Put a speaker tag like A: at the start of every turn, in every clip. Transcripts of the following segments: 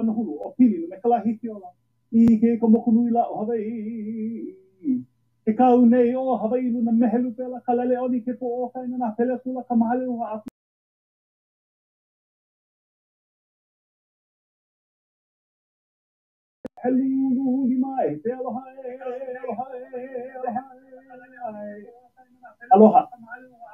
A: hulu o pili no me kalahiki ola I ke komokunui la o Hawaii ke kau nei o Hawaii luna mehelu pela kalale oni ke po o kaina na pele kula kamahale o a helu li mai te aloha aloha aloha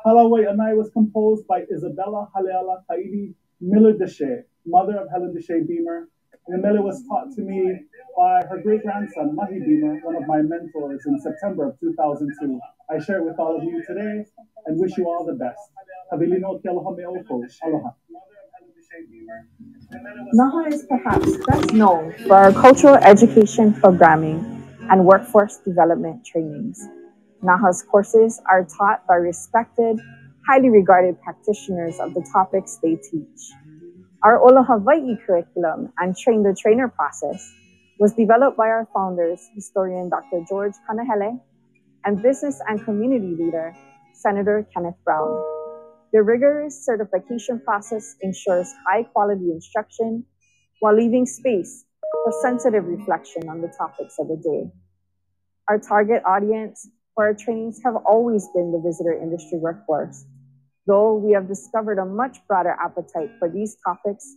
A: Halawai Anai was composed by Isabella Haleala Kaidi Miller Deshe, mother of Helen Deshe Beamer. And the mele was taught to me by her great grandson, Mahi Beamer, one of my mentors in September of 2002. I share it with all of you today and wish you all the best. Habilino ke aloha me oko. Aloha.
B: Naha is perhaps best known for our cultural education programming and workforce development trainings. Naha's courses are taught by respected, highly regarded practitioners of the topics they teach. Our Ola Hawaii curriculum and Train the Trainer process was developed by our founders, historian Dr. George Kanahele, and business and community leader, Senator Kenneth Brown. The rigorous certification process ensures high-quality instruction while leaving space for sensitive reflection on the topics of the day. Our target audience for our trainings have always been the visitor industry workforce, though we have discovered a much broader appetite for these topics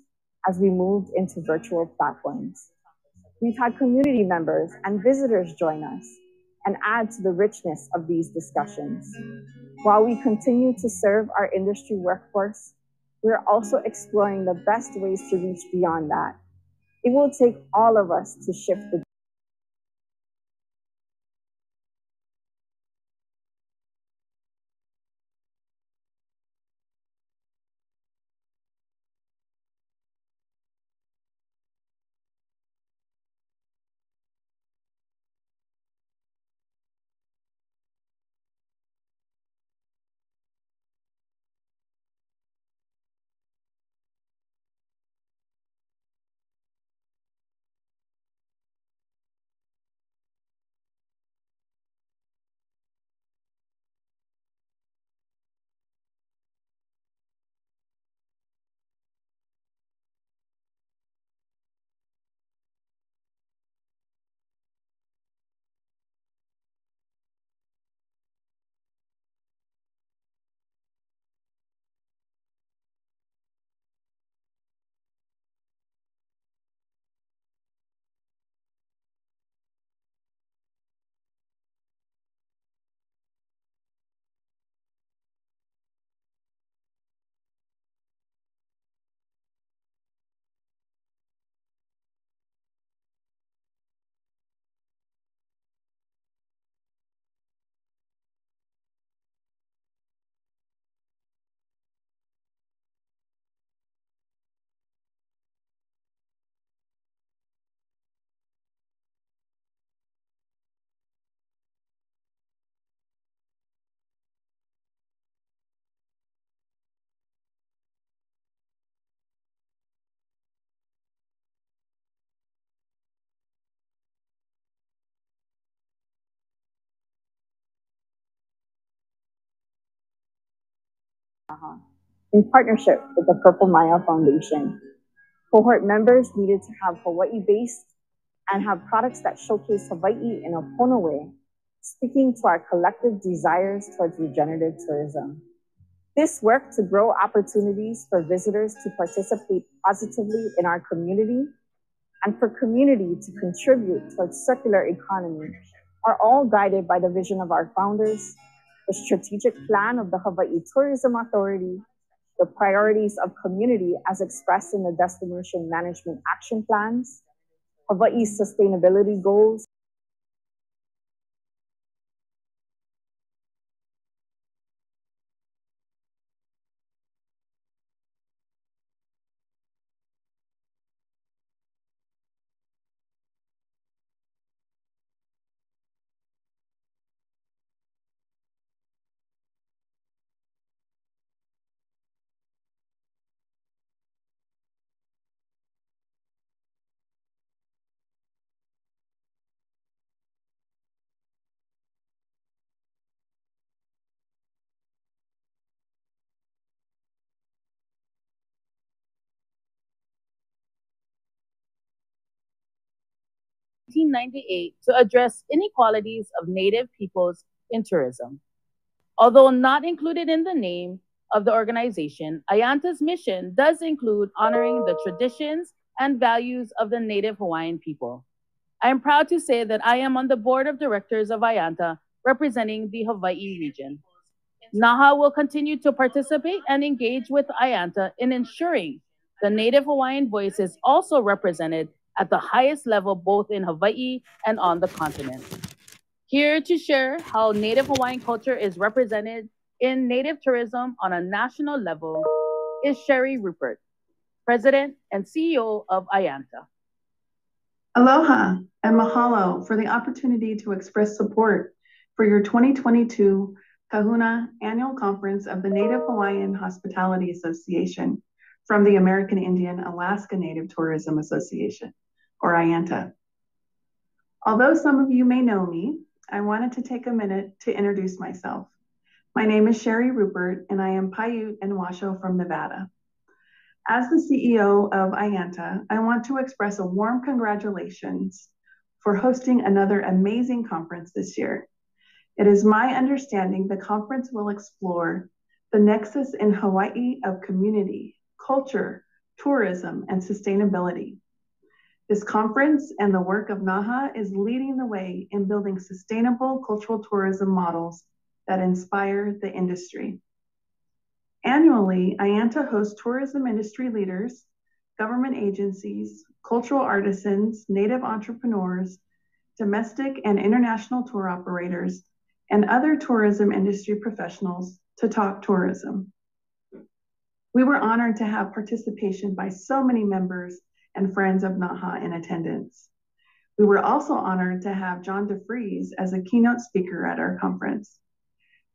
B: as we moved into virtual platforms. We've had community members and visitors join us and add to the richness of these discussions. While we continue to serve our industry workforce, we are also exploring the best ways to reach beyond that. It will take all of us to shift the in partnership with the Purple Maya Foundation. Cohort members needed to have Hawaii-based and have products that showcase Hawaii in a pono way, speaking to our collective desires towards regenerative tourism. This worked to grow opportunities for visitors to participate positively in our community and for community to contribute towards circular economy are all guided by the vision of our founders, the strategic plan of the Hawaii Tourism Authority, the priorities of community as expressed in the destination management action plans, Hawaii's sustainability goals,
C: 1998 to address inequalities of Native peoples in tourism. Although not included in the name of the organization, Ayanta's mission does include honoring the traditions and values of the Native Hawaiian people. I am proud to say that I am on the board of directors of Ayanta, representing the Hawaii region. NAHA will continue to participate and engage with Ayanta in ensuring the Native Hawaiian voice is also represented at the highest level, both in Hawaii and on the continent. Here to share how Native Hawaiian culture is represented in Native tourism on a national level is Sherry Rupert, President and CEO of Ayanta.
D: Aloha and mahalo for the opportunity to express support for your 2022 Kahuna Annual Conference of the Native Hawaiian Hospitality Association from the American Indian Alaska Native Tourism Association, or Ayanta. Although some of you may know me, I wanted to take a minute to introduce myself. My name is Sherry Rupert, and I am Paiute and Washoe from Nevada. As the CEO of Ayanta, I want to express a warm congratulations for hosting another amazing conference this year. It is my understanding the conference will explore the nexus in Hawaii of community, culture, tourism, and sustainability. This conference and the work of NAHA is leading the way in building sustainable cultural tourism models that inspire the industry. Annually, Ayanta hosts tourism industry leaders, government agencies, cultural artisans, Native entrepreneurs, domestic and international tour operators, and other tourism industry professionals to talk tourism. We were honored to have participation by so many members and friends of NAHA in attendance. We were also honored to have John DeFries as a keynote speaker at our conference.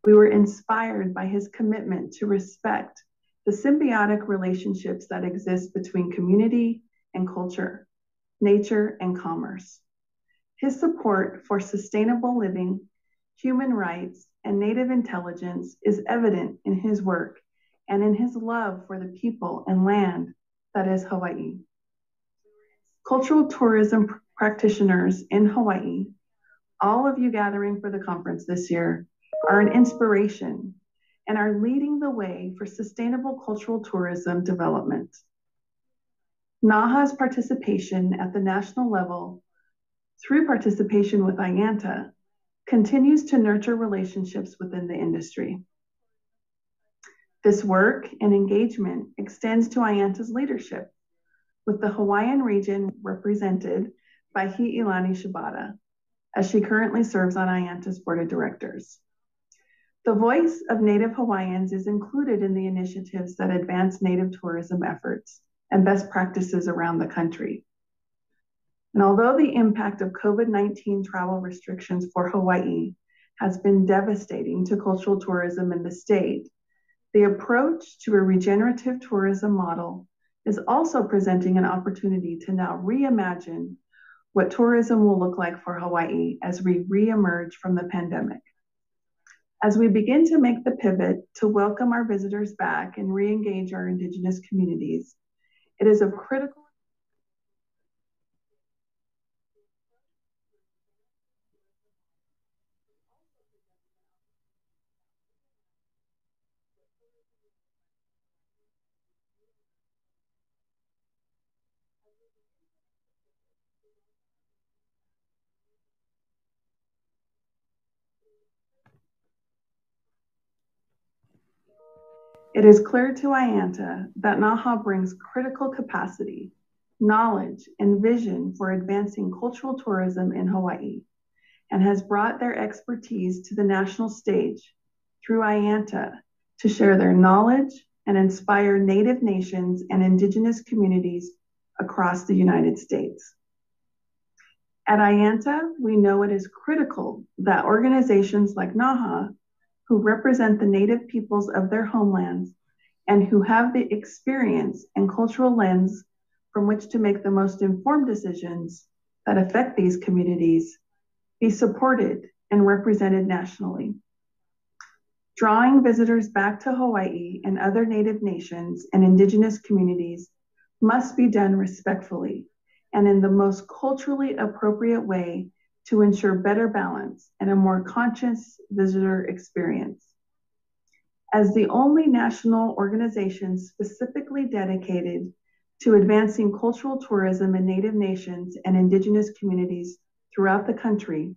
D: We were inspired by his commitment to respect the symbiotic relationships that exist between community and culture, nature and commerce. His support for sustainable living, human rights, and Native intelligence is evident in his work and in his love for the people and land that is Hawaii. Cultural tourism practitioners in Hawaii, all of you gathering for the conference this year, are an inspiration and are leading the way for sustainable cultural tourism development. NAHA's participation at the national level through participation with Ayanta continues to nurture relationships within the industry. This work and engagement extends to Ayanta's leadership, with the Hawaiian region represented by Hi'ilani Shibata, as she currently serves on Ayanta's board of directors. The voice of Native Hawaiians is included in the initiatives that advance Native tourism efforts and best practices around the country. And although the impact of COVID-19 travel restrictions for Hawaii has been devastating to cultural tourism in the state, the approach to a regenerative tourism model is also presenting an opportunity to now reimagine what tourism will look like for Hawaii as we reemerge from the pandemic. As we begin to make the pivot to welcome our visitors back and re-engage our Indigenous communities, it is of critical It is clear to Ayanta that NAHA brings critical capacity, knowledge, and vision for advancing cultural tourism in Hawaii, and has brought their expertise to the national stage through Ayanta to share their knowledge and inspire Native nations and Indigenous communities across the United States. At Ayanta, we know it is critical that organizations like NAHA, who represent the Native peoples of their homelands and who have the experience and cultural lens from which to make the most informed decisions that affect these communities, be supported and represented nationally. Drawing visitors back to Hawaii and other Native nations and Indigenous communities must be done respectfully and in the most culturally appropriate way to ensure better balance and a more conscious visitor experience. As the only national organization specifically dedicated to advancing cultural tourism in Native nations and Indigenous communities throughout the country,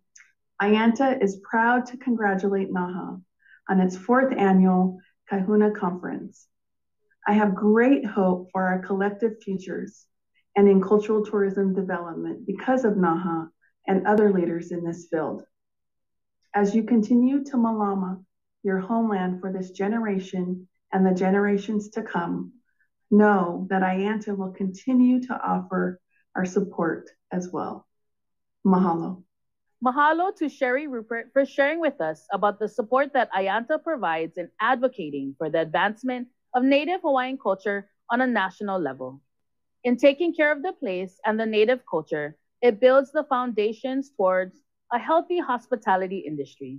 D: IANTA is proud to congratulate NAHA on its 4th annual Kahuna Conference. I have great hope for our collective futures and in cultural tourism development because of NAHA and other leaders in this field. As you continue to malama your homeland for this generation and the generations to come, know that IANTA will continue to offer our support as well. Mahalo.
C: Mahalo to Sherry Rupert for sharing with us about the support that IANTA provides in advocating for the advancement of Native Hawaiian culture on a national level. In taking care of the place and the Native culture, it builds the foundations towards a healthy hospitality industry.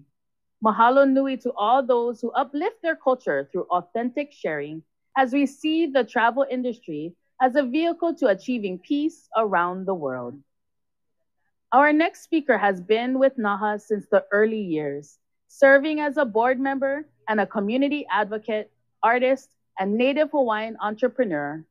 C: Mahalo nui to all those who uplift their culture through authentic sharing as we see the travel industry as a vehicle to achieving peace around the world. Our next speaker has been with NAHA since the early years, serving as a board member and a community advocate, artist, and Native Hawaiian entrepreneur.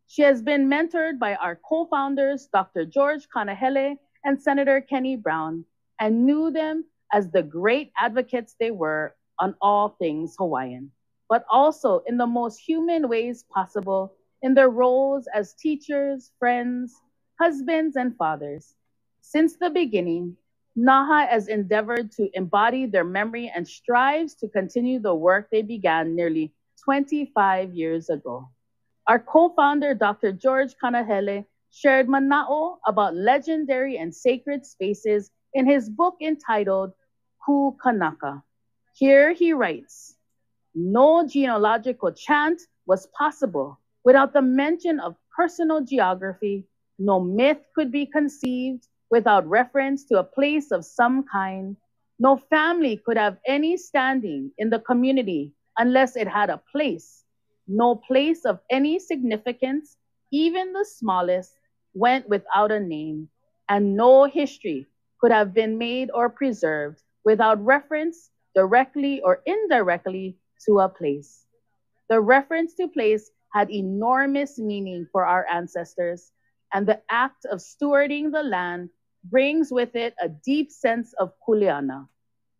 C: She has been mentored by our co-founders, Dr. George Kanahele and Senator Kenny Brown, and knew them as the great advocates they were on all things Hawaiian, but also in the most human ways possible in their roles as teachers, friends, husbands, and fathers. Since the beginning, NAHA has endeavored to embody their memory and strives to continue the work they began nearly 25 years ago. Our co-founder, Dr. George Kanahele, shared mana'o about legendary and sacred spaces in his book entitled Ku Kanaka. Here he writes, no genealogical chant was possible without the mention of personal geography. No myth could be conceived without reference to a place of some kind. No family could have any standing in the community unless it had a place. No place of any significance, even the smallest, went without a name, and no history could have been made or preserved without reference, directly or indirectly, to a place. The reference to place had enormous meaning for our ancestors, and the act of stewarding the land brings with it a deep sense of kuleana,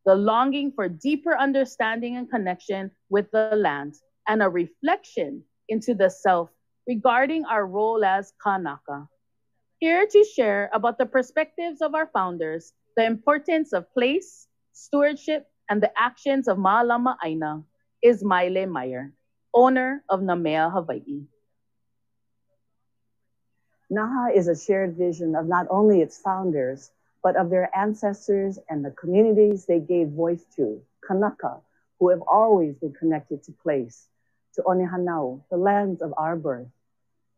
C: the longing for deeper understanding and connection with the land, and a reflection into the self regarding our role as Kanaka. Here to share about the perspectives of our founders, the importance of place, stewardship, and the actions of Ma'alama Aina is Maile Meyer, owner of Namea Hawaii.
E: NAHA is a shared vision of not only its founders, but of their ancestors and the communities they gave voice to, Kanaka, who have always been connected to place, to Onehanau, the lands of our birth,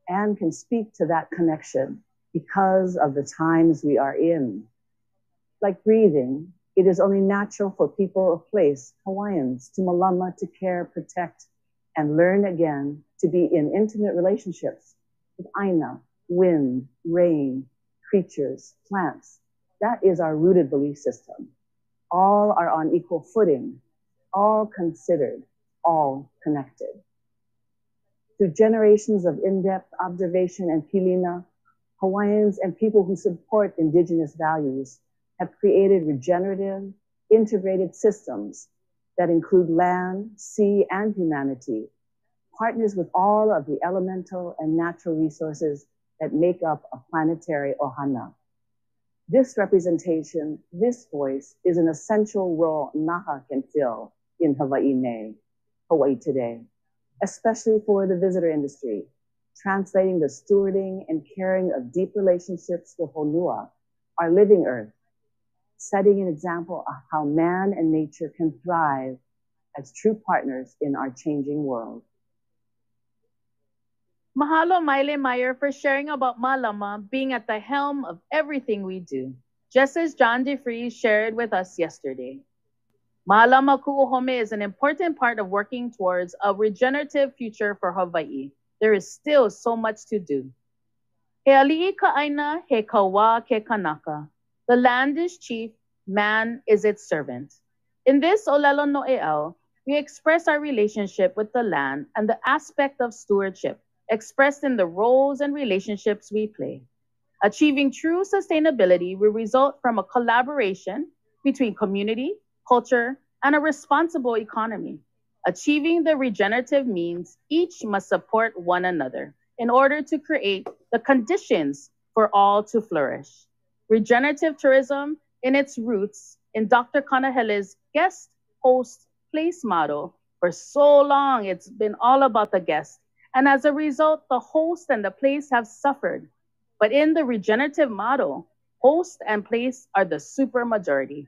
E: and can speak to that connection because of the times we are in. Like breathing, it is only natural for people of place, Hawaiians, to malama, to care, protect, and learn again to be in intimate relationships with Aina, wind, rain, creatures, plants. That is our rooted belief system. All are on equal footing, all considered, all connected. Through generations of in-depth observation and pilina, Hawaiians and people who support indigenous values have created regenerative, integrated systems that include land, sea, and humanity, partners with all of the elemental and natural resources that make up a planetary ohana. This representation, this voice, is an essential role NAHA can fill in Hawaii today, especially for the visitor industry, translating the stewarding and caring of deep relationships with Honua, our living earth, setting an example of how man and nature can thrive as true partners in our changing world.
C: Mahalo Maile Meyer for sharing about Malama being at the helm of everything we do, just as John DeFries shared with us yesterday. Malama Ku'uhome is an important part of working towards a regenerative future for Hawaii. There is still so much to do. He ali'i ka'aina he kawa ke kanaka. The land is chief, man is its servant. In this Olelo No'eau, we express our relationship with the land and the aspect of stewardship expressed in the roles and relationships we play. Achieving true sustainability will result from a collaboration between community, culture, and a responsible economy. Achieving the regenerative means each must support one another in order to create the conditions for all to flourish. Regenerative tourism, in its roots in Dr. Kanahele's guest, host, place model, for so long it's been all about the guest. And as a result, the host and the place have suffered. But in the regenerative model, host and place are the supermajority.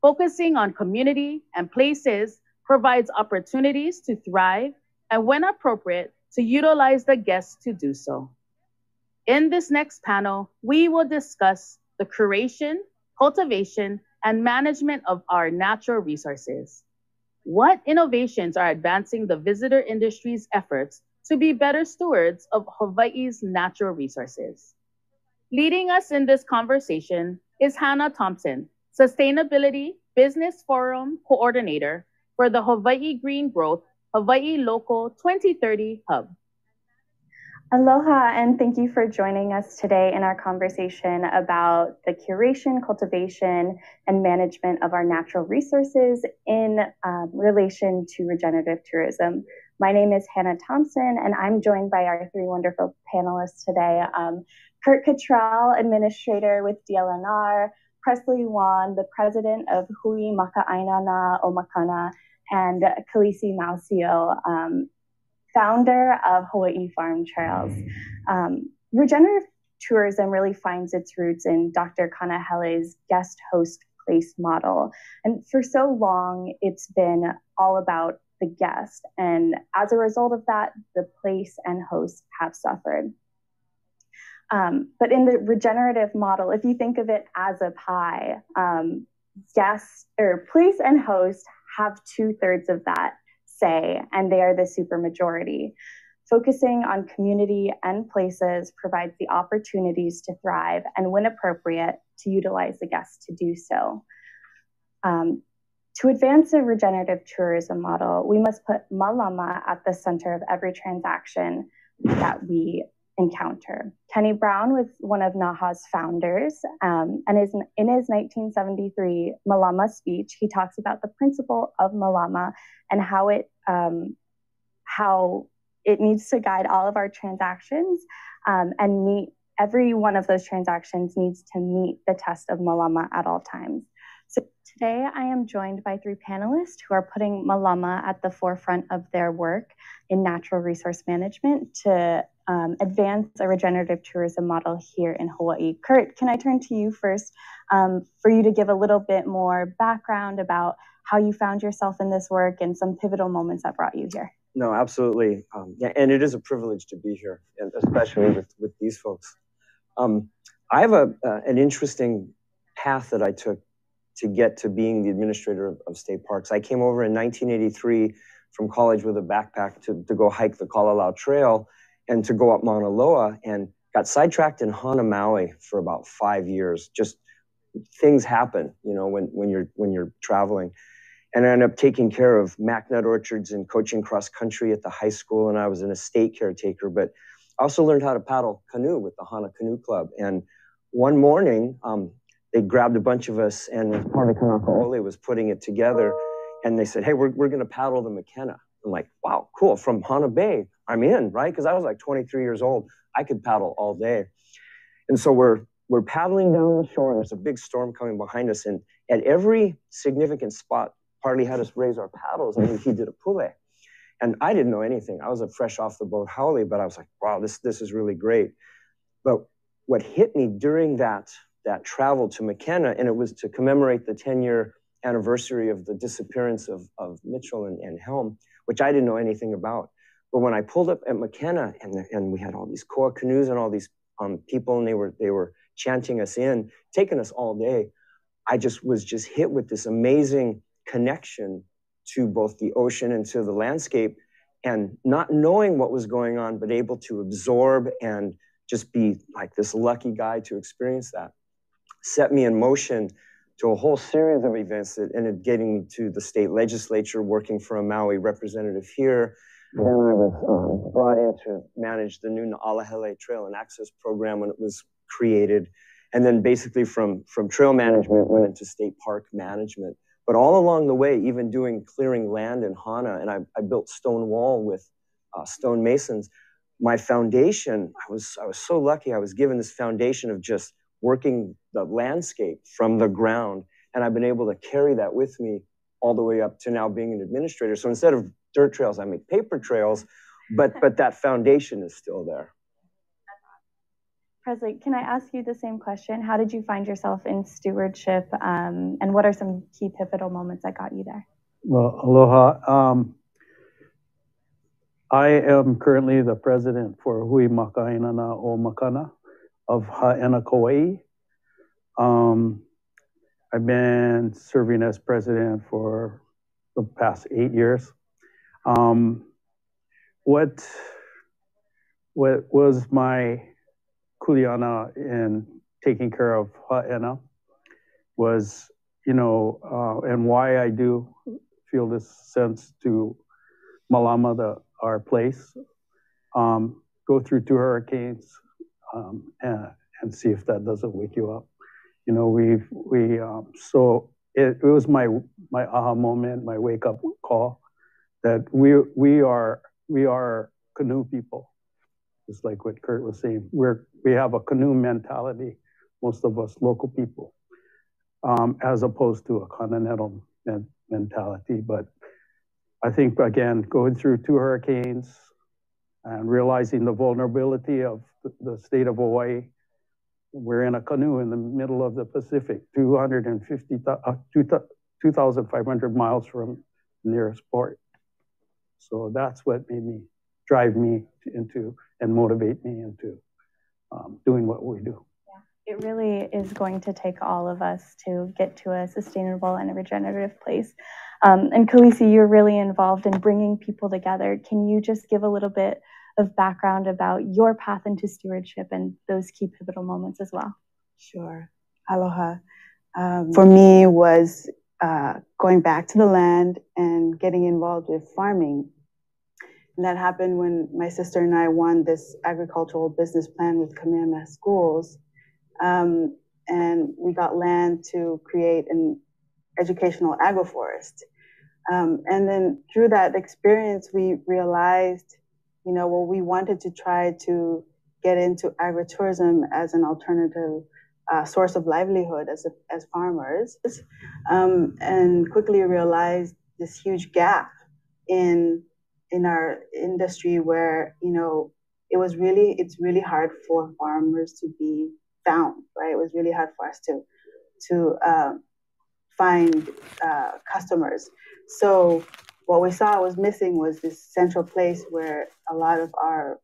C: Focusing on community and places provides opportunities to thrive and, when appropriate, to utilize the guests to do so. In this next panel, we will discuss the curation, cultivation, and management of our natural resources. What innovations are advancing the visitor industry's efforts to be better stewards of Hawaii's natural resources? Leading us in this conversation is Hannah Thompson, Sustainability Business Forum Coordinator for the Hawaii Green Growth Hawaii Local 2030 Hub.
F: Aloha, and thank you for joining us today in our conversation about the curation, cultivation, and management of our natural resources in relation to regenerative tourism. My name is Hannah Thompson, and I'm joined by our three wonderful panelists today. Kurt Cottrell, Administrator with DLNR, Presley Wan, the President of Hui Maka'aina na Omakana, and Kalisi Mausio, founder of Hawaii Farm Trails. Regenerative tourism really finds its roots in Dr. Kanahele's guest host place model. And for so long, it's been all about the guest. And as a result of that, the place and host have suffered. But in the regenerative model, if you think of it as a pie, guests or place and host have 2/3 of that say, and they are the supermajority. Focusing on community and places provides the opportunities to thrive and, when appropriate, to utilize the guests to do so. To advance a regenerative tourism model, we must put malama at the center of every transaction that we encounter. Kenny Brown was one of NAHA's founders, and in his 1973 Malama speech, he talks about the principle of Malama and how it needs to guide all of our transactions, and every one of those transactions needs to meet the test of Malama at all times. So today I am joined by three panelists who are putting Malama at the forefront of their work in natural resource management to advance a regenerative tourism model here in Hawaii. Kurt, can I turn to you first for you to give a little bit more background about how you found yourself in this work and some pivotal moments that brought you here?
G: No, absolutely. Yeah, and it is a privilege to be here, and especially with these folks. I have an interesting path that I took to get to being the administrator of state parks. I came over in 1983 from college with a backpack to go hike the Kalalau Trail and to go up Mauna Loa, and got sidetracked in Hana Maui for about 5 years. Just things happen, you know, when you're traveling. And I ended up taking care of MacNut orchards and coaching cross country at the high school, and I was an estate caretaker, but I also learned how to paddle canoe with the Hana Canoe Club. And one morning, they grabbed a bunch of us, and part of Kanaka Ole was putting it together, and they said, hey, we're going to paddle the McKenna. I'm like, wow, cool, from Hana Bay, I'm in, right? Because I was like 23 years old. I could paddle all day. And so we're paddling down the shore, and there's a big storm coming behind us, and at every significant spot, Harley had us raise our paddles, and he did a pule. And I didn't know anything. I was a fresh off the boat haole, but I was like, wow, this is really great. But what hit me during that travel to McKenna, and it was to commemorate the 10-year anniversary of the disappearance of Mitchell and Helm, which I didn't know anything about. But when I pulled up at McKenna, and we had all these koa canoes and all these people, and they were chanting us in, taking us all day, I was hit with this amazing connection to both the ocean and to the landscape, and not knowing what was going on, but able to absorb and just be like this lucky guy to experience that, set me in motion to a whole series of events that ended getting me to the state legislature, working for a Maui representative here. Then I was brought in to manage the new Na'alahele Trail and Access Program when it was created. And then basically from trail management went into state park management. But all along the way, even doing clearing land in Hana, and I built stone wall with stone masons. My foundation, I was so lucky. I was given this foundation of just working the landscape from the ground. And I've been able to carry that with me all the way up to now being an administrator. So instead of dirt trails, I make paper trails, but that foundation is still there.
F: Presley, can I ask you the same question? How did you find yourself in stewardship, and what are some key pivotal moments that got you there?
H: Well, aloha. I am currently the president for Hui Makainana o Makana of Haena, Kauai. I've been serving as president for the past 8 years. What was my kuleana in taking care of Haena was, and why I do feel this sense to Malama, our place, go through 2 hurricanes, and see if that doesn't wake you up. So it was my aha moment, my wake up call, that we are canoe people. Just like what Kurt was saying, we have a canoe mentality, most of us local people, as opposed to a continental mentality. But I think, again, going through 2 hurricanes and realizing the vulnerability of the state of Hawaii, we're in a canoe in the middle of the Pacific, 2,500 miles from the nearest port. So that's what drive me into and motivate me into doing what we do.
F: Yeah, it really is going to take all of us to get to a sustainable and a regenerative place. And Khaleesi, you're really involved in bringing people together. Can you just give a little bit of background about your path into stewardship and those key pivotal moments as well?
I: Sure. Aloha. For me was going back to the land and getting involved with farming. And that happened when my sister and I won this agricultural business plan with Kamehameha Schools. And we got land to create an educational agroforest. And then through that experience, we realized, we wanted to try to get into agritourism as an alternative source of livelihood as farmers, and quickly realized this huge gap in our industry where, it's really hard for farmers to be found, right? It was really hard for us to find customers. So what we saw was missing was this central place where a lot of our,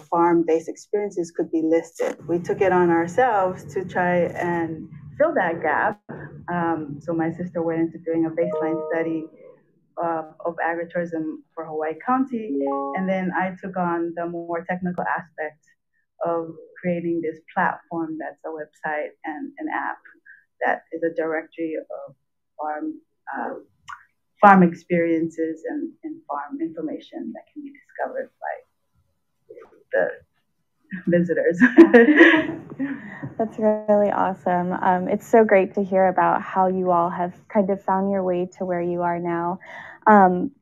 I: farm-based experiences could be listed. We took it on ourselves to try and fill that gap. So my sister went into doing a baseline study of agritourism for Hawaii County, and then I took on the more technical aspect of creating this platform that's a website and an app that is a directory of farm experiences and farm information that can be discovered by the visitors.
F: That's really awesome. It's so great to hear about how you all have kind of found your way to where you are now.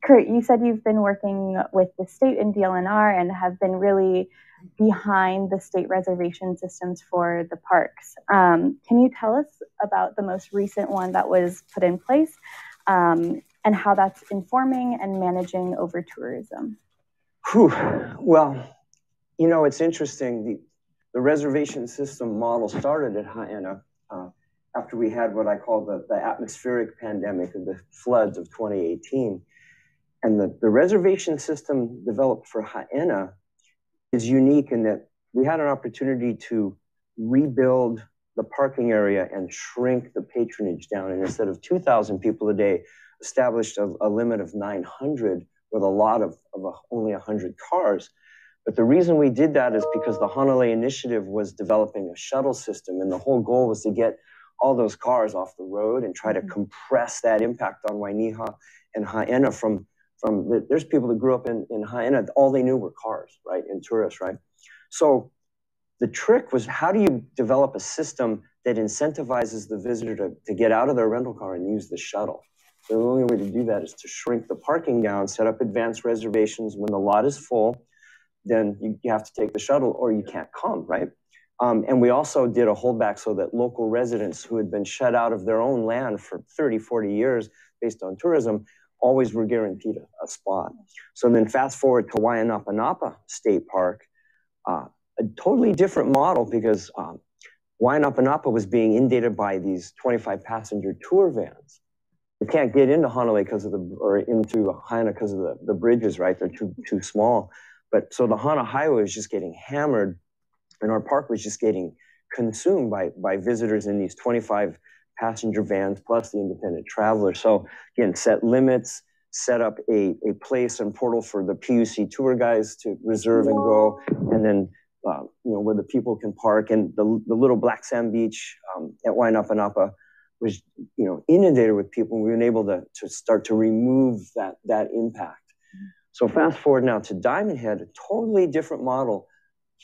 F: Kurt, you said you've been working with the state in DLNR and have been really behind the state reservation systems for the parks. Can you tell us about the most recent one that was put in place, and how that's informing and managing over tourism?
G: Well, it's interesting. The reservation system model started at Huina after we had what I call the atmospheric pandemic of the floods of 2018. And the reservation system developed for Huina is unique in that we had an opportunity to rebuild the parking area and shrink the patronage down. And instead of 2,000 people a day, established a limit of 900 with a lot of only 100 cars. But the reason we did that is because the Honolulu Initiative was developing a shuttle system, and the whole goal was to get all those cars off the road and try to compress that impact on Wainiha and Huina there's people that grew up in Huina, all they knew were cars, right, and tourists, right? So the trick was, how do you develop a system that incentivizes the visitor to get out of their rental car and use the shuttle? The only way to do that is to shrink the parking down, set up advanced reservations. When the lot is full, then you have to take the shuttle or you can't come, right? And we also did a holdback so that local residents who had been shut out of their own land for 30, 40 years based on tourism always were guaranteed a spot. So then fast forward to Aloha State Park, a totally different model, because Aloha was being inundated by these 25-passenger tour vans. You can't get into Honolulu into Huina because of the bridges, right? They're too small. But so the Hana Highway was just getting hammered, and our park was just getting consumed by visitors in these 25-passenger vans plus the independent travelers. So again, set limits, set up a place and portal for the PUC tour guys to reserve and go, and then where the people can park. And the little black sand beach at Wainapa was inundated with people. We've been able to start to remove that impact. So fast forward now to Diamond Head, a totally different model.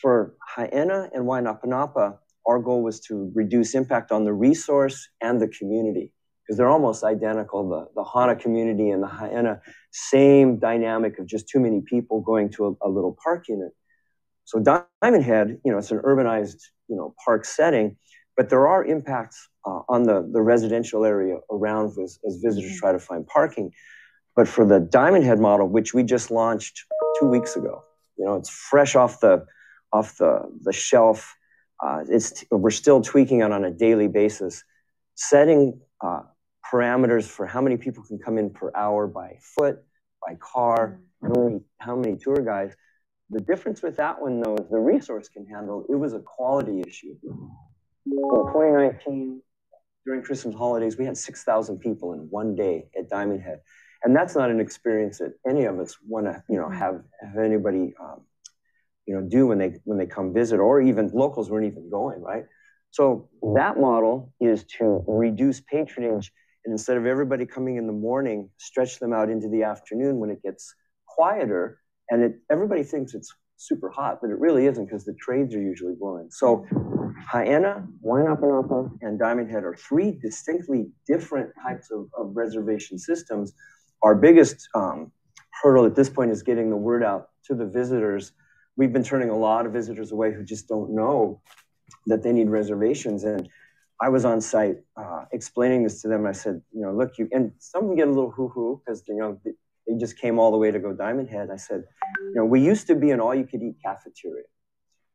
G: For Huina and Wainapa, our goal was to reduce impact on the resource and the community, because they're almost identical. The Hana community and the Huina, same dynamic of just too many people going to a little park unit. So Diamond Head, it's an urbanized, park setting, but there are impacts on the residential area around as visitors try to find parking. But for the Diamond Head model, which we just launched 2 weeks ago, it's fresh off the shelf. We're still tweaking it on a daily basis, setting parameters for how many people can come in per hour by foot, by car, how many tour guides. The difference with that one, though, is the resource can handle. It was a quality issue. In 2019, during Christmas holidays, we had 6,000 people in one day at Diamond Head. And that's not an experience that any of us want to, have anybody, do when they come visit, or even locals weren't even going, right? So that model is to reduce patronage, and instead of everybody coming in the morning, stretch them out into the afternoon when it gets quieter. And everybody thinks it's super hot, but it really isn't, because the trades are usually blowing. So Huina, Wainapa, and Diamond Head are three distinctly different types of reservation systems. Our biggest hurdle at this point is getting the word out to the visitors. We've been turning a lot of visitors away who just don't know that they need reservations. And I was on site explaining this to them. I said, look, and some of them get a little hoo-hoo because, they just came all the way to go Diamond Head. I said, we used to be an all-you-could-eat cafeteria,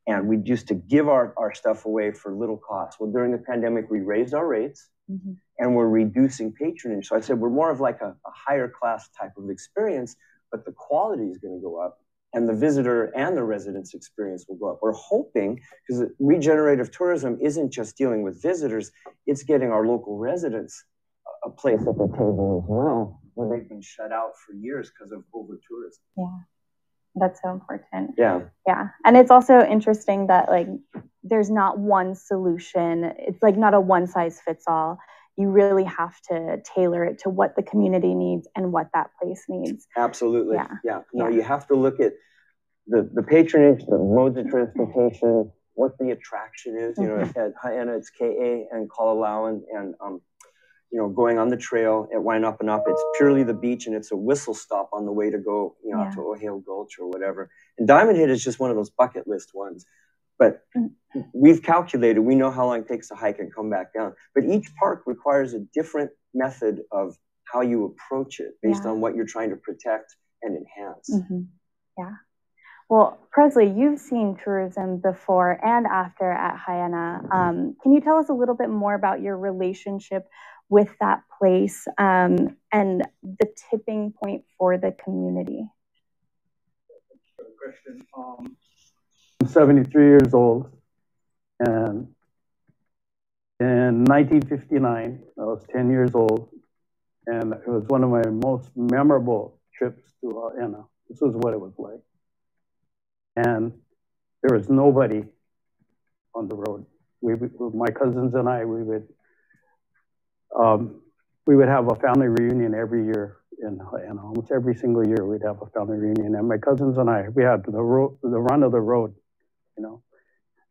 G: and we used to give our stuff away for little cost. Well, during the pandemic, we raised our rates, and we're reducing patronage. So I said, we're more of like a higher class type of experience, but the quality is going to go up, and the visitor and the residents' experience will go up. We're hoping, because regenerative tourism isn't just dealing with visitors, it's getting our local residents a place at the table as well, where they've been shut out for years because of over-tourism.
F: Yeah, that's so important.
G: Yeah.
F: Yeah, and it's also interesting that there's not one solution. It's not a one-size-fits-all. You really have to tailor it to what the community needs and what that place needs.
G: Absolutely. Yeah. No, you have to look at the patronage, the modes of transportation, what the attraction is. At Huina, it's KA and Kalalawan, and going on the trail at Wainapa, it's purely the beach, and it's a whistle stop on the way to go, out to Ohio Gulch or whatever. And Diamond Head is just one of those bucket list ones. But we've calculated, we know how long it takes to hike and come back down. But each park requires a different method of how you approach it based on what you're trying to protect and enhance.
F: Yeah. Well, Presley, you've seen tourism before and after at Huina. Can you tell us a little bit more about your relationship with that place and the tipping point for the community?
H: I'm 73 years old, and in 1959, I was 10 years old, and it was one of my most memorable trips to Huina. This was what it was like. and there was nobody on the road. My cousins and I, we would have a family reunion every year, and almost every single year we'd have a family reunion. And my cousins and I, we had the run of the road, you know.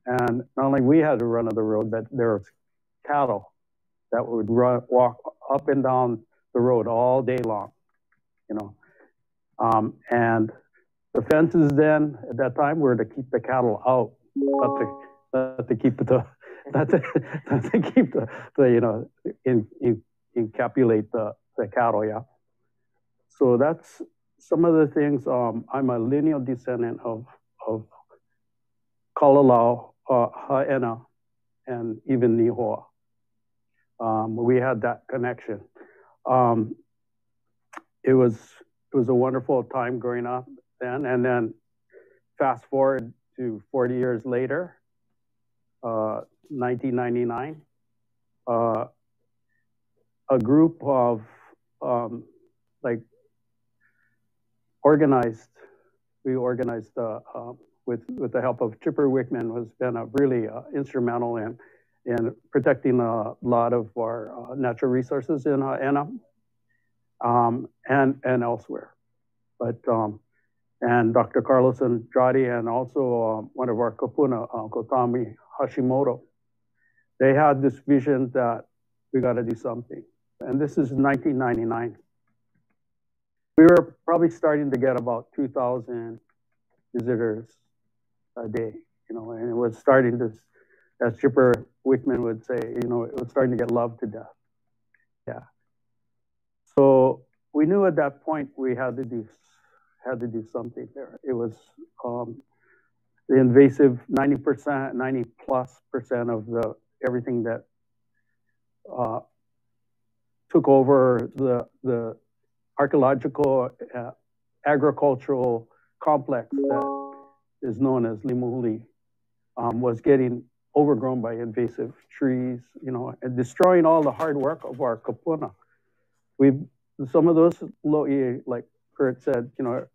H: And not only we had the run of the road, but there was cattle that would walk up and down the road all day long, you know. And the fences then at that time were to keep the cattle out, not to keep the you know, encapsulate the cattle, yeah. So that's some of the things. I'm a lineal descendant of Kalalau, Huina, and even Nihoa. We had that connection. It was a wonderful time growing up then, and then fast forward to 40 years later, 1999, a group of we organized with the help of Chipper Wickman, who's been a really instrumental in protecting a lot of our natural resources in Huina and elsewhere. But and Dr. Carlos Andrade, and also one of our kapuna, Uncle Tommy Hashimoto, they had this vision that we got to do something. And this is 1999. We were probably starting to get about 2,000 visitors a day, you know, and it was starting to, as Chipper Wickman would say, you know, it was starting to get loved to death. Yeah. So we knew at that point we had to do something there. It was the invasive 90%, 90+% of everything that took over the archaeological, agricultural complex that is known as Limuhuli, was getting overgrown by invasive trees, you know, and destroying all the hard work of our kapuna. Some of those lo'i, like Kurt said, you know,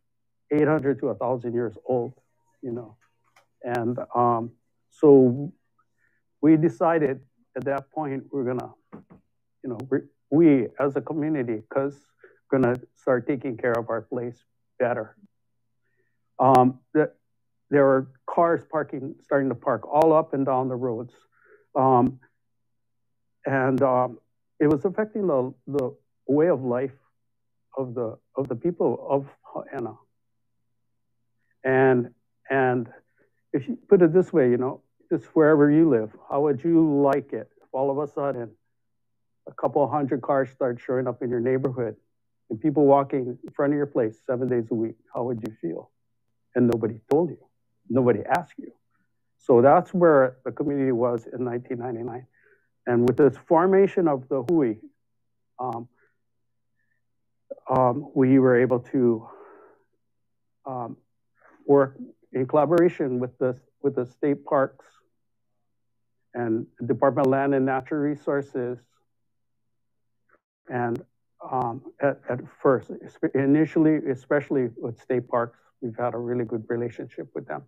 H: 800 to 1,000 years old, you know. And so we decided at that point we're gonna, you know, we as a community, because we're gonna start taking care of our place better. There were cars starting to park all up and down the roads. It was affecting the way of life of the people of Huina. And if you put it this way, you know, just wherever you live, how would you like it if all of a sudden a couple of hundred cars start showing up in your neighborhood and people walking in front of your place 7 days a week? How would you feel? And nobody told you. Nobody asked you. So that's where the community was in 1999. And with this formation of the Hui, we were able to work in collaboration with the state parks and Department of Land and Natural Resources. And at first, initially, especially with state parks, we've had a really good relationship with them.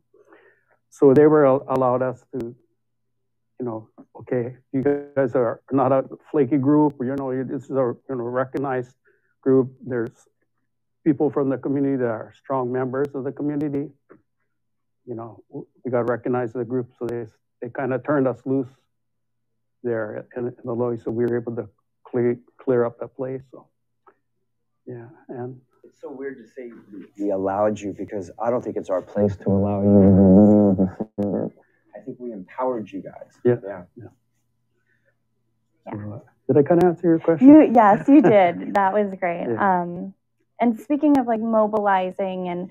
H: So they were allowed us to, you know, okay, you guys are not a flaky group, you know, this is a, you know, recognized group. There's people from the community that are strong members of the community. You know, we got recognized as a group, so they kind of turned us loose there in the Loi, so we were able to clear up that place. So, yeah, and
G: it's so weird to say we allowed you, because I don't think it's our place to allow you. I think we empowered you guys.
H: Yeah. So, did I kind of answer your question?
F: Yes, you did. That was great. Yeah. And speaking of like mobilizing and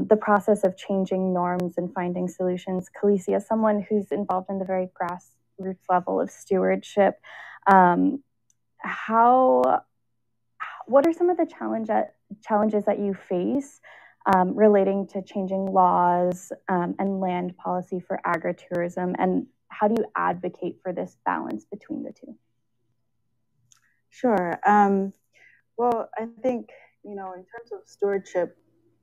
F: the process of changing norms and finding solutions, Khaleesi, as someone who's involved in the very grassroots level of stewardship, what are some of the challenges that you face relating to changing laws and land policy for agritourism, and how do you advocate for this balance between the two?
I: Sure. Well, I think, you know, in terms of stewardship,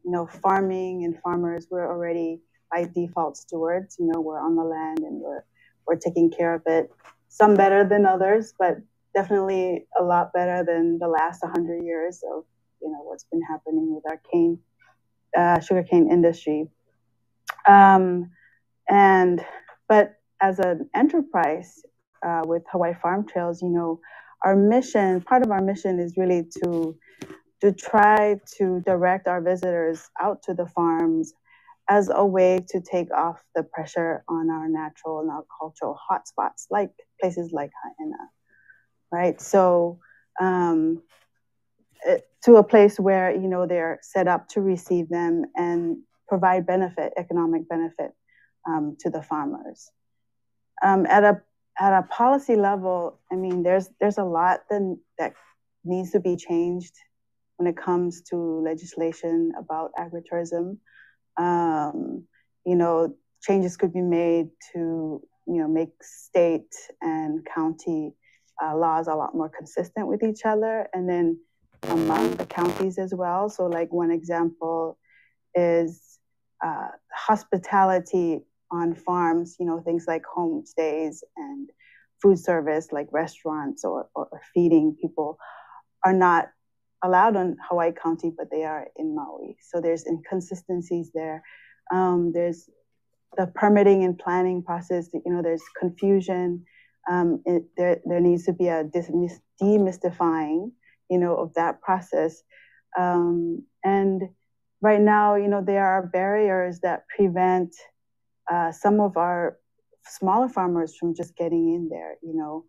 I: you know, farming and farmers, we're already by default stewards. You know, we're on the land and we're taking care of it. Some better than others, but definitely a lot better than the last 100 years of, you know, what's been happening with our sugarcane industry. But as an enterprise with Hawaii Farm Trails, you know, our mission, part of our mission is really to try to direct our visitors out to the farms as a way to take off the pressure on our natural and our cultural hotspots, like places like Huina, right? So to a place where, you know, they're set up to receive them and provide benefit, economic benefit to the farmers. At a policy level, I mean, there's a lot that needs to be changed when it comes to legislation about agritourism. You know, changes could be made to, you know, make state and county laws a lot more consistent with each other, and then among the counties as well. So like one example is hospitality on farms, you know, things like homestays and food service like restaurants or feeding people are not allowed on Hawaii County, but they are in Maui. So there's inconsistencies there. There's the permitting and planning process, you know, there's confusion. There needs to be a demystifying, you know, of that process. And right now, you know, there are barriers that prevent some of our smaller farmers from just getting in there, you know.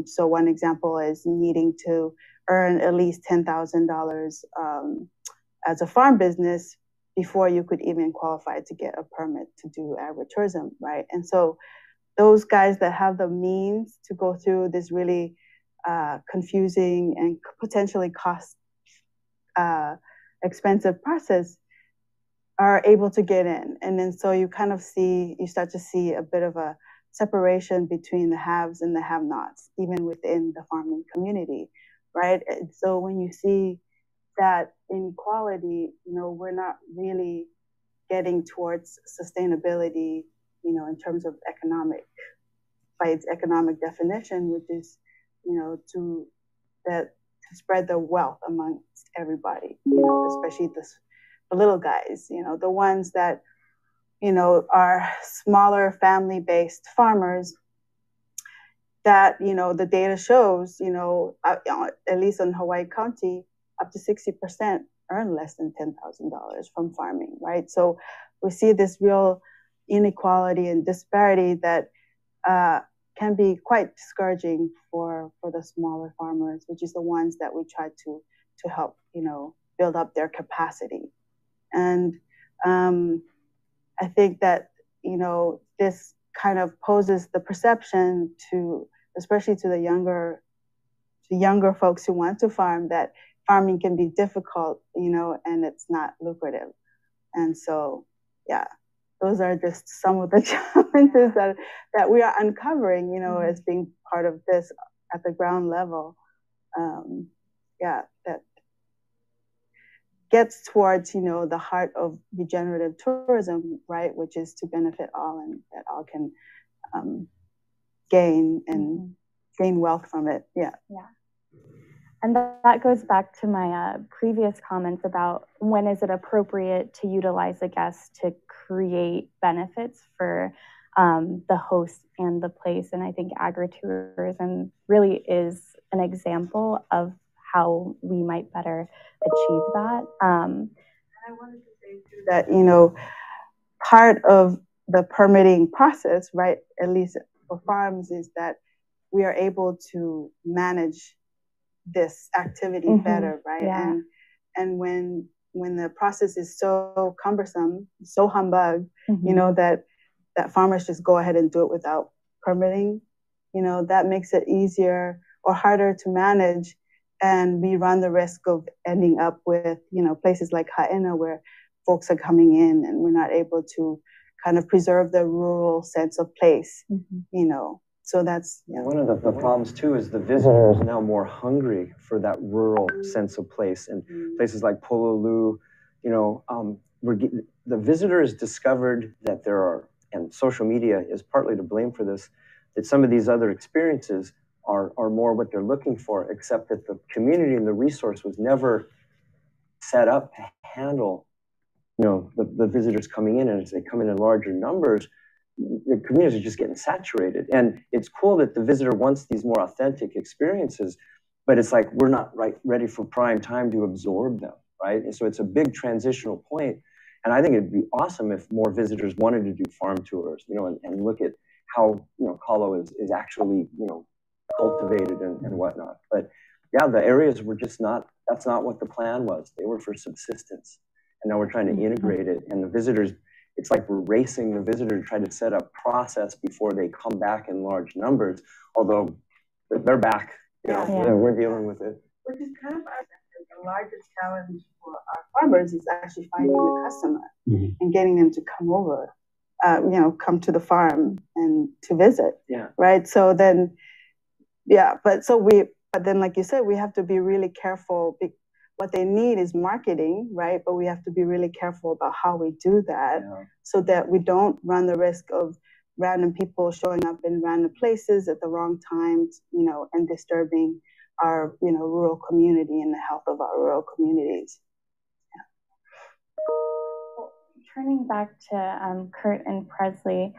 I: So one example is needing to earn at least $10,000 as a farm business before you could even qualify to get a permit to do agritourism, right? And so those guys that have the means to go through this really confusing and potentially cost expensive process are able to get in. And then so you kind of start to see a bit of a separation between the haves and the have-nots, even within the farming community, right? And so when you see that inequality, you know, we're not really getting towards sustainability, you know, in terms of economic, by its economic definition, which is, you know, to spread the wealth amongst everybody, you know, especially the little guys, you know, the ones that, you know, are smaller family-based farmers that, you know, the data shows, you know, at least in Hawaii County, up to 60% earn less than $10,000 from farming, right? So we see this real inequality and disparity that can be quite discouraging for the smaller farmers, which is the ones that we try to help, you know, build up their capacity. And I think that, you know, this kind of poses the perception to, especially to the younger folks who want to farm, that farming can be difficult, you know, and it's not lucrative. And so, yeah, those are just some of the challenges that we are uncovering, you know, as being part of this at the ground level. Yeah, that gets towards, you know, the heart of regenerative tourism, right, which is to benefit all and that all can gain wealth from it. Yeah.
F: Yeah. And that goes back to my previous comments about when is it appropriate to utilize a guest to create benefits for the host and the place. And I think agritourism really is an example of how we might better achieve that.
I: And I wanted to say too that, you know, part of the permitting process, right, at least for farms, is that we are able to manage this activity better, right? Yeah. And when the process is so cumbersome, so humbug, you know, that farmers just go ahead and do it without permitting, you know, that makes it easier or harder to manage. And we run the risk of ending up with, you know, places like Huina where folks are coming in and we're not able to kind of preserve the rural sense of place, you know. So that's
G: one of the problems too is the visitor is now more hungry for that rural sense of place, and places like Pololu, you know, the visitors discovered that there are, and social media is partly to blame for this, that some of these other experiences are more what they're looking for, except that the community and the resource was never set up to handle, the visitors coming in. And as they come in larger numbers, the communities are just getting saturated. And it's cool that the visitor wants these more authentic experiences, but it's like we're not ready for prime time to absorb them, right? And so it's a big transitional point. And I think it'd be awesome if more visitors wanted to do farm tours, and look at how, kalo is actually, cultivated and whatnot. But yeah, the areas were just that's not what the plan was. They were for subsistence. And now we're trying to integrate it. And the visitors, it's like we're racing the visitor to try to set up process before they come back in large numbers, although they're back, we're dealing with it.
I: Which is kind of the largest challenge for our farmers is actually finding the customer and getting them to come over, come to the farm and to visit. Yeah. Right. So then, but then, like you said, we have to be really careful. What they need is marketing, right? But we have to be really careful about how we do that so that we don't run the risk of random people showing up in random places at the wrong times, and disturbing our, rural community and the health of our rural communities.
F: Well, turning back to Kurt and Presley,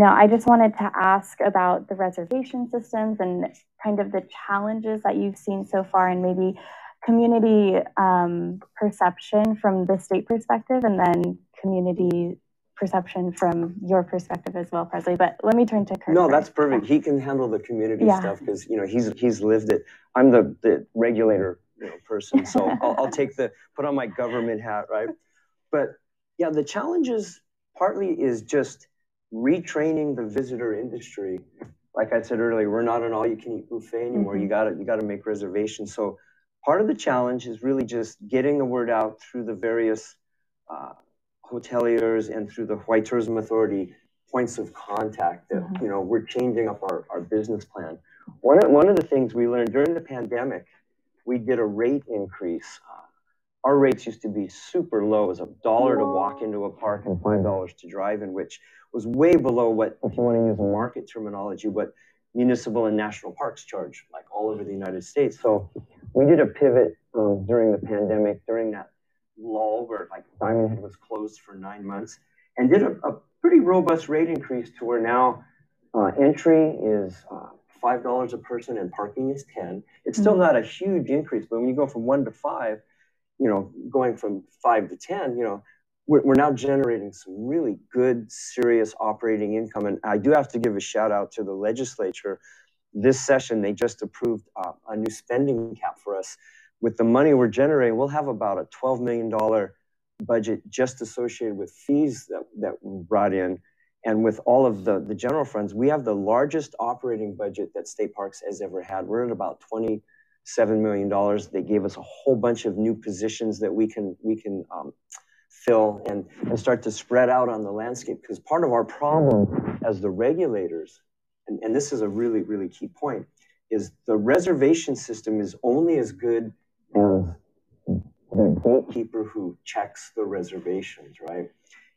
F: I just wanted to ask about the reservation systems and kind of the challenges that you've seen so far, and maybe community perception from the state perspective, and then community perception from your perspective as well, Presley. But let me turn to Kurt.
G: No, that's perfect. He can handle the community stuff because he's lived it. I'm the regulator person, so I'll put on my government hat, right? But yeah, the challenges partly is just retraining the visitor industry. Like I said earlier, we're not an all-you-can-eat buffet anymore. You gotta make reservations. So part of the challenge is really just getting the word out through the various hoteliers and through the Hawaii Tourism Authority points of contact that, we're changing up our business plan. One of the things we learned during the pandemic, we did a rate increase. Our rates used to be super low. It was $1 to walk into a park and $5 to drive in, which was way below what, if you want to use market terminology, what municipal and national parks charge, like all over the United States. So we did a pivot during the pandemic, during that lull where like Diamond Head was closed for 9 months, and did a pretty robust rate increase to where now entry is $5 a person and parking is $10. It's still not a huge increase, but when you go from 1 to 5, going from 5 to 10, we're now generating some really good, serious operating income. And I do have to give a shout out to the legislature. This session, they just approved a new spending cap for us. With the money we're generating, we'll have about a $12 million budget just associated with fees that we brought in. And with all of the general funds, we have the largest operating budget that State Parks has ever had. We're at about $27 million. They gave us a whole bunch of new positions that we can fill and start to spread out on the landscape. Because part of our problem as the regulators, and this is a really, really key point, is the reservation system is only as good as the gatekeeper who checks the reservations, right?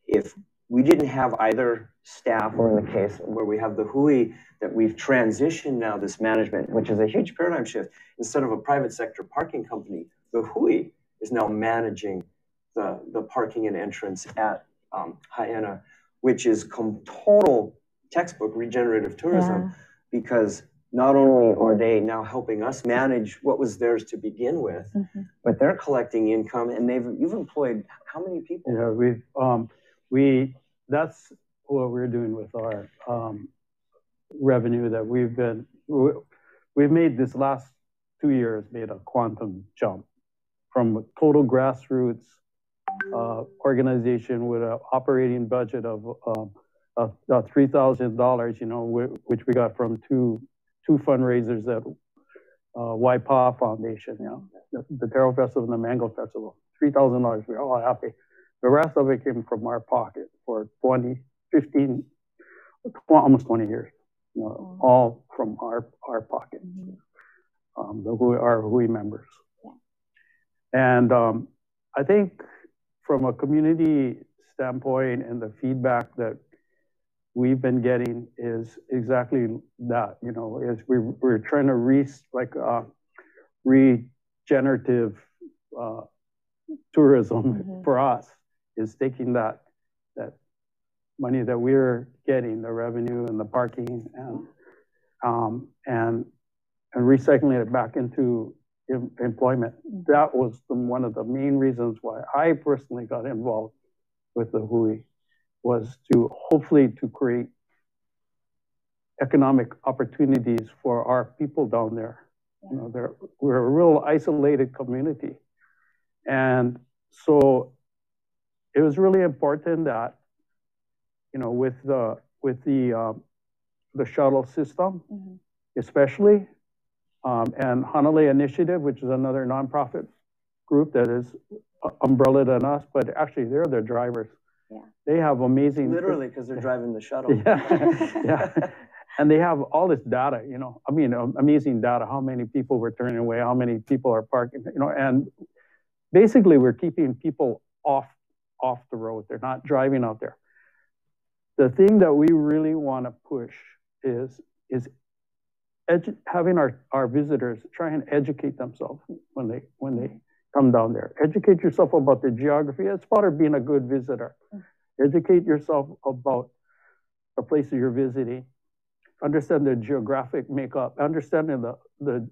G: If we didn't have either staff, or in the case where we have the Hui, that we've transitioned now this management, which is a huge paradigm shift. Instead of a private sector parking company, the Hui is now managing the parking and entrance at Huina, which is total textbook regenerative tourism, because not only are they now helping us manage what was theirs to begin with, but they're collecting income, and you've employed how many people?
H: Yeah, that's what we're doing with our revenue that we've made this last 2 years, made a quantum jump from a total grassroots organization with an operating budget of $3,000, which we got from two fundraisers at Waipa'a Foundation, the Taro Festival and the Mango Festival. $3,000, we're all happy. The rest of it came from our pocket for 15, almost 20 years, all from our pocket, our Hui members. And I think from a community standpoint and the feedback that we've been getting is exactly that, you know, is we're trying to regenerative tourism for us is taking that money that we're getting, the revenue and the parking, and recycling it back into employment. That was one of the main reasons why I personally got involved with the Hui, was to hopefully to create economic opportunities for our people down there. You know, we're a real isolated community. And so it was really important that, you know, with the shuttle system, especially, and Hanalei Initiative, which is another nonprofit group that is umbrellaed on us, but actually they're the drivers. Yeah. They have amazing...
G: Literally, because they're driving the shuttle.
H: Yeah. And they have all this data, you know, I mean, amazing data, how many people we're turning away, how many people are parking, you know, and basically we're keeping people off the road. They're not driving out there. The thing that we really want to push is having our visitors try and educate themselves when they come down there. Educate yourself about the geography. It's part of being a good visitor. Educate yourself about the places you're visiting. Understand the geographic makeup. Understanding the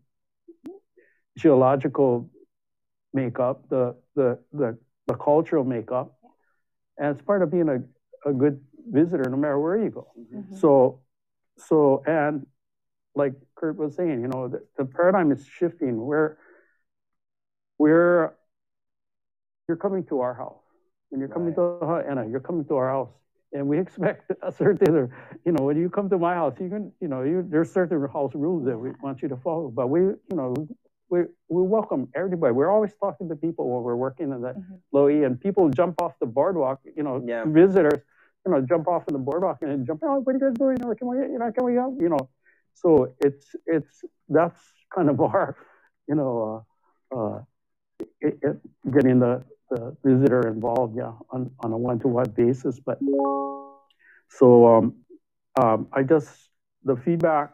H: geological makeup, the cultural makeup, and it's part of being a good visitor, no matter where you go. So, and like Kurt was saying, you know, the paradigm is shifting. You're coming to our house. When you're coming to Huina, you're coming to our house. And we expect a certain, you know, when you come to my house, you can, you know, there's certain house rules that we want you to follow. But we welcome everybody. We're always talking to people when we're working in the Lo'i, and people jump off the boardwalk, you know, visitors, you know, jump off in the boardwalk and jump, oh, what are you guys doing? Can we go? You know, so that's kind of our, you know, getting the visitor involved, on a one-to-one basis. But so the feedback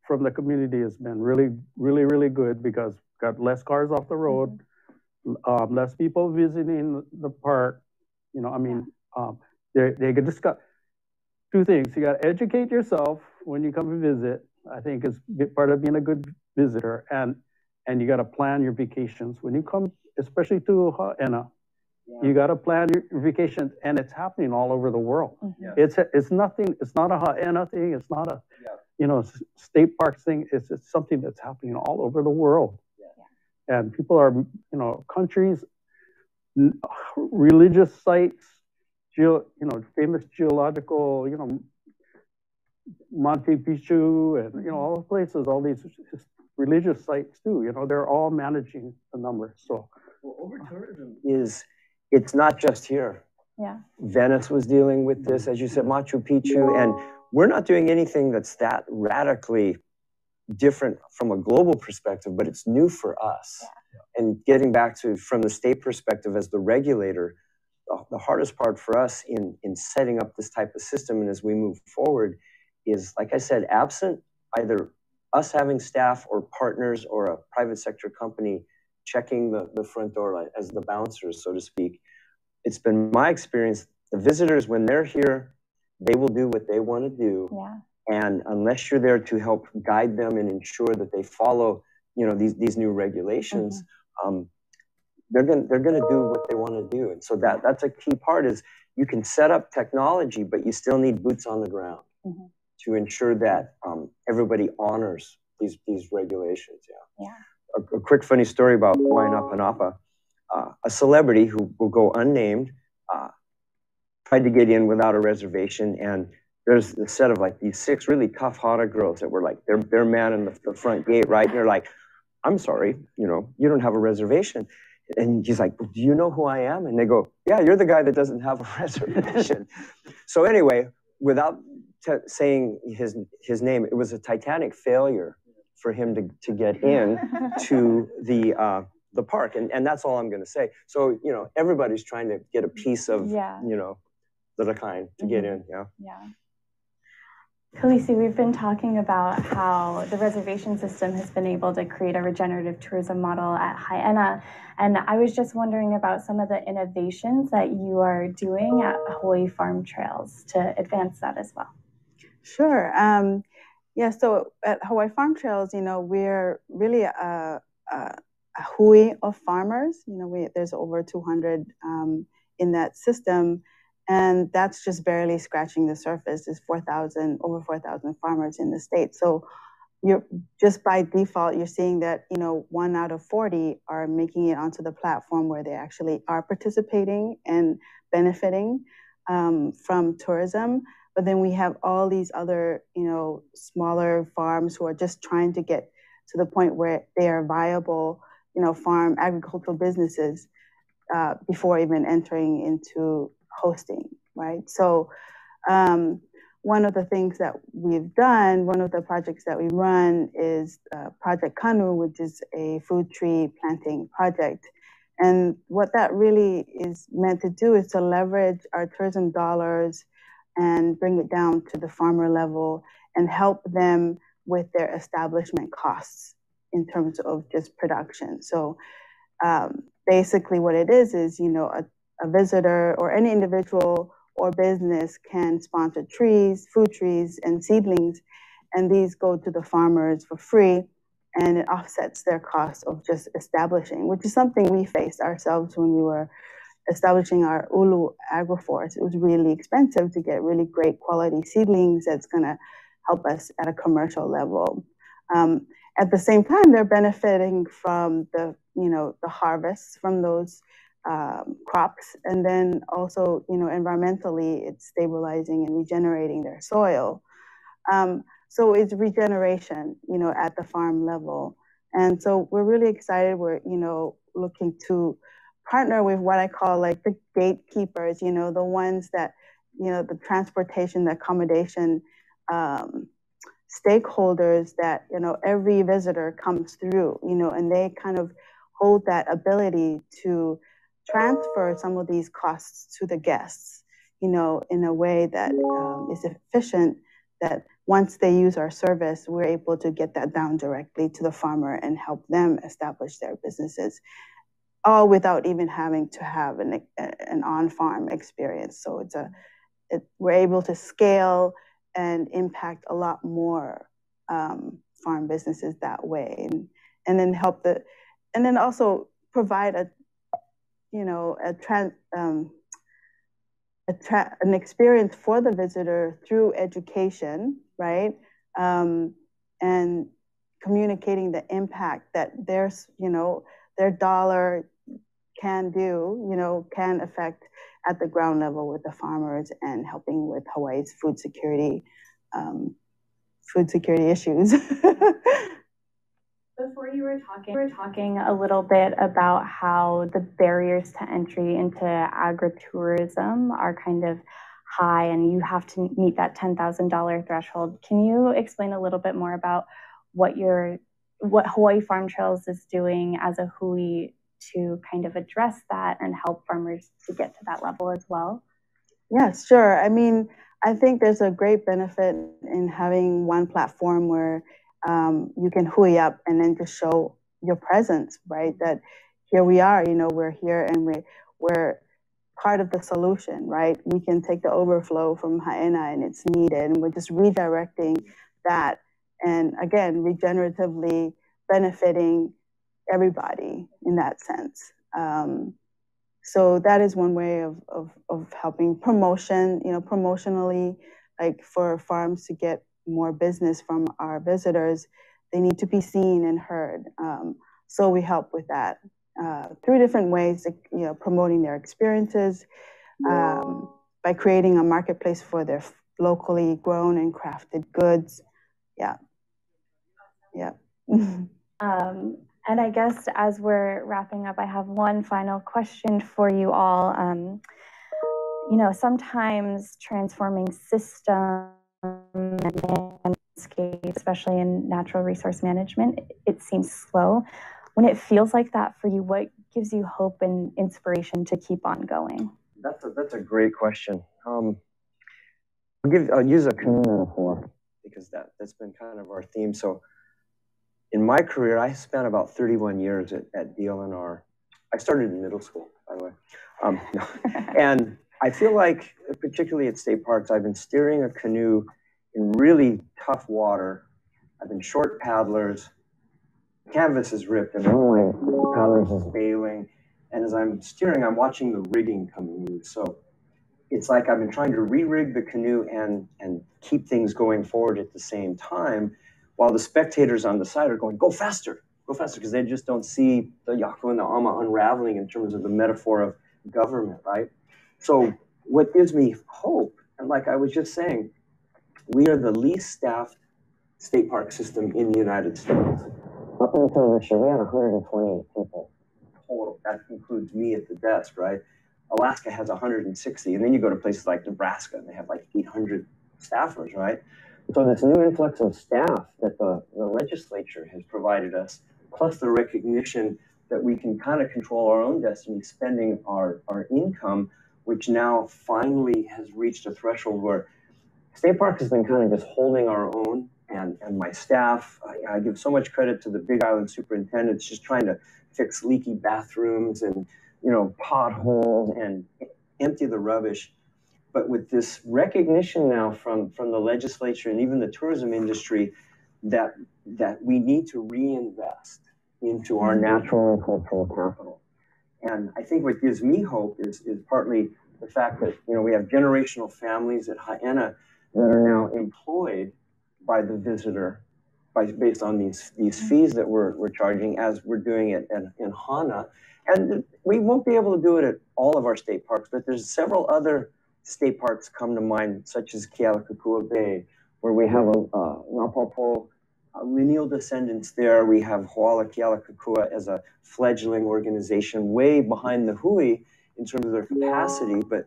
H: from the community has been really, really, really good, because got less cars off the road, less people visiting the park. You know, I mean, they could just got two things. You got to educate yourself when you come to visit. I think is part of being a good visitor, and you got to plan your vacations when you come, especially to Huina. You got to plan your vacations, and it's happening all over the world. It's nothing. It's not a Huina thing. It's not a you know, state parks thing. It's something that's happening all over the world. And people are, you know, countries, religious sites, you know, famous geological, you know, Monte Picchu, and you know, all the places, all these religious sites too. You know, they're all managing the numbers. So,
G: over tourism it's not just here. Venice was dealing with this, as you said, Machu Picchu, and we're not doing anything that's that radically different from a global perspective, but it's new for us. And getting back to, from the state perspective as the regulator, the hardest part for us in setting up this type of system and as we move forward is, like I said, absent either us having staff or partners or a private sector company checking the front door as the bouncers, so to speak. It's been my experience, the visitors, when they're here, they will do what they want to do. And unless you're there to help guide them and ensure that they follow, you know, these new regulations, they're gonna do what they want to do. And so that's a key part, is you can set up technology, but you still need boots on the ground to ensure that everybody honors these regulations. A quick funny story about Huina Panapa. A celebrity who will go unnamed tried to get in without a reservation, and there's a set of like these 6 really tough Hana girls that were like, they're man in the front gate, right? And they're like, I'm sorry, you know, you don't have a reservation. And he's like, do you know who I am? And they go, yeah, you're the guy that doesn't have a reservation. So anyway, without saying his name, it was a titanic failure for him to get in to the park, and that's all I'm going to say. So, you know, everybody's trying to get a piece of, you know, the Lakain to get in. Yeah.
F: Khaleesi, we've been talking about how the reservation system has been able to create a regenerative tourism model at Huina, and I was just wondering about some of the innovations that you are doing at Hawaii Farm Trails to advance that as well.
I: Sure. Yeah, so at Hawaii Farm Trails, you know, we're really a hui of farmers. You know, there's over 200 in that system, and that's just barely scratching the surface. There's over 4,000 farmers in the state. So you're just by default, you're seeing that, you know, 1 out of 40 are making it onto the platform where they actually are participating and benefiting from tourism. But then we have all these other, you know, smaller farms who are just trying to get to the point where they are viable, you know, farm agricultural businesses before even entering into hosting, right? So one of the things that we've done, one of the projects that we run is Project Kanu, which is a food tree planting project. And what that really is meant to do is to leverage our tourism dollars and bring it down to the farmer level and help them with their establishment costs in terms of just production. So basically what it is, you know, a visitor or any individual or business can sponsor trees, food trees, and seedlings, and these go to the farmers for free, and it offsets their cost of just establishing, which is something we faced ourselves when we were establishing our Ulu agroforest. It was really expensive to get really great quality seedlings that's going to help us at a commercial level. At the same time, they're benefiting from the, you know, the harvests from those crops, and then also, you know, environmentally, it's stabilizing and regenerating their soil. So it's regeneration, you know, at the farm level. And so we're really excited. We're, you know, looking to partner with what I call like the gatekeepers, you know, the ones that, you know, the transportation, the accommodation stakeholders that, you know, every visitor comes through, you know, and they kind of hold that ability to transfer some of these costs to the guests, you know, in a way that is efficient, that once they use our service, we're able to get that down directly to the farmer and help them establish their businesses, all without even having to have an on-farm experience. So we're able to scale and impact a lot more farm businesses that way, and then help and then also provide an experience for the visitor through education, right? And communicating the impact that their dollar can do, you know, can affect at the ground level with the farmers and helping with Hawaii's food security issues.
F: Before you were talking a little bit about how the barriers to entry into agritourism are kind of high and you have to meet that $10,000 threshold. Can you explain a little bit more about what Hawaii Farm Trails is doing as a hui to kind of address that and help farmers to get to that level as well?
I: Yes, sure. I mean, I think there's a great benefit in having one platform where you can hui up and then just show your presence, right? That here we are, you know, we're here and we're part of the solution, right? We can take the overflow from Huina and it's needed, and we're just redirecting that. And again, regeneratively benefiting everybody in that sense. So that is one way of helping promotion, you know, promotionally, like for farms to get more business from our visitors, they need to be seen and heard. So we help with that through different ways, you know, promoting their experiences, by creating a marketplace for their locally grown and crafted goods. Yeah.
F: And I guess as we're wrapping up, I have one final question for you all. You know, sometimes transforming systems and landscape, especially in natural resource management, it seems slow. when it feels like that for you, what gives you hope and inspiration to keep on going?
G: That's a great question. I'll use a canoe metaphor because that's been kind of our theme. So in my career, I spent about 31 years at DLNR. I started in middle school, by the way. No. And I feel like, particularly at state parks, I've been steering a canoe in really tough water. I've been short paddlers. Canvas is ripped and one of my paddlers is bailing. And as I'm steering, I'm watching the rigging come loose. So it's like I've been trying to re-rig the canoe and keep things going forward at the same time, while the spectators on the side are going, go faster, because they just don't see the Yaku and the Ama unraveling in terms of the metaphor of government, right? So what gives me hope, and like I was just saying, we are the least staffed state park system in the United States. Up until this year, we had 128 people total. That includes me at the desk, right? Alaska has 160, and then you go to places like Nebraska, and they have like 800 staffers, right? So this new influx of staff that the legislature has provided us, plus the recognition that we can kind of control our own destiny, spending our income, which now finally has reached a threshold where State Park has been kind of just holding our own, and my staff, I give so much credit to the Big Island superintendents just trying to fix leaky bathrooms and, you know, potholes and empty the rubbish. But with this recognition now from the legislature and even the tourism industry that we need to reinvest into our natural and cultural capital. And I think what gives me hope is partly the fact that, you know, we have generational families at Huina that are now employed by the visitor based on these fees that we're charging, as we're doing it in Hana. And we won't be able to do it at all of our state parks, but there's several other state parks come to mind, such as Kealakekua Bay, where we have Napopo lineal descendants there. We have Hoala Kealakekua as a fledgling organization way behind the Hui in terms of their capacity. But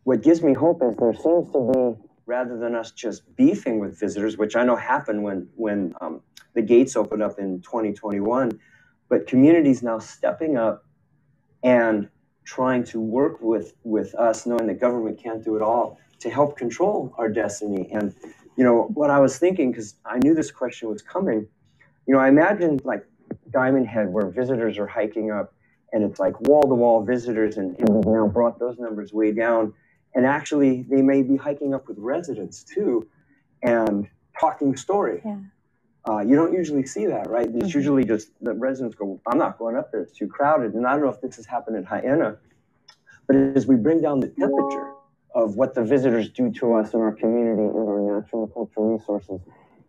G: what gives me hope is there seems to be, rather than us just beefing with visitors, which I know happened when the gates opened up in 2021, but communities now stepping up and trying to work with us, knowing that government can't do it all, to help control our destiny. And, you know, what I was thinking, because I knew this question was coming, you know, I imagined like Diamond Head, where visitors are hiking up, and it's like wall-to-wall visitors, and we've now brought those numbers way down. And actually, they may be hiking up with residents too, and talking story. Yeah. You don't usually see that, right? It's usually just the residents go, I'm not going up there, it's too crowded. And I don't know if this has happened in Huina, but as we bring down the temperature of what the visitors do to us in our community and our natural and cultural resources,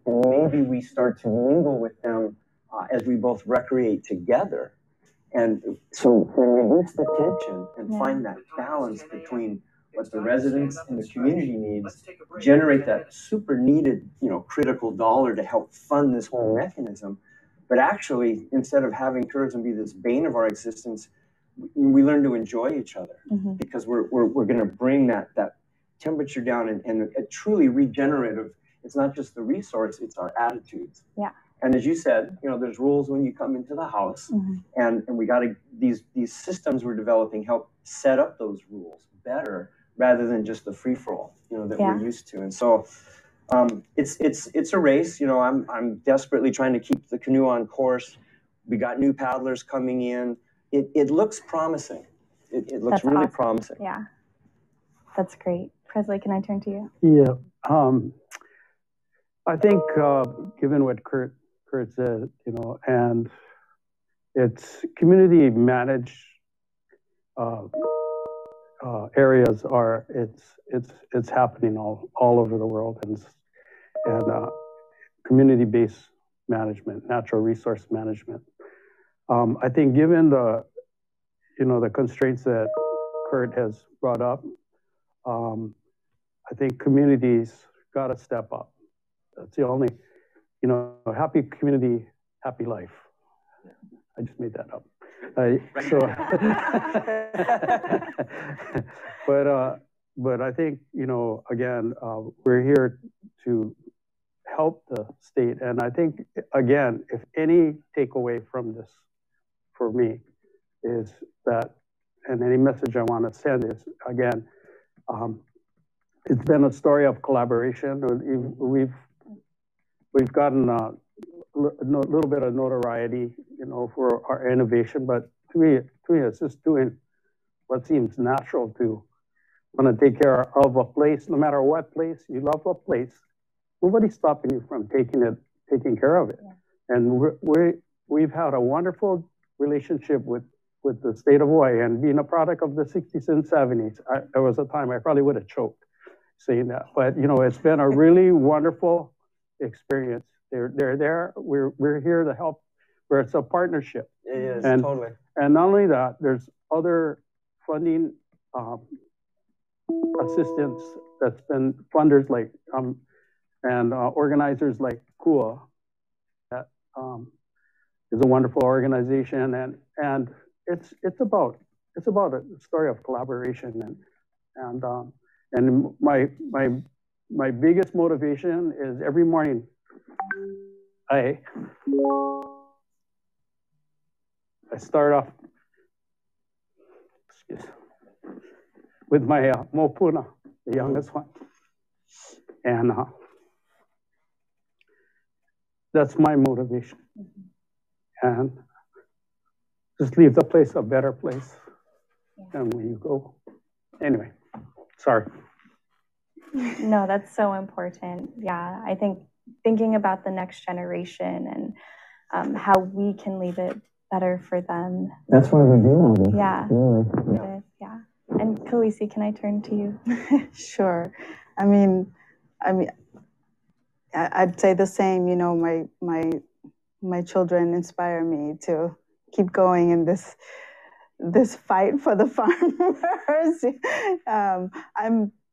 G: and maybe we start to mingle with them as we both recreate together. And so reduce the tension and find that balance between what the residents and the community needs, generate that super needed, you know, critical dollar to help fund this whole mechanism. But actually, instead of having tourism be this bane of our existence, we learn to enjoy each other because we're going to bring that temperature down and a truly regenerative. It's not just the resource; it's our attitudes. Yeah. And as you said, you know, there's rules when you come into the house, and we got to these systems we're developing help set up those rules better, rather than just the free for all, you know, that we're used to. And so it's a race. You know, I'm desperately trying to keep the canoe on course. We got new paddlers coming in. It looks promising. It looks really promising.
F: Yeah, that's great. Presley, can I turn to you?
H: Yeah, I think given what Kurt said, you know, and it's community managed areas are it's happening all over the world, and community-based management, natural resource management. I think given the constraints that Kurt has brought up, I think communities got to step up. That's the only, you know, happy community, happy life. I just made that up. But I think, you know, again, we're here to help the state. And I think, again, if any takeaway from this for me is that, and any message I want to send is, again, it's been a story of collaboration. We've gotten a little bit of notoriety, you know, for our innovation, but to me, it's just doing what seems natural to want to take care of a place, no matter what place you love a place. Nobody's stopping you from taking care of it. Yeah. And we've had a wonderful relationship with the state of Hawaii, and being a product of the 60s and 70s. There was a time I probably would have choked saying that, but you know, it's been a really wonderful experience. They're there. We're here to help. Where it's a partnership.
G: It is,
H: and,
G: totally.
H: And not only that, there's other funding assistance that's been funders like and organizers like KUA. That is a wonderful organization, and it's about a story of collaboration, and my biggest motivation is every morning I start off with my mopuna, the youngest one, and that's my motivation. And just leave the place a better place than when you go. Anyway, sorry.
F: No, that's so important. Yeah, I think thinking about the next generation and how we can leave it better for them.
G: That's why we're doing this.
F: Yeah.
G: Really.
F: Yeah. And Khaleesi, can I turn to you?
I: Sure. I mean, I'd say the same. You know, my children inspire me to keep going in this fight for the farmers.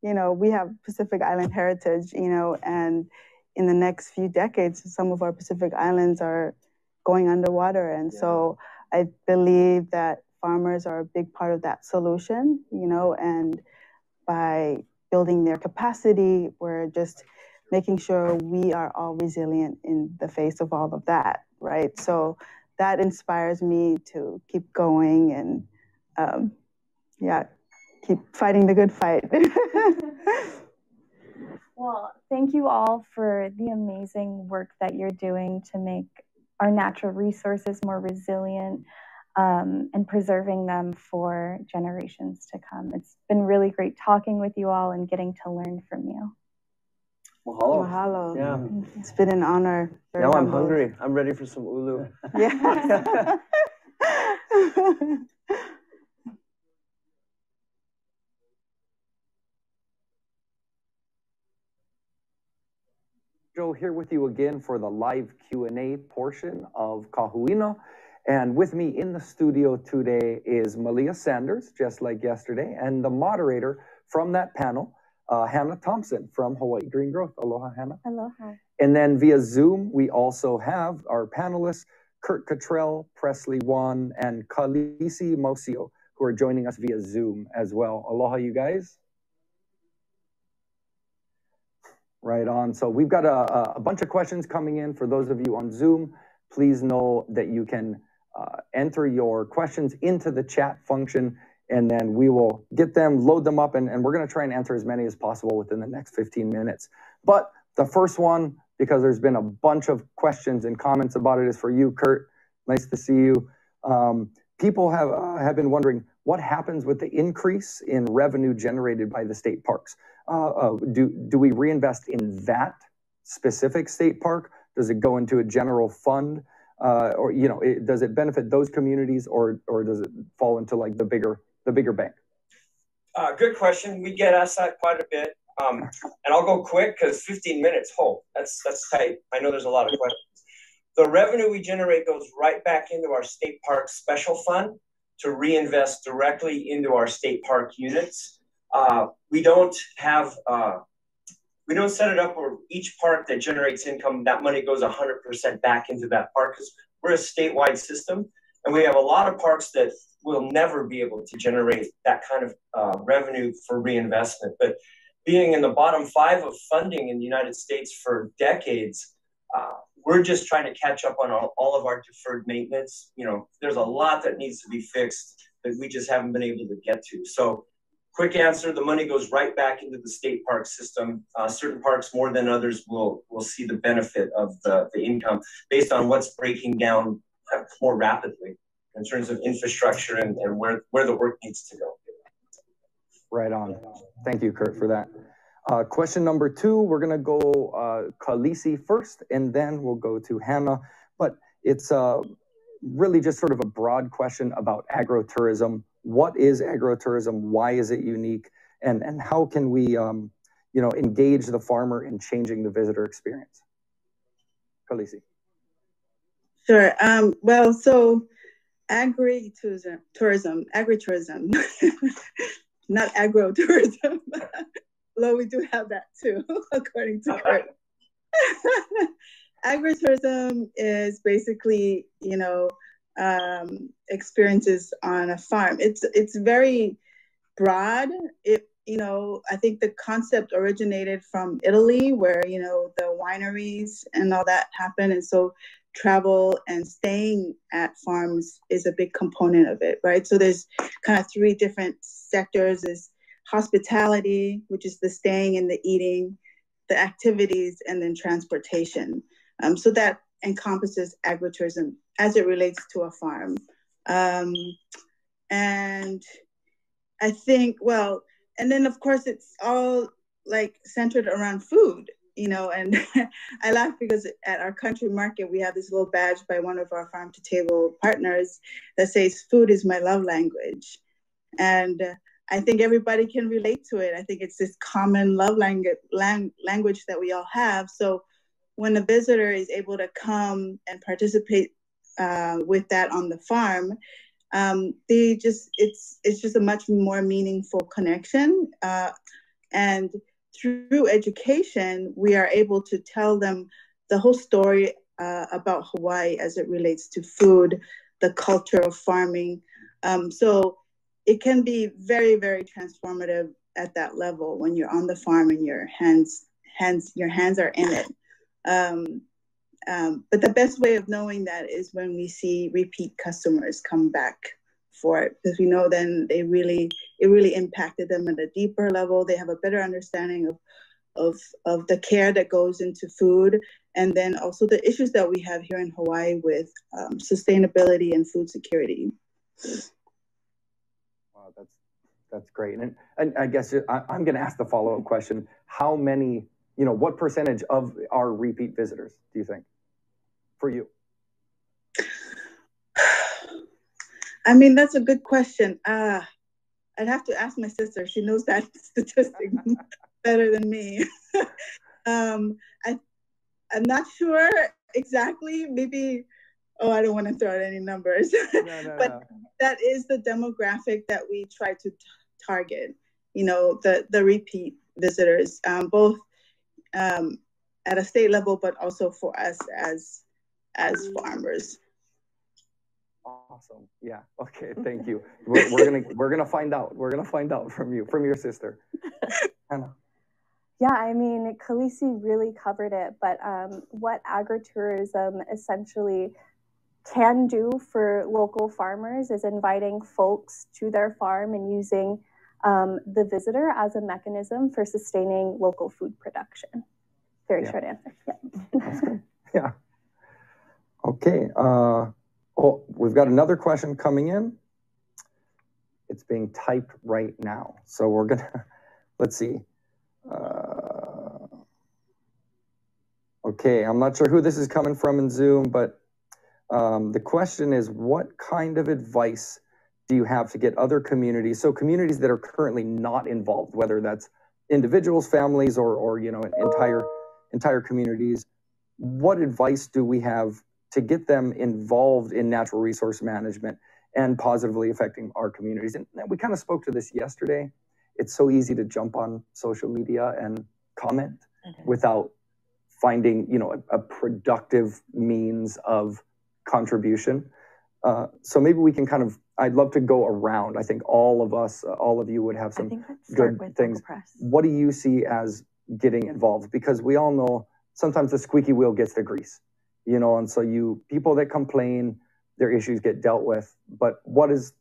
I: You know, we have Pacific Island heritage, you know, and in the next few decades, some of our Pacific Islands are going underwater. And so I believe that farmers are a big part of that solution, you know, and by building their capacity, we're just making sure we are all resilient in the face of all of that, right? So that inspires me to keep going and, keep fighting the good fight.
F: Well, thank you all for the amazing work that you're doing to make our natural resources more resilient and preserving them for generations to come. It's been really great talking with you all and getting to learn from you.
G: Mahalo.
I: Mahalo.
G: Yeah.
I: It's been an honor.
G: Now I'm hungry. I'm ready for some ulu.
I: Yeah.
J: Joe here with you again for the live Q&A portion of Huina. And with me in the studio today is Malia Sanders, just like yesterday, and the moderator from that panel, Hannah Thompson from Hawaii Green Growth. Aloha, Hannah.
F: Aloha.
J: And then via Zoom, we also have our panelists, Kurt Cottrell, Presley Wan, and Khaleesi Mosio, who are joining us via Zoom as well. Aloha, you guys. Right on. So we've got a bunch of questions coming in. For those of you on Zoom, please know that you can enter your questions into the chat function, and then we will get them, load them up, and we're going to try and answer as many as possible within the next 15 minutes. But the first one, because there's been a bunch of questions and comments about it, is for you, Kurt. Nice to see you. People have been wondering what happens with the increase in revenue generated by the state parks. Do we reinvest in that specific state park? Does it go into a general fund? Or, you know, does it benefit those communities, or does it fall into like the bigger bank?
K: Good question. We get asked that quite a bit. And I'll go quick because 15 minutes, that's tight. I know there's a lot of questions. The revenue we generate goes right back into our state park special fund to reinvest directly into our state park units. We don't set it up where each park that generates income, that money goes 100% back into that park, because we're a statewide system, and we have a lot of parks that will never be able to generate that kind of revenue for reinvestment. But being in the bottom 5 of funding in the United States for decades, We're just trying to catch up on all of our deferred maintenance. You know, there's a lot that needs to be fixed that we just haven't been able to get to. So quick answer, the money goes right back into the state park system. Certain parks more than others will see the benefit of the income based on what's breaking down more rapidly in terms of infrastructure and where the work needs to go.
J: Right on. Thank you, Kurt, for that. Question number 2, we're going to go Khaleesi first, and then we'll go to Hannah. But it's really just sort of a broad question about agritourism. What is agritourism? Why is it unique? And how can we, you know, engage the farmer in changing the visitor experience? Khaleesi.
I: Sure. Well, so agritourism, not agrotourism, although we do have that too, according to Kurt. Agritourism is basically, you know, experiences on a farm. It's very broad. You know, I think the concept originated from Italy, where, you know, the wineries and all that happened, and so travel and staying at farms is a big component of it, right? So there's kind of 3 different sectors: is hospitality, which is the staying and the eating, the activities, and then transportation. So that encompasses agritourism as it relates to a farm. And I think, well, and then of course it's all like centered around food, you know, and I laugh because at our country market, we have this little badge by one of our farm to table partners that says, "Food is my love language." And I think everybody can relate to it. I think it's this common love language that we all have. So when a visitor is able to come and participate with that on the farm, it's just a much more meaningful connection. And through education, we are able to tell them the whole story about Hawaii as it relates to food, the culture of farming. So it can be very, very transformative at that level when you're on the farm and your hands are in it. But the best way of knowing that is when we see repeat customers come back for it, because we know then it really impacted them at a deeper level. They have a better understanding of the care that goes into food, and then also the issues that we have here in Hawaii with sustainability and food security.
J: Wow, that's great. And I guess I'm going to ask the follow-up question: how many, you know, what percentage of our repeat visitors do you think for you?
I: I mean, that's a good question. I'd have to ask my sister. She knows that statistic better than me. I'm not sure exactly. Maybe, I don't want to throw out any numbers. But that is the demographic that we try to target, you know, the repeat visitors, both at a state level, but also for us as farmers.
J: Awesome. Yeah. Okay. Thank you. We're gonna find out. We're gonna find out from your sister. Hannah.
F: Yeah, I mean, Khaleesi really covered it, but what agritourism essentially can do for local farmers is inviting folks to their farm and using the visitor as a mechanism for sustaining local food production. Very short answer. Yeah.
J: Yeah. Okay. We've got another question coming in. It's being typed right now. So we're gonna, let's see. Okay, I'm not sure who this is coming from in Zoom, but the question is, what kind of advice do you have to get other communities, so communities that are currently not involved, whether that's individuals, families, or you know, entire communities, what advice do we have to get them involved in natural resource management and positively affecting our communities? And we kind of spoke to this yesterday. It's so easy to jump on social media and comment without finding, you know, a productive means of contribution. So maybe we can kind of, I'd love to go around. I think all of us, all of you would have some good things. What do you see as getting involved? Because we all know sometimes the squeaky wheel gets the grease. you know, and so people that complain, their issues get dealt with. But what's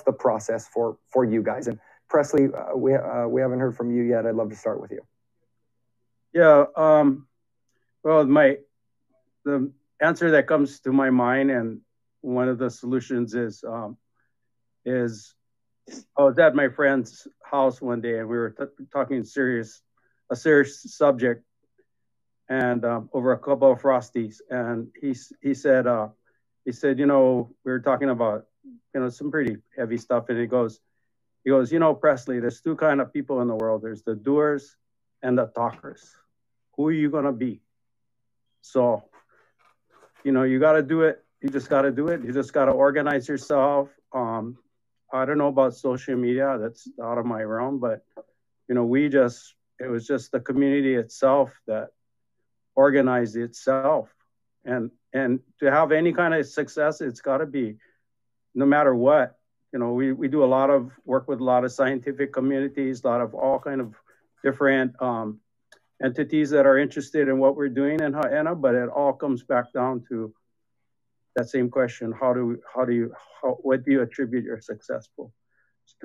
J: the process for you guys? And Presley, we haven't heard from you yet. I'd love to start with you.
H: Yeah. Well, the answer that comes to my mind, and one of the solutions is I was at my friend's house one day, and we were talking a serious subject, and over a couple of Frosties, and he said, you know, we were talking about, you know, some pretty heavy stuff, and he goes, you know, Presley, there's two kind of people in the world. There's the doers and the talkers. Who are you gonna be? So, you know, you got to do it. You just got to do it. You just got to organize yourself. I don't know about social media. That's out of my realm, but, you know, it was just the community itself that organized itself. And to have any kind of success, it's got to be, no matter what, you know, we do a lot of work with a lot of scientific communities, a lot of all kind of different entities that are interested in what we're doing in Huina, but it all comes back down to that same question: what do you attribute your successful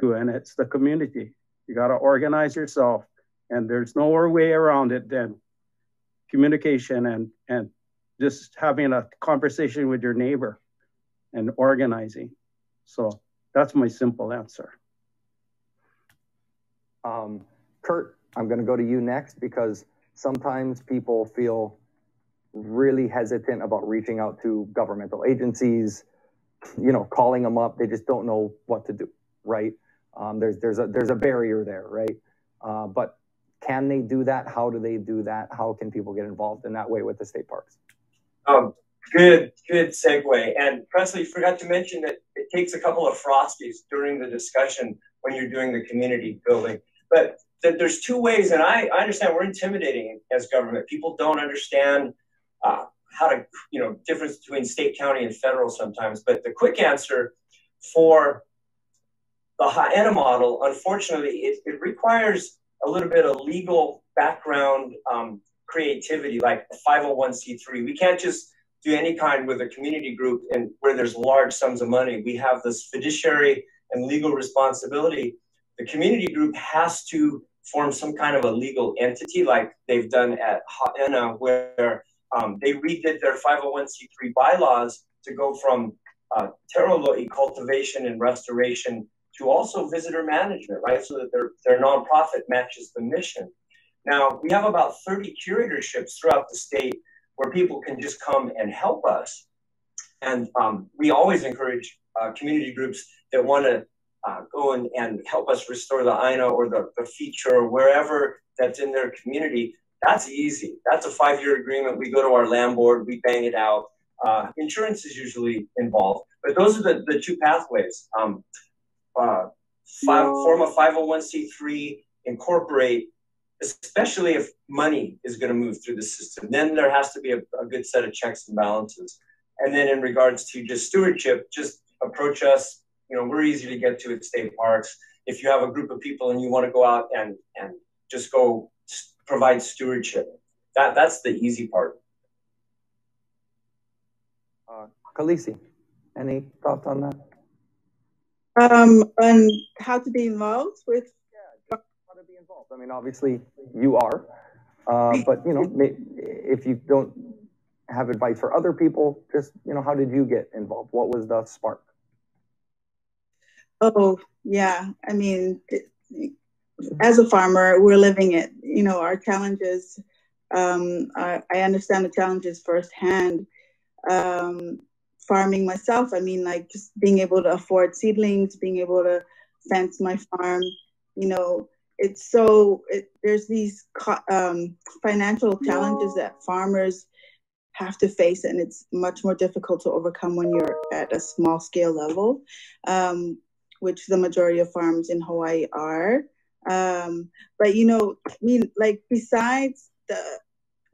H: to? And it's the community. You got to organize yourself, and there's no way around it than communication and just having a conversation with your neighbor and organizing. So that's my simple answer.
J: Kurt, I'm going to go to you next, because sometimes people feel really hesitant about reaching out to governmental agencies, you know, calling them up. They just don't know what to do, right? There's a barrier there, right? But can they do that? How do they do that? How can people get involved in that way with the state parks?
K: Good segue. And Presley, you forgot to mention that it takes a couple of Frosties during the discussion when you're doing the community building. But there's two ways, and I understand we're intimidating as government. People don't understand how to, you know, difference between state, county, and federal sometimes. But the quick answer for the Huina model, unfortunately, it requires a little bit of legal background creativity, like a 501c3. We can't just do any kind with a community group and where there's large sums of money. We have this fiduciary and legal responsibility. The community group has to form some kind of a legal entity, like they've done at Huina, where they redid their 501c3 bylaws to go from terolo'i, cultivation and restoration, to also visitor management, right? So that their nonprofit matches the mission. Now, we have about 30 curatorships throughout the state where people can just come and help us. And we always encourage community groups that want to go and help us restore the Aina or the feature or wherever that's in their community. That's easy. That's a 5-year agreement. We go to our land board, we bang it out. Insurance is usually involved, but those are the two pathways. Form a 501c3, incorporate, especially if money is going to move through the system. Then there has to be a good set of checks and balances. And then in regards to just stewardship, just approach us. You know, we're easy to get to at state parks. If you have a group of people and you want to go out and just go provide stewardship, that's the easy part.
J: Khaleesi, any thoughts on that?
I: On how to be involved with?
J: Yeah, how to be involved. I mean, obviously you are, but you know, if you don't have advice for other people, just, you know, how did you get involved? What was the spark?
I: Oh, yeah. I mean, as a farmer, we're living it. You know, our challenges, I understand the challenges firsthand. Farming myself, I mean, like just being able to afford seedlings, being able to fence my farm, you know, there's these financial challenges that farmers have to face, and it's much more difficult to overcome when you're at a small scale level, which the majority of farms in Hawaii are. But, you know, I mean, like besides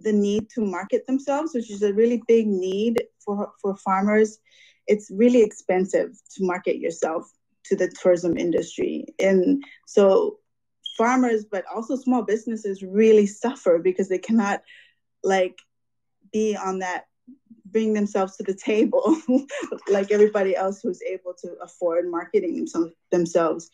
I: the need to market themselves, which is a really big need for farmers, it's really expensive to market yourself to the tourism industry. And so farmers, but also small businesses really suffer because they cannot like be on that bring themselves to the table like everybody else who's able to afford marketing themselves.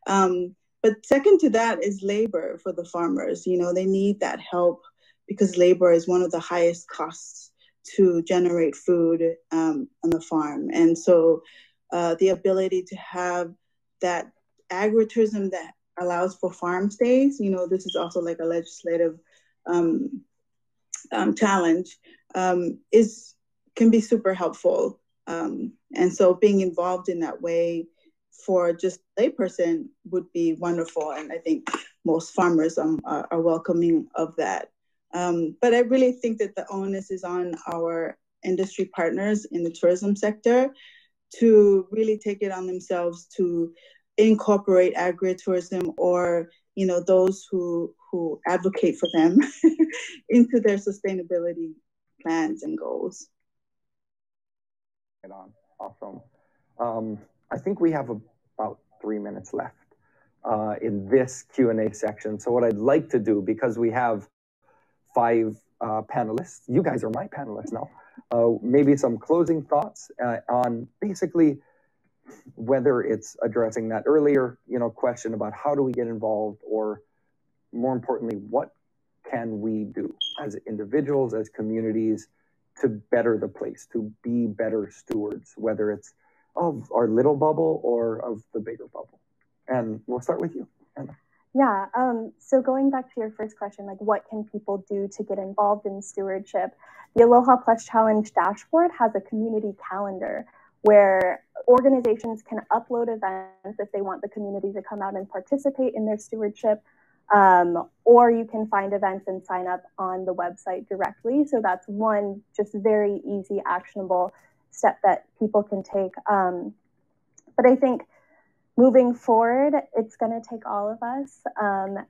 I: But second to that is labor for the farmers. You know, they need that help because labor is one of the highest costs to generate food on the farm. And so the ability to have that agritourism that allows for farm stays, you know, this is also like a legislative challenge, can be super helpful. And so being involved in that way for just a layperson would be wonderful. And I think most farmers are welcoming of that. But I really think that the onus is on our industry partners in the tourism sector to really take it on themselves to incorporate agritourism or, you know, those who advocate for them into their sustainability plans and goals.
J: Right on. Awesome. I think we have about 3 minutes left in this Q&A section. So what I'd like to do, because we have 5 panelists, you guys are my panelists now, maybe some closing thoughts on basically whether it's addressing that earlier, you know, question about how do we get involved, or more importantly, what can we do as individuals, as communities, to better the place, to be better stewards, whether it's of our little bubble or of the bigger bubble. And we'll start with you, Anna.
F: Yeah, so going back to your first question, like what can people do to get involved in stewardship? The Aloha Plus Challenge dashboard has a community calendar where organizations can upload events if they want the community to come out and participate in their stewardship, or you can find events and sign up on the website directly. So that's one just very easy, actionable step that people can take. But I think moving forward, it's going to take all of us,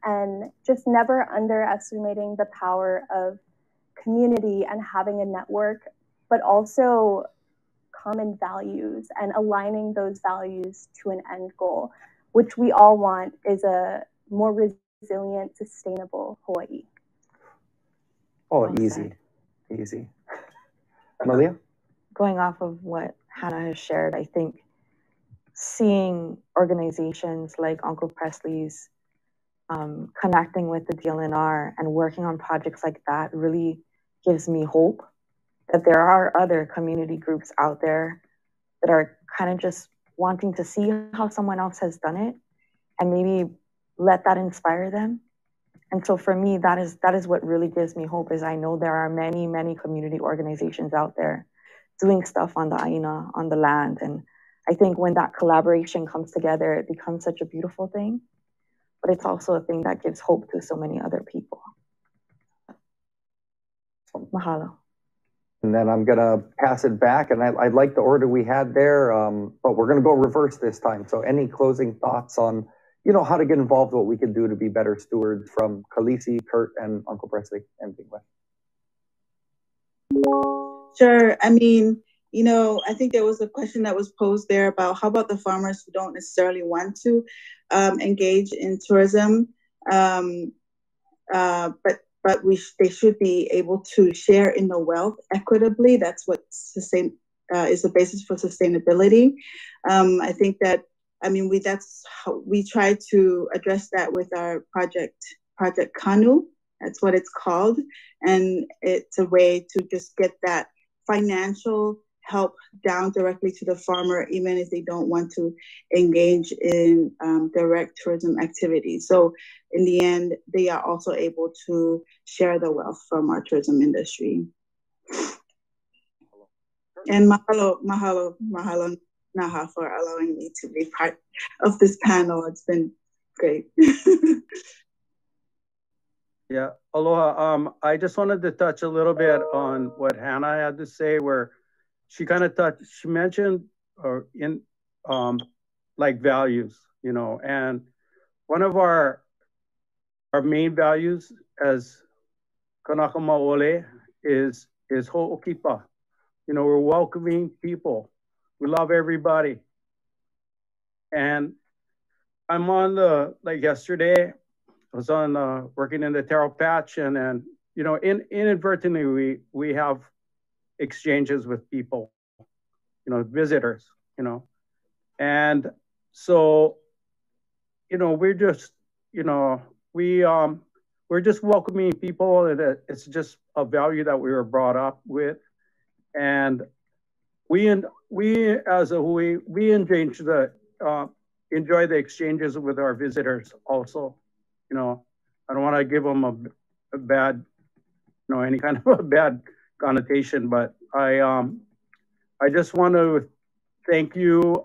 F: and just never underestimating the power of community and having a network, but also common values and aligning those values to an end goal, which we all want is a more resilient, sustainable Hawaii.
J: Oh, easy. Malia?
B: Going off of what Hannah has shared, I think seeing organizations like Uncle Presley's connecting with the DLNR and working on projects like that really gives me hope that there are other community groups out there that are kind of just wanting to see how someone else has done it and maybe let that inspire them. And so for me, that is what really gives me hope, is I know there are many, many community organizations out there doing stuff on the Aina, on the land. And I think when that collaboration comes together, it becomes such a beautiful thing, but it's also a thing that gives hope to so many other people. Mahalo.
J: And then I'm going to pass it back, and I like the order we had there, but we're going to go reverse this time. So any closing thoughts on, you know, how to get involved, what we can do to be better stewards from Khaleesi, Kurt, and Uncle Presley, anything left?
I: Sure. I mean, you know, I think there was a question that was posed there about how about the farmers who don't necessarily want to engage in tourism, but they should be able to share in the wealth equitably. That's what is the basis for sustainability. I think that, I mean, that's how we try to address that with our Project Kanu. That's what it's called. And it's a way to just get that financial help down directly to the farmer, even if they don't want to engage in direct tourism activities. So in the end, they are also able to share the wealth from our tourism industry. And mahalo Naha for allowing me to be part of this panel. It's been great.
H: Yeah, aloha. I just wanted to touch a little bit on what Hannah had to say, where she mentioned like values, you know, and one of our main values as Kanaka Maole is ho'okipa. You know, we're welcoming people. We love everybody. And I'm on like yesterday, I was on working in the taro patch, and you know, inadvertently we have exchanges with people, visitors, And so, we're just, we're just welcoming people, and it's just a value that we were brought up with. And we as a Hui, we enjoy the exchanges with our visitors also. I don't want to give them a bad, any kind of a bad connotation, but I just want to thank you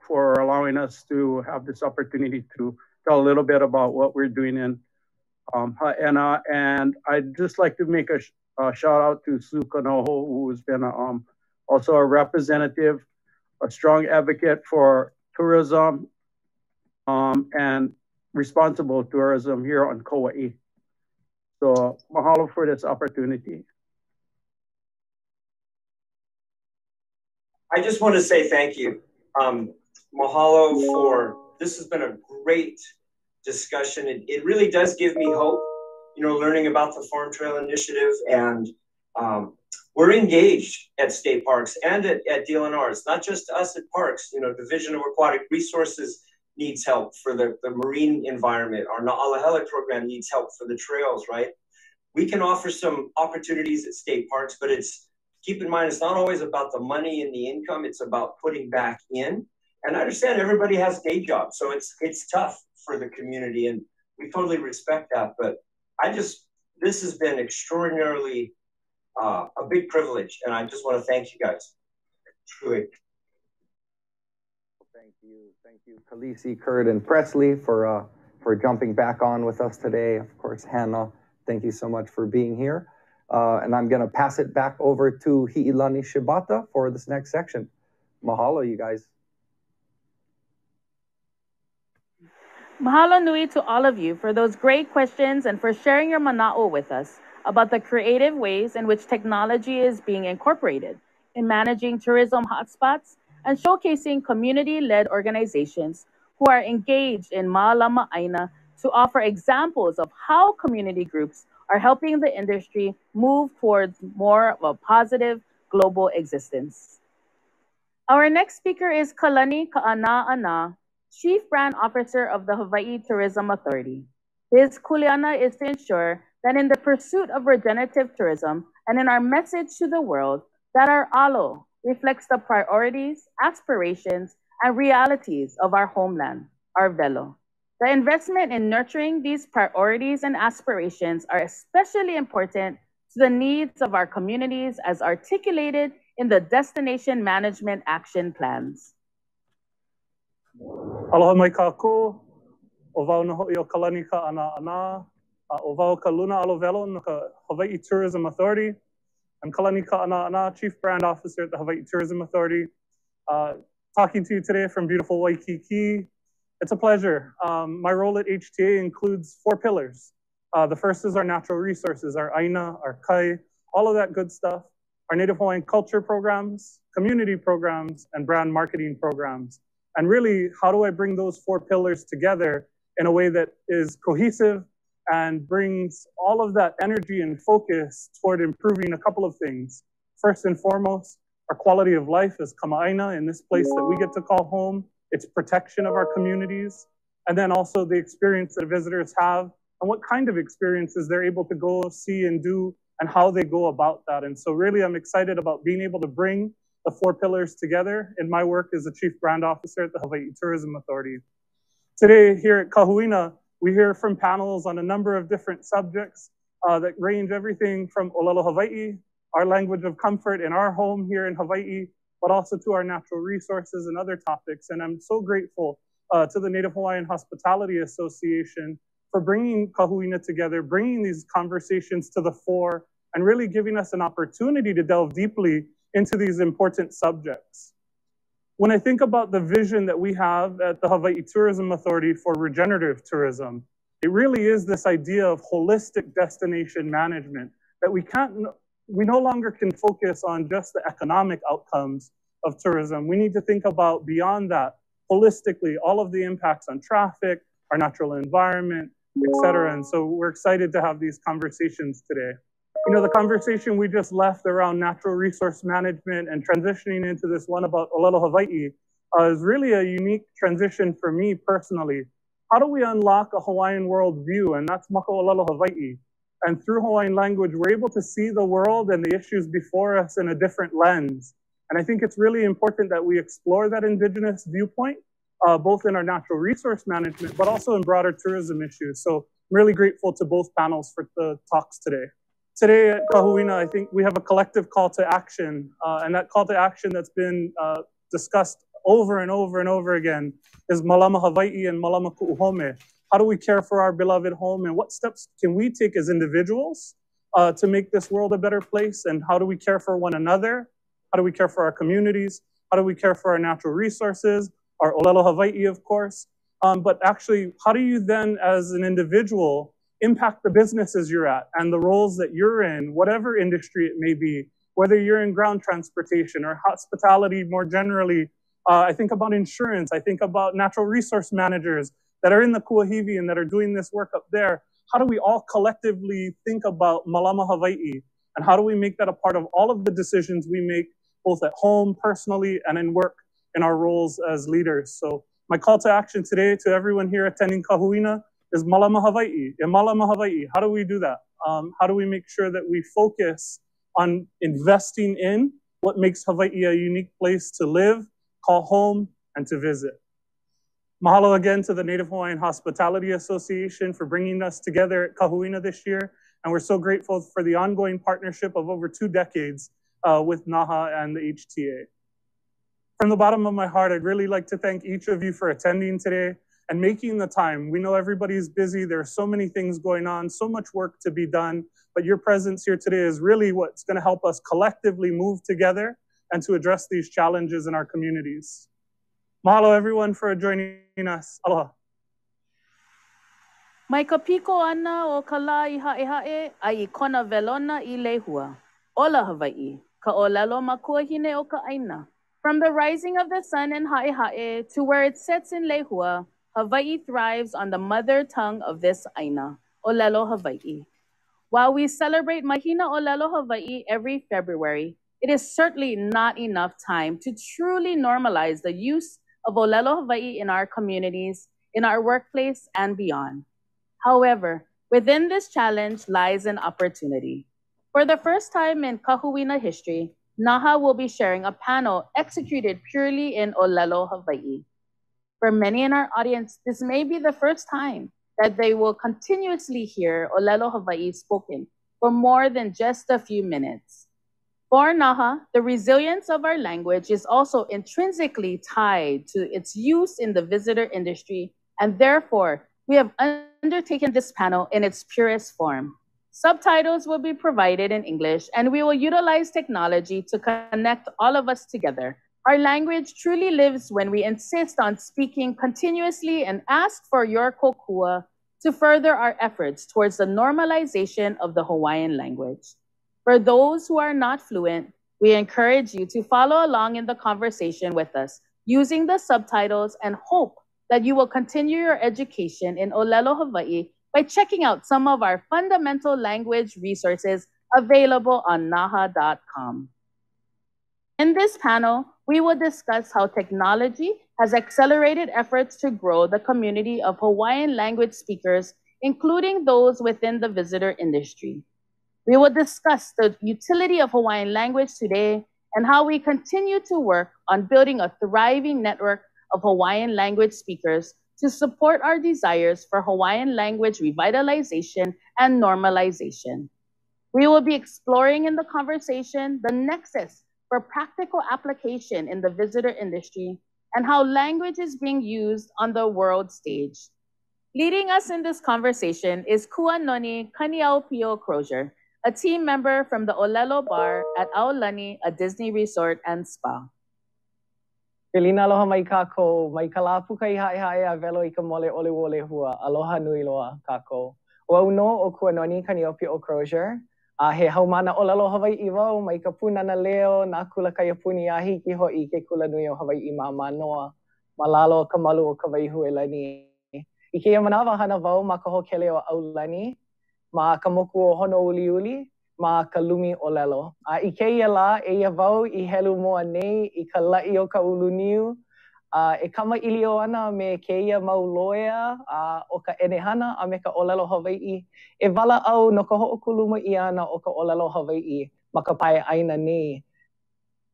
H: for allowing us to have this opportunity to tell a little bit about what we're doing in Huina. And I'd just like to make a shout out to Sue Kanoho, who's been also a representative, a strong advocate for tourism and responsible tourism here on Kauai. So mahalo for this opportunity.
K: I just want to say thank you. Mahalo for, this has been a great discussion. It really does give me hope, learning about the Farm Trail Initiative. And we're engaged at state parks and at DLNR. It's not just us at parks. Division of Aquatic Resources needs help for the marine environment. Our Na'alahele program needs help for the trails, right? We can offer some opportunities at state parks, but keep in mind, it's not always about the money and the income. It's about putting back in. And I understand everybody has day jobs, so it's tough for the community, and we totally respect that. But this has been extraordinarily a big privilege, and I just want to thank you guys. Truly.
J: Thank you, Khaleesi, Kurt, and Presley for jumping back on with us today. Of course, Hannah, thank you so much for being here. And I'm going to pass it back over to Hi'ilani Shibata for this next section. Mahalo, you guys.
C: Mahalo nui to all of you for those great questions and for sharing your mana'o with us about the creative ways in which technology is being incorporated in managing tourism hotspots and showcasing community-led organizations who are engaged in Ma'alama Aina to offer examples of how community groups are helping the industry move towards more of a positive global existence. Our next speaker is Kalani Ka'ana'ana, Chief Brand Officer of the Hawaii Tourism Authority. His kuleana is to ensure that in the pursuit of regenerative tourism and in our message to the world, that our alo reflects the priorities, aspirations, and realities of our homeland, our velo. The investment in nurturing these priorities and aspirations are especially important to the needs of our communities as articulated in the Destination Management Action Plans.
L: Aloha mai kākou, o wau na ho'i o Kalani Ka'ana'ana, o wau ka luna alo velo no ka Hawaii Tourism Authority. I'm Kalani Ka'ana'ana, Chief Brand Officer at the Hawaii Tourism Authority. Talking to you today from beautiful Waikiki. It's a pleasure. My role at HTA includes 4 pillars. The first is our natural resources, our aina, our kai, all of that good stuff. Our Native Hawaiian culture programs, community programs, and brand marketing programs. And really, how do I bring those 4 pillars together in a way that is cohesive and brings all of that energy and focus toward improving a couple of things. First and foremost, our quality of life as kama'aina in this place that we get to call home, its protection of our communities, and then also the experience that visitors have and what kind of experiences they're able to go see and do and how they go about that. And so really I'm excited about being able to bring the 4 pillars together in my work as the Chief Brand Officer at the Hawaii Tourism Authority. Today here at Kahuina, we hear from panels on a number of different subjects that range everything from Olelo Hawaii, our language of comfort in our home here in Hawaii, but also to our natural resources and other topics. And I'm so grateful to the Native Hawaiian Hospitality Association for bringing Kahuina together, bringing these conversations to the fore, and really giving us an opportunity to delve deeply into these important subjects. When I think about the vision that we have at the Hawaii Tourism Authority for regenerative tourism, it really is this idea of holistic destination management, that we no longer can focus on just the economic outcomes of tourism. We need to think about beyond that, holistically, all of the impacts on traffic, our natural environment, et cetera. And so we're excited to have these conversations today. You know, the conversation we just left around natural resource management and transitioning into this one about Olelo Hawaii is really a unique transition for me personally. How do we unlock a Hawaiian worldview? And that's Maka Olelo Hawaii. And through Hawaiian language, we're able to see the world and the issues before us in a different lens. And I think it's really important that we explore that indigenous viewpoint, both in our natural resource management, but also in broader tourism issues. So I'm really grateful to both panels for the talks today. Today at Huina, I think we have a collective call to action, and that call to action that's been discussed over and over and over again is Malama Hawaii and Malama Ku'uhome. How do we care for our beloved home, and what steps can we take as individuals to make this world a better place, and how do we care for one another? How do we care for our communities? How do we care for our natural resources, our Olelo Hawaii, of course? But actually, how do you then, as an individual, impact the businesses you're at and the roles that you're in, whatever industry it may be, whether you're in ground transportation or hospitality more generally. I think about insurance. I think about natural resource managers that are in the Kuahivi and that are doing this work up there. How do we all collectively think about Malama Hawaii? And how do we make that a part of all of the decisions we make, both at home, personally, and in work in our roles as leaders? So my call to action today to everyone here attending Huina is Malama Hawaii. Malama Hawaii, how do we do that? How do we make sure that we focus on investing in what makes Hawaii a unique place to live, call home, and to visit? Mahalo again to the Native Hawaiian Hospitality Association for bringing us together at Huina this year. And we're so grateful for the ongoing partnership of over 2 decades with NAHA and the HTA. From the bottom of my heart, I'd really like to thank each of you for attending today and making the time. We know everybody's busy. There are so many things going on, so much work to be done, but your presence here today is really what's going to help us collectively move together and to address these challenges in our communities. Mahalo everyone for joining us. Aloha.
C: Mai ka piko ana o ka la I hae ai kona velona I lehua. Ola Hawaii, ka olelo makuahine o ka aina. From the rising of the sun in hae to where it sets in lehua, Hawaii thrives on the mother tongue of this aina, Olelo Hawaii. While we celebrate Mahina Olelo Hawaii every February, it is certainly not enough time to truly normalize the use of Olelo Hawaii in our communities, in our workplace, and beyond. However, within this challenge lies an opportunity. For the first time in Huina history, NAHA will be sharing a panel executed purely in Olelo Hawaii. For many in our audience, this may be the first time that they will continuously hear Olelo Hawaii spoken for more than just a few minutes. For NAHA, the resilience of our language is also intrinsically tied to its use in the visitor industry, and therefore, we have undertaken this panel in its purest form. Subtitles will be provided in English, and we will utilize technology to connect all of us together. Our language truly lives when we insist on speaking continuously and ask for your kokua to further our efforts towards the normalization of the Hawaiian language. For those who are not fluent, we encourage you to follow along in the conversation with us using the subtitles and hope that you will continue your education in Olelo Hawaii by checking out some of our fundamental language resources available on naha.com. In this panel, we will discuss how technology has accelerated efforts to grow the community of Hawaiian language speakers, including those within the visitor industry. We will discuss the utility of Hawaiian language today and how we continue to work on building a thriving network of Hawaiian language speakers to support our desires for Hawaiian language revitalization and normalization. We will be exploring in the conversation the nexus for practical application in the visitor industry and how language is being used on the world stage. Leading us in this conversation is Kuanoni Kaniaupio Crozier, a team member from the Olelo Bar at Aulani, a Disney resort and spa.
M: Pelina aloha mai kako, mai ka la puka I hae a velo I ka mole ole wole hua, aloha nui loa kako. Ua uno o Kuanoni Kaniaupio Crozier, he haumana Olelo Hawaii wau, mai ka punana leo, nā kula kaya puni a hiki hoi ke kula nui o Hawaii ma manoa, malalo ka malu o ka waihu e lani. I ke manawa hana wau ma ka hokele o Aulani, ma ka moku o hono uli uli, ma ka lumi o lelo. I keia la, e ia wau I helu moa nei I ka lai o ka uluniu. E kama ilio ana me keia mau loea o ka enehana a me ka olelo Hawai'i. E wala au no ka ho'okuluma I ana o ka olelo Hawai'i ma ka pae aina nei.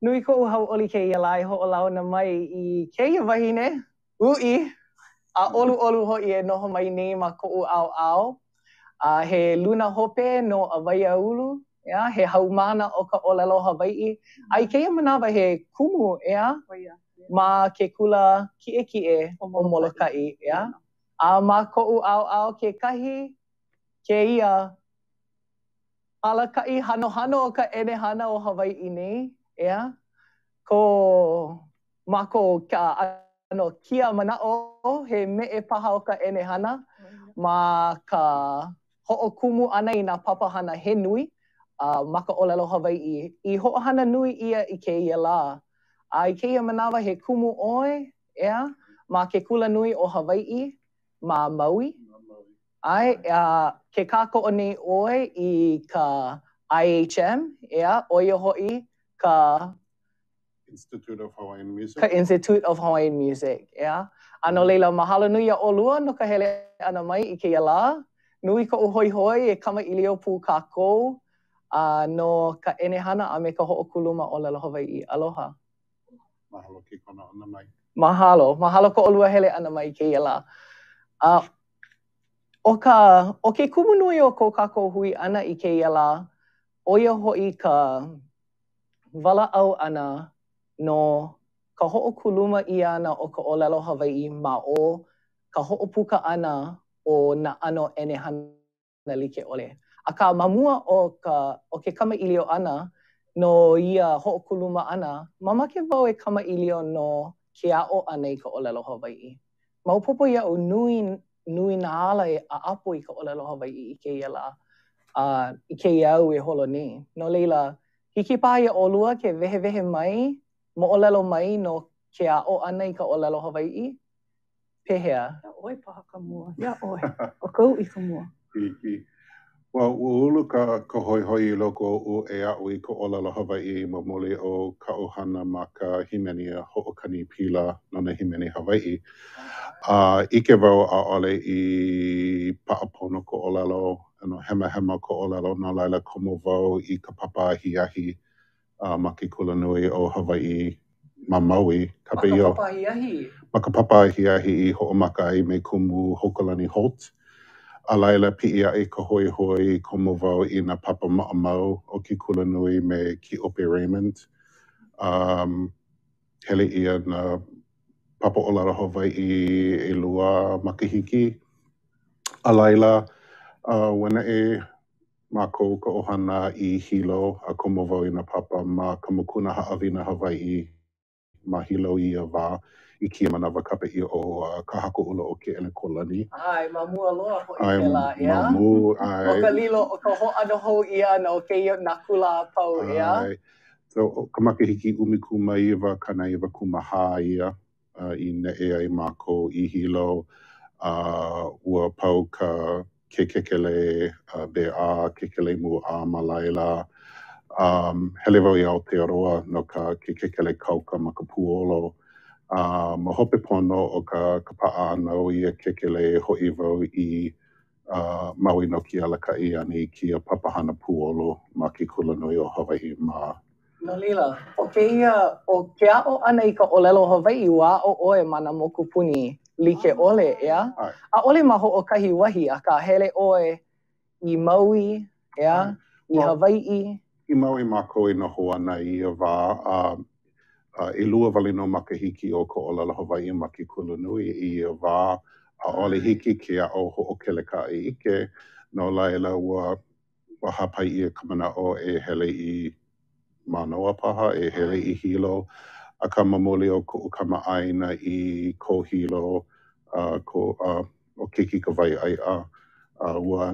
M: Nui ko'u hau'oli keia la I ho'olauna mai I keia wahine, ui, a olu ho'i e noho mai nei ma ko'u au. He luna hope no Awaia ulu, yeah? He haumana o ka olelo Hawai'i. Ai keia manawa he kumu, yeah? Ma ke kula ki'e o Moloka'i, yeah? A ma ko'u au ke kahi, ke ia alaka'i hano o ka enehana o Hawai'i nei, yeah? Ko mako ka ano kia mana'o he me'e paha o ka enehana ma ka ho'okumu ana I nā papahana he nui ma ka olelo Hawai'i. I ho'ohana nui ia I keia la. I keia manawa he kumu oi, yeah? Ma ke kula nui o Hawai'i ma Maui. Ai, ke kāko'o nei oi I ka IHM, yeah? Oia ho'i ka
N: Institute of Hawaiian Music.
M: Ka Institute of Hawaiian Music, yeah? Ano leila, mahalo nui a olua no ka hele ana mai I keia la. Nui ko'u hoi e kama ilio pū kākou no ka enehana a me ka ho'okuluma o lelo Hawai'i. Aloha.
N: Mahalo ke kona ana mai.
M: Mahalo ko olua hele ana mai keia la. O ke kumu nui o ko kākou hui ana I keia la, oia ho'i ka wala au ana no ka ho'okuluma I ana o ka olelo Hawai'i ma o ka ho'opuka ana o na ano enehana like ole. A ka mamua o ke kamaʻilio ana no ia ho'okuluma ana, mamake wau e kamaʻilio no ke a'o ana I ka olelo Hawai'i. Maopopo ia'u nui nā ala e a'apo I ka olelo Hawai'i I keia la. I keia au e holo nei. No leila, hiki paha ia olua ke wehewehe mai, mo'olelo mai no ke a'o ana I ka olelo Hawai'i. Pehea.
I: Ia oi paha ka mua. Ia oi. O kou I ka mua.
N: Well, ulu ka hoihoi I loko o e a'u I ka olelo Hawai'i ma mole o ka ohana ma ka himeni a ho'okani pila no na himeni Hawai'i. Ike wau a'ole I pa'apono ko olelo, ano hema ko olelo no laila komo wau I ka papa ahi ma ke kula nui o Hawai'i ma Maui.
M: Ma ka papa ahi.
N: Ma ka papa ahi I ho'omaka ai me kumu Hokalani Holt. A laila pi'i ai ka hoi komo wau I nā papa ma'amau o ke kula nui me ki Ope Raymond. Hele ia na papa olelo Hawai'i e lua makahiki. A laila, wena e mākou ka ohana I Hilo a komo wau I nā papa ma ka mokuna ha'awina Hawai'i ma Hilo I a wā I kia manawa kapa I o ka hako ula o ke ele kolani.
M: Ai, mamua loa ho I ke la, ia?
N: Mamu, ai.
M: O ka lilo, o ka ho'ano hou ia no ke nā kula pau, ia?
N: So, ka makahiki umikuma iwa, kana iwa kumaha ia, I ne'e ai mākou I Hilo, ua pau ka ke kekele be'a, kekele mu'a ma laila. Hele wau I Aotearoa no ka ke kekele kauka ma ka puolo. Ma hope pono o ka pa'a anau I a kekele ho'i wau I Maui no ki alaka'i ana I kia papahana puolo ma ke kula nui o Hawai'i ma.
M: No lila, o ke a'o ana I ka olelo Hawai'i ua o oe mana moku puni like ole, ia? A ole ma ho'okahi wahi a ka hele oe I Maui, ia? I Hawai'i.
N: I Maui mākou I noho ana I a wā. E lua wale no makahiki o ka olelo Hawai'i ma ke kula nui I a wā. A ole hiki ke a'o ho'okele ka I ike. No laila ua hapai I ka mana'o e hele I Manoa paha, e hele I Hilo. A ka mamoli o ku'u kama'aina I ko Hilo, o Kiki ka wai ai'a. Ua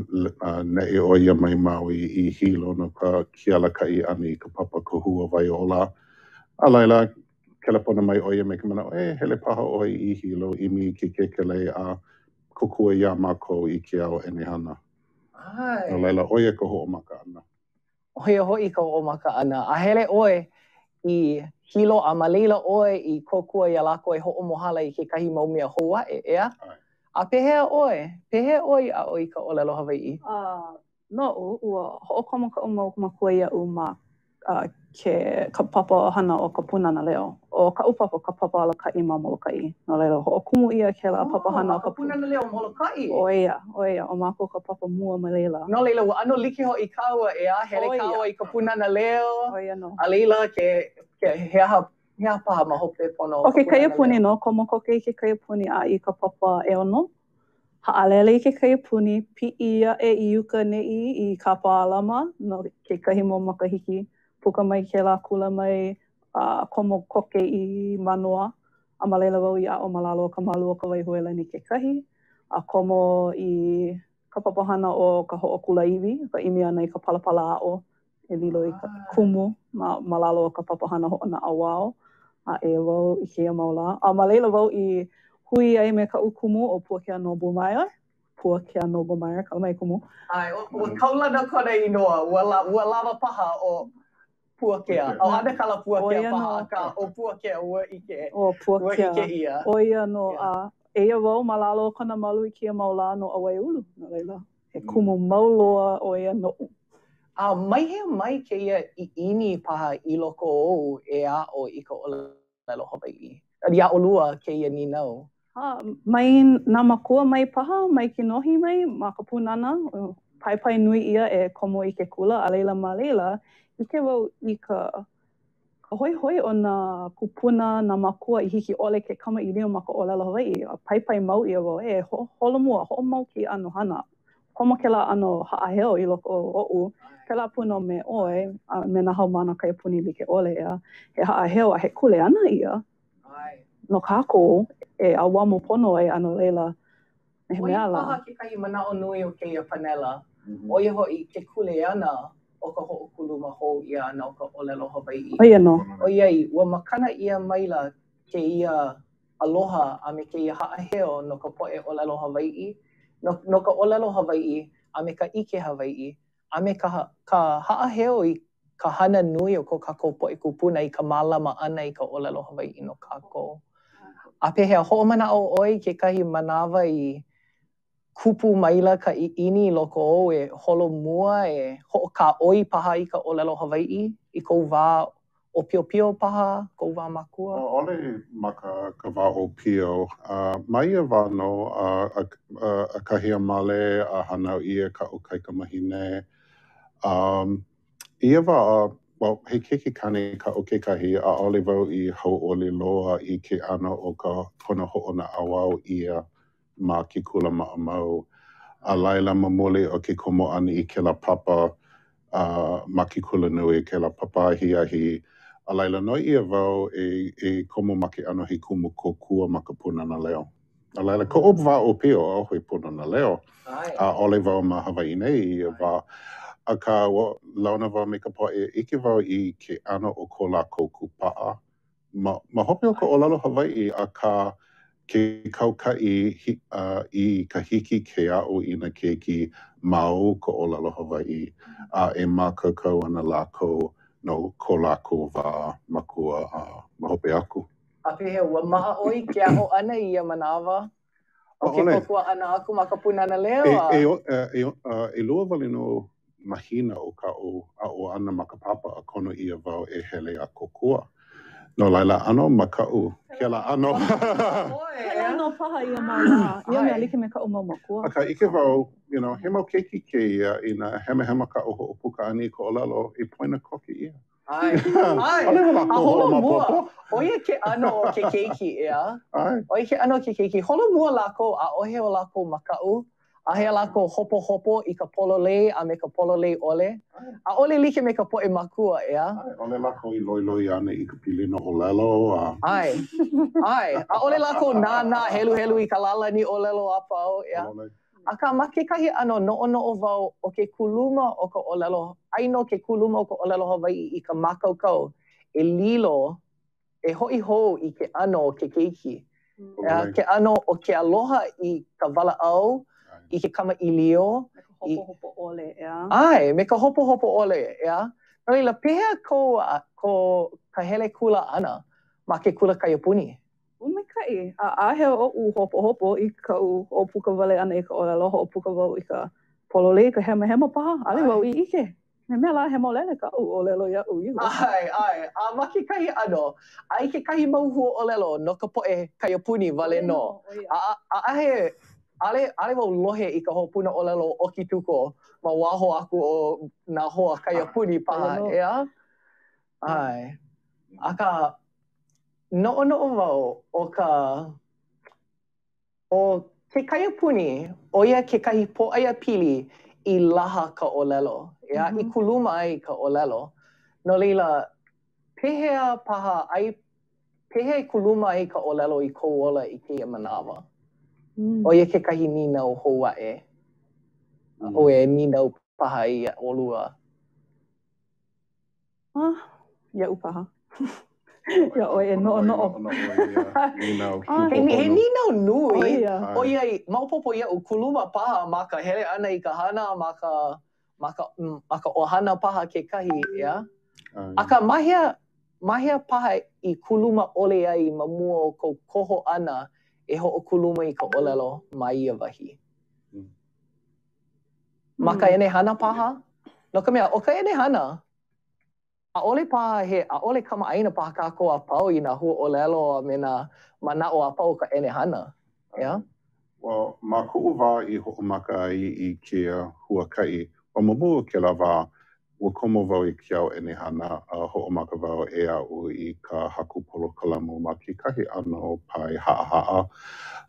N: ne'e o ia mai Maui I Hilo no ka kialaka'i ana I ka papa kahua Vaiola. A laila, kelepona mai o ia me ka mana'o, hele paha o I Hilo I mi ke kekele a kukua ia mākou I ke ao enehana.
M: Ai.
N: No laila, o ia ka ho'omaka ana.
M: Oia hoi ka o maka ana. A hele oe I hilo a maleila oe I kokua ia lako e ho'omohala I kekahi mau mea Hawaii, ea? A pehea oe a oi ka olelo Hawaii?
O: No, ua ho'okomo ka mau makua ia'u ma ka papa hana o ka punana leo. O ka upapa ka papa alaka'i ma Moloka'i. No leila ho'okumu ia ke la papa hana o ka
M: punana leo Moloka'i?
O: Oia, o mako ka papa mua ma leila.
M: No leila ua ano like ho I kaua ea, hele kaua I ka punana leo.
O: Oia no.
M: A leila ke heaha paha ma hope pono.
O: O ke kaia puni no, komo koke I ke kaia puni a I ka papa e ono. Ha'alele I ke kaia puni, pi'i ia e iuka ne'i I kapa alama, no ke kahi mo makahiki. Puka mai ke la kula mai komo koke I manoa. A malela wau I a'o malalo ka malu o ka waihuelani ke kahi. A komo I ka papahana o ka ho'okula iwi, ka imi ana I ka palapala a'o. E lilo I ka kumu, malalo o ka papahana ho'ona awao. A e wau I keia maula. A malela wau I hui ai me ka ukumu o Puakea Nobu Maia. Puakea Nobu Maia, ka mai kumu.
M: Ai, o kaulana kona inoa, ua lava paha o Puakea. O ana kala Puakea paha ka o Puakea ua ike.
O: O Puakea.
M: Ua ike ia.
O: Oia no eia wau malalo kona malu I kia maula no Awaiulu. No leila, he kumu mauloa oia no.
M: Mai he mai keia I ini paha I loko o e a o I ka olelo Hawaii. Ia olua keia ni nau.
O: Mai nā makua mai paha, mai ke nohi mai, ma ka punana, pai nui ia e komo I ke kula, a leila ma leila, ike wau I ka hoi o nā kupuna, nā makua I hiki ole ke kama I lio ma ka olelo Hawaii, a pai mau ia wau, e holomua, ho'omau ki ano hana, komo ke la ano ha'aheo I loko o o'u, ke la puna me oe, me nā haumana kai puni like ole ea, he ha'aheo a he kule ana ia, no kākou, e awamu pono e ano leila me he mea la.
M: Oi paha ke kahi manao nui o keia panela. Oi hoi ke kule ana o ka ho'okuluma hou ia ana o ka olelo Hawaii.
O: Oia no.
M: Oiai, ua makana ia maila ke ia aloha a me ke ia ha'aheo no ka po'e olelo Hawaii. No ka olelo Hawaii a me ka ike Hawaii. A me ka ha'aheo I ka hana nui o ko kākou po'e kupuna I ka mālama ana I ka olelo Hawaii no kākou. A pehea ho'omana'o oi kekahi manawa I kupu maila ka ini loko o e holomua e ho'okā'oi paha I ka olelo Hawaii I kou wā o pio paha, kou wā makua.
N: Ole ma ka wā o pio. Mai ia wāno a kahia male a hanau ia ka o kaikamahine. Ia wā well, he keke kane ka o kekahi a ole wau I hau'ole loa I ke ano o ka kona ho'ona awao ia ma ke kula ma'amau. A laila mamole o ke komo ana I ke la papa ma ke kula nui, ke la papa ahi. A laila noi ia wau e komo ma ke ano he kumu kokua ma ka punana leo. A laila ko o wā o pio o hoi punana leo. A ole wau ma Hawaii nei ia wā. A ka launa wau me ka po'e, ike wau I ke ano o ko lākou kupa'a. Ma hope o ka olelo Hawaii a ka ke kauka'i I ka hiki ke a'o I na keiki mau ko olelo Hawaii. A e mākaukau ana lākou no ko lākou wā makua ma hope aku.
M: A pehea ua maha oi ke a'o ana ia manawa. O ke kokua ana aku ma ka punana leo.
N: E lua wale no mahina o ka o ana ma ka papa a kono ia wau e hele a kokua. No laila ano ma ka'u. Ke la ano.
O: Ke la ano paha ia maula. Ia mea like me ka'u mau makua.
N: Aka ike wau, he mau keiki ke ia I na hema ka'u ho'opuka ani ko olelo I poina koke ia.
M: Ai. A holo mua. Oia ke ano o ke keiki ia. Oia ke ano ke keiki. Holo mua lako a ohe o lako ma ka'u. A hea lako hopo I ka pololei a me ka pololei ole. A ole like me ka po'e makua ea.
N: Ole lako I loiloi ana I ka pilina olelo.
M: Ai. A ole lako nā helu I ka lala ni olelo a pau ea. A ka ma ke kahi ano no'o wau o ke kuluma o ka olelo. Aino ke kuluma o ka olelo Hawaii I ka makaukau. E lilo, e hoi hou I ke ano o ke keiki. Ke ano o ke aloha I ka walaau. I ke kama ilio,
O: hopo ole, ea.
M: Ai, me ka hopo ole, ea. No ila pehea ko ka hele kula ana ma ke kula kaiapuni.
O: Umekai, a he o u hopo I ka u o puka wale ana I ka olelo ho puka wau I ka polole ka hema paha. Ale wau I ike. Me mea la hema olele ka u olelo ia u ihu.
M: Ai, a ma ke kahi ano, ai ke kahi mauhu olelo no ka poe kaiapuni wale no. A he ale wau lohe I ka hopuna olelo o ki tuko ma waho aku o na hoa kaiapuni paha, ea? Ai, aka no'o wau o ke kaiapuni, o ia ke kahi po'aia pili I laha ka olelo, ea? I kuluma ai ka olelo. No leila, pehea I kuluma ai ka olelo I kou ola I keia manawa. O ia ke kahi ninau Hawaii. O e ninau paha I olua.
O: Ia upaha. Ia o e no'o.
M: He ninau nui. O ia maupopo ia u kuluma paha ma ka hele ana I ka hana ma ka ohana paha ke kahi, ia? Aka mahea paha I kuluma ole ai ma mua o kou koho ana e ho'okuluma I ka olelo ma ia wahi. Ma ka ene hana paha? No ka mea, o ka ene hana, a'ole paha a'ole kama'aina paha kākou a pau I nā hua olelo me nā mana'o a pau ka ene hana. Yeah?
N: Well, ma ku'u wā I ho'omaka ai I kia huaka'i. O mamua ke la wā, ua komo wau I ke au ene hana ho'omaka wau e a'u I ka haku polo kalamu ma ke kahi ano pai ha'a.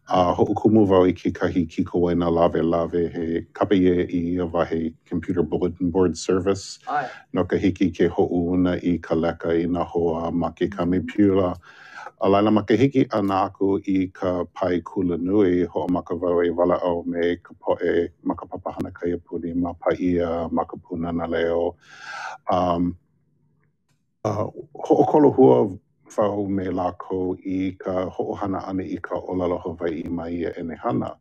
N: Ho'okumu wau I ke kahi kikowaina lawe he kapaie I wahe computer bulletin board service. No ka hiki ke ho'una I ka leka I nā hoa ma ke kamipiula. A laila ma ka hiki ana aku I ka pai kula nui ho'omaka wau e wala'au me ka po'e ma ka papahana kaiapuni ma paia ma ka punana leo. Ho'okolohua wau me lākou I ka ho'ohana ana I ka olelo Hawaii ma ia ene hana.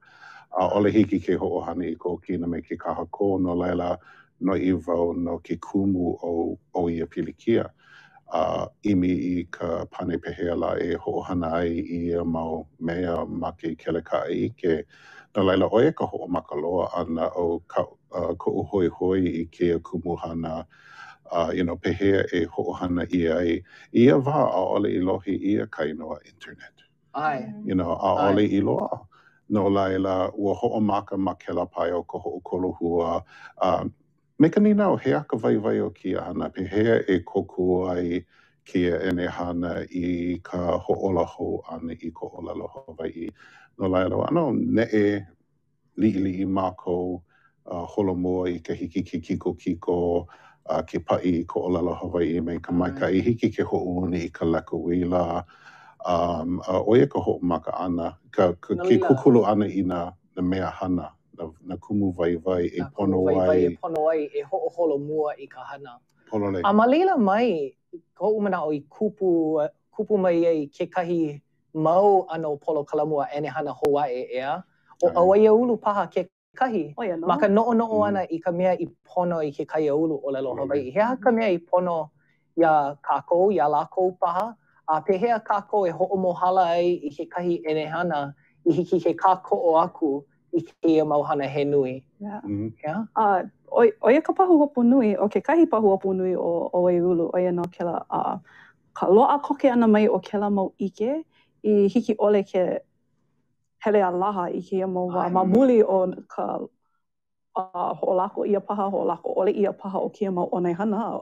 N: Ole hiki ke ho'ohana I ko kina me ke kahako no laila no I wau no ke kumu o ia pilikia. Imi I ka pane pehea la e ho'ohana ai I ia mau mea ma ke keleka ike. No laila oia ka ho'omaka loa ana o ko'u hoi I ke kumuhana pehea e ho'ohana ia ai. Ia wā a'ole I lohi ia kainoa internet. A'ole I loa. No laila ua ho'omaka ma kela pai o ka ho'okolohua. Me ka ninau, he aka waiwai o kia hana, pehea e koku ai kia ene hana I ka ho'ola hou ana I ko olelo Hawaii. No laila, ano ne'e li'i mākou holomua I ka hiki ke kiko ke pa'i I ko olelo Hawaii me ka maikai hiki ke ho'uni I ka leka wila. Oia ka ho'omaka ana, ke kukulu ana I na mea hana. Na kumu waiwai e pono ai.
M: E ho'oholomua I ka hana.
N: Polole.
M: A ma leila mai, ho'u mana'o I kupu mai ai ke kahi mau ano polo kalamua ene hana Hawaii ea. O awaia ulu paha ke kahi. Ma ka no'o ana I ka mea I pono I ke kai ulu o lelo Hawaii. Hea ka mea I pono ia kākou, ia lākou paha. A pehea kākou e ho'omohala ai I ke kahi ene hana I hiki ke kāko'o aku I keia mauhana he nui.
O: Oia ka pahu hopu nui, o ke kahi pahu hopu nui o Waiulu, oia no kela, ka loa koke ana mai o kela mau ike, I hiki ole ke hele a laha I keia mau wā. Ma muli o ka ho'olako ia paha, ho'olako ole ia paha o kia mau onai hana,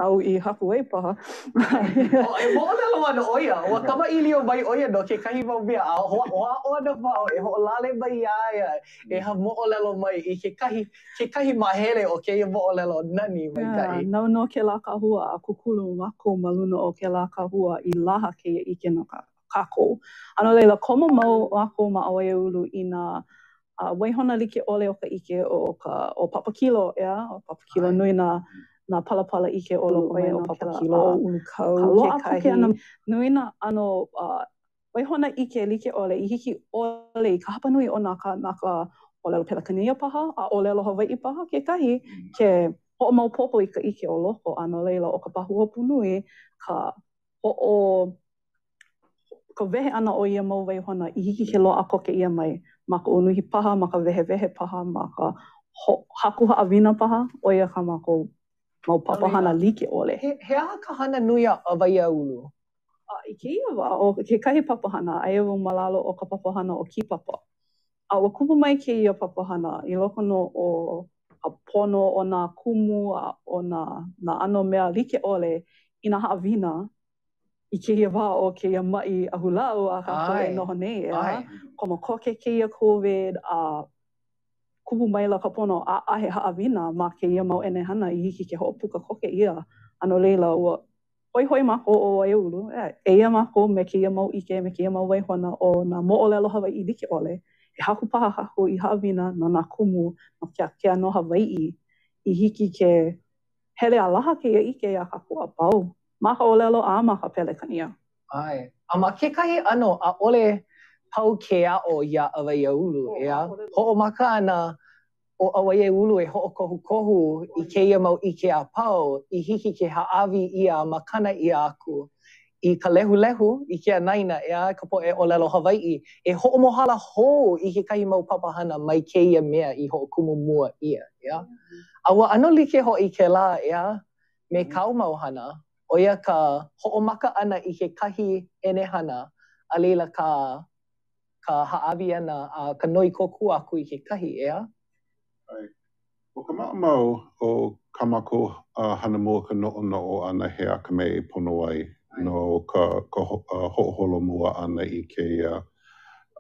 O: au I hapu ai paha.
M: E mo'olelo ana oia, ua kamaʻilio mai oia no ke kahi mau mea, a ho'a'o ana wau, e ho'olale mai ia, e mo'olelo mai I ke kahi mahele o keia mo'olelo nani mai kai.
O: Nau no ke lā kahua a kukulu mako ma luna o ke lā kahua I laha keia ike no kākou. Ano leila, komo mau mako ma Waiulu I nā waihona like ole o ka ike o papakilo, o papakilo nui nā palapala ike o loko mai no papakilo o ulukau. Ka loa koke ana nui nā waihona ike like ole I hiki ole I ka hapa nui o nā ka olelo pelakania paha, a olelo Hawaii paha, kekahi ke ho'omaupopo I ka ike o loko, a no leila o ka pahuhopu nui, ka vehe ana o ia mau waihona I hiki ke loa a koke ia mai, ma ka unuhi paha, ma ka vehe paha, ma ka haku ha'awina paha, o ia ka mako mau papahana like ole.
M: He aha ka hana nui a waia ulu?
O: I keia wa, o ke kahi papahana, aia wau malalo o ka papahana o kipapa. A ua kupu mai keia papahana, I loko no o a pono o nā kumu, o nā ano mea like ole, I nā haawina, I keia wā o keia mai a hulau a kako e noho nei ea. Koma koke keia COVID, a kupu mai la ka pono a ahe haawina ma keia mau enehana I hiki ke ho'opuka koke ia. Ano leila ua hoi mako o e ulu, eia mako me keia mau ike, me keia mau waihona o nā mo'olelo Hawaii like ole. E haku paha haku I haawina no nā kumu no ke ano Hawaii I hiki ke hele a laha keia ike a haku a pau. Ma ka olelo a ma ka pelekania.
M: Ai, a ma kekahi ano a ole pau ke a o ia a waia ulu, ea? Ho'omaka ana o a waia ulu e ho'okohu I keia mau ike a pau, I hiki ke haawi ia ma kana ia aku. I ka lehu I ke anaina ea ka po e olelo Hawaii e ho'omohala hou I ke kahi mau papahana mai keia mea I ho'okumu mua ia, ea? A ua ano like ho'i ke la, ea? Me kau mau hana, o ia ka ho'omaka ana I ke kahi enehana, a leila ka haawi ana a ka noi koku aku I ke kahi, ea?
N: O ka ma'amau o ka mako hana mua ka no'o ana he aka me pono ai no ka ho'oholo mua ana I ke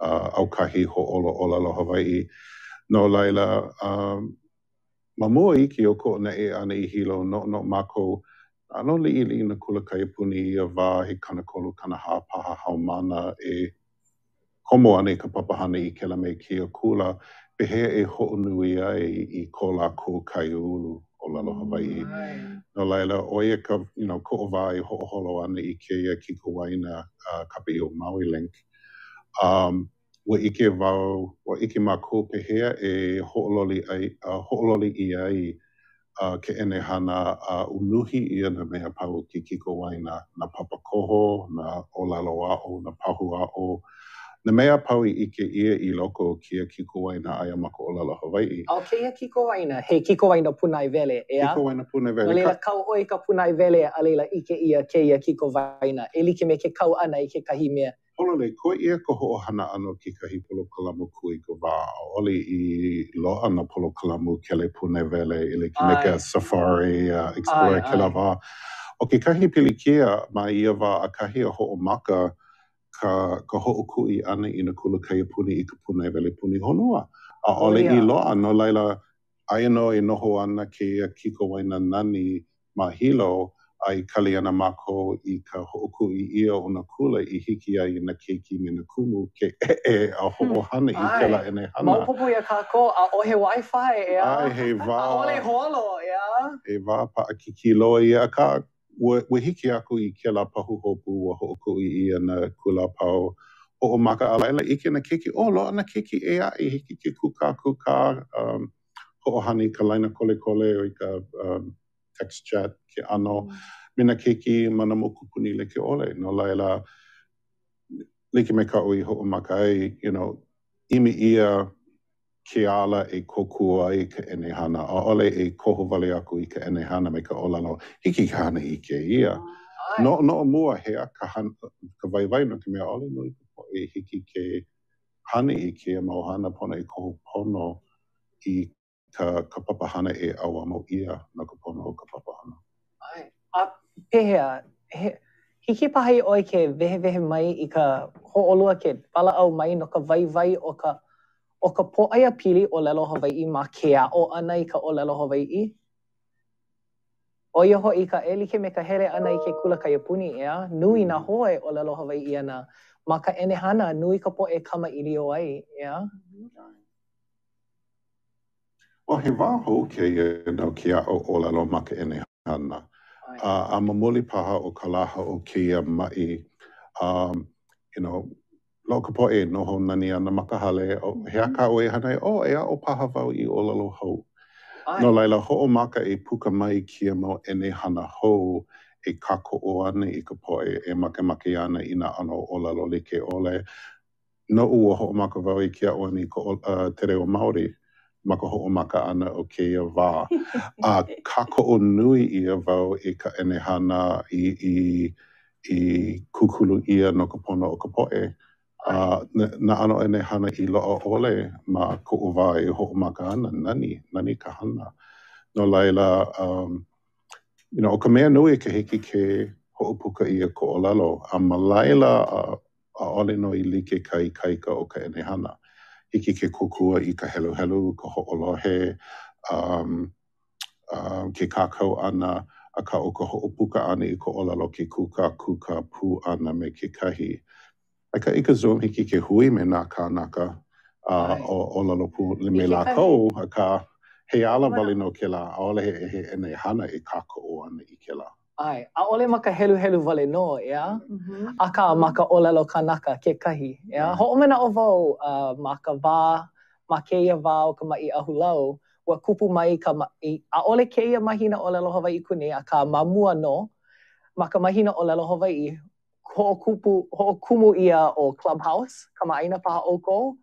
N: aukahi ho'olo Hawaii. No laila, ma mua iki o ko na e ana I hilo no mako ano li'i na kula kaipuni I wā he kanakolu kana hāpaha haumana e komo ana I ka papahana I ke la me kia kula pehe e ho'onui ai I ko lākou kaiulu o lalo Hawaii. No laila, o ia ka, ko o wā I ho'oholo ana I keia kiko waina kapi o Maui Link. Wa ike wau, wa ike mako pehea e ho'ololi I ai ke enehana unuhi ia na mea pau ki kiko waina na papakoho, na olalo a'o, na pahu a'o. Na mea pau I ike ia I loko o kia kiko waina aia mako olalo Hawaii.
M: O keia kiko waina, he kiko waina punai vele, ea?
N: Kiko waina punai vele.
M: No leila kau hoi ka punai vele a leila ike ia keia kiko waina. E like me ke kau ana I ke kahi mea.
N: Holole, ko ia ko ho'ohana ano ki kahi polo kalamu kui ko wā. Oli I loa na polo kalamu kele punai vele I like me ke safari, explore ke la wā. O ke kahi pilikia ma ia wā a kahi a ho'omaka ka ho'okui ana I na kula kaipuni I ka punai vele puni honua. A ole I loa, no laila, aia no e noho ana ke kiko waina nani ma hilo, ai kali ana mako I ka ho'okui ia o na kula I hiki ai na keiki me na kumu ke a ho'ohana I ke la ene hana.
M: Maupopo ia kako a ohe Wi-Fi, ea?
N: Ai, he wā.
M: A ole holo, ea?
N: He wā pa a kiki loa ia ka. Wa hiki aku I ke la pahu hopu wa ho'okui ia na kula pau ho'omaka a laila ike na keiki. O, loa na keiki e a I hiki ke kuka ho'ohani ka laina kole o I ka text chat ke ano. Mina keiki mana mokupuni leke ole. No laila, like me ka ui ho'omaka ai, imi ia ke ala e kokua I ka enehana. A ole e koho vale aku I ka enehana me ka olalo. Hiki ka hana I ke ia. No mua hea ka waiwai no ke mea ole no I hiki ke hana I ke mau hana pona I koho pono I ka papahana e awa mo ia na ka pono o ka papahana.
M: Ai, a pehea, hiki pahi oi ke vehe mai I ka ho'olua ke pala au mai no ka waiwai o ka po'aia pili o lelo Hawaii ma ke a'o ana I ka o lelo Hawaii. O ia ho'i ka e like me ka hele ana I ke kula kaiapuni ea, nui na hoe o lelo Hawaii ana, ma ka enehana nui ka po'e kama ili o ai, ea?
N: O he wā hou ke no ke a'o o lelo ma ka enehana. A mamoli paha o ka laha o keia mai, lo ka poe noho nani ana makahale o he aka o e hana o e a o paha wau I olalo hou. No laila ho'omaka e puka mai kia mau ene hana hou e kako o ana I ka poe e make ana I na ano olalo like ole. No ua ho'omaka wau I kia o ani ko te reo Māori. Maka ho'omaka ana o keia wā. Kako o nui ia wau I ka ene hana I kukulu ia no ka pono o ka poe. Na ano ene hana I loa ole ma ko'u wā e ho'omaka ana nani ka hana. No laila, o ka mea nui ke hiki ke ho'opuka ia ko o lalo. A ma laila a ole no I like kai kaika o ka ene hana. Hiki ke kukua I ka helu helu, ka ho'olohe, ke kākau ana, a ka o ka ho'opuka ana I ko o lalo ke kuka pū ana me ke kahi. Aika I ka Zoom hiki ke hui me nā kānaka o lalo pū me la kou, a ka he ala wali no ke la, a ole he ene hana I kāko o ana I ke la.
M: Ai, a ole maka helu wale no, ea? Aka maka olelo kanaka ke kahi, ea? Ho'omena o wau maka wā, ma keia wā o ka mai ahulau, wa kupu mai ka mai, a ole keia mahina olelo Hawaii kune, a ka mamua no, maka mahina olelo Hawaii, ho'okumu ia o Clubhouse, ka ma'aina paha oko,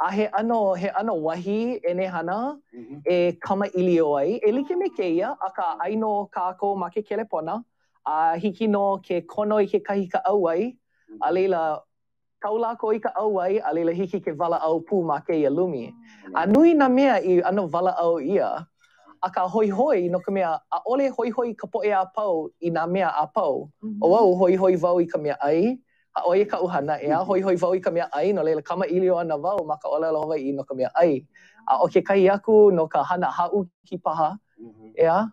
M: a he ano wahi ene hana e kama ilio ai. E like me keia, a ka aino kāko ma ke kelepona, a hiki no ke kono I ke kahi ka au ai, a leila kaula ko I ka au ai, a leila hiki ke wala au pū ma keia lumi. A nui na mea I ano wala au ia, a ka hoi no ka mea, a ole hoi ka poe a pau I nā mea a pau. O au hoi wau I ka mea ai, a oia ka uhana ea, hoi wau I ka mea ai, no leila kama ilio ana wau ma ka olelo Hawaii no ka mea ai. A o ke kai aku no ka hana hau ki paha, ea.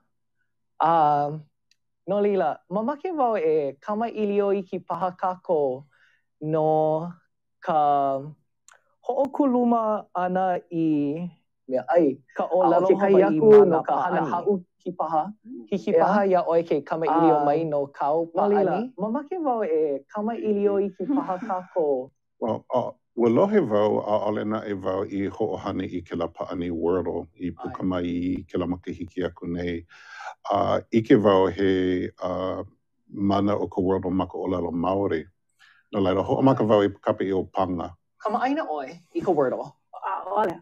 M: No leila, mamake wau e kama ilio I ki paha kako no ka ho'okuluma ana I mea ai. Ka olelo Hawaii no ka hana hau ki paha, hiki paha ia oi ke kama ilio mai no kau pa'ani. Mamake wau e kama ilio I ki paha kako.
N: Well, ua lohe wau a ole na e wau I ho'ohana I ke la pa'ani Wordle I puka mai I ke la makahiki aku nei. Ike wau he mana o ka Wordle maka olelo Māori. No laila ho'omaka wau I kape I o panga.
M: Kama aina oi I ka Wordle.
O: Ole,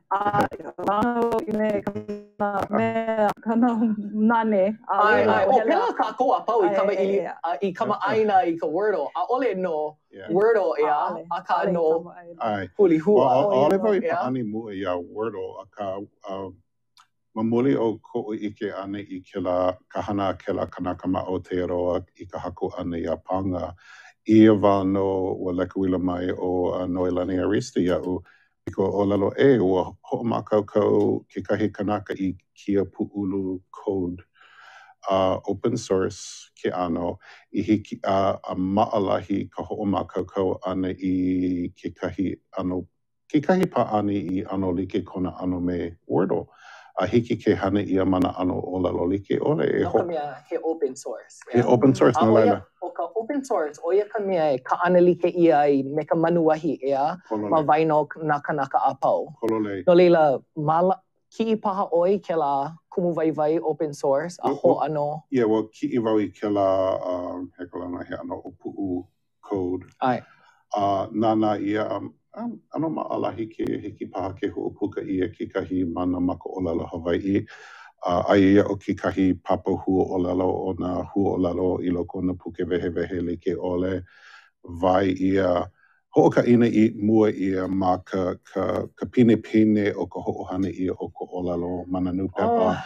O: kana nane.
M: O pela kako a pau I kama ili I kama aina I ka Wordle. A ole no Wordle ea, a ka no huli hua.
N: Ole wau I pa'ani mua ia Wordle, a ka mamuli o ko'u ike ana I ke la kahana ke la kanaka ma'o te aroa I ka haku ana ia panga. Ia wā no ua lekawila mai o Noelani Arista ia'u. Iko o lalo ua ho'omakaukau ke kahi kanaka I kia pu'ulu code open source ke ano I hiki a ma'alahi ka ho'omakaukau ana I ke kahi pa'ani I ano like kona ano me Wordle. A hiki ke hana ia mana ano o lalo like ole.
M: No ka mea he open source.
N: He open source no laila.
M: O ka open source, oia ka mea e ka ana like ia I me ka manuahi ea, ma waino na kanaka a pau.
N: Kolole.
M: No leila, ki I paha oi ke la kumu vai open source, a ho ano.
N: Yeah, well, ki I wau I ke la, he kalana he ano o pu'u code.
M: Ai.
N: Nana ia, ano ma'alahi ke hiki paha ke hu'upuka ia ki kahi mana maka olelo Hawaii. Ai ia o ki kahi papa hu'olelo o na hu'olelo I loko na puke wehe like ole. Vai ia, ho'oka'ina I mua ia ma ka pine o ka ho'ohana ia o ka olelo mananu pepa.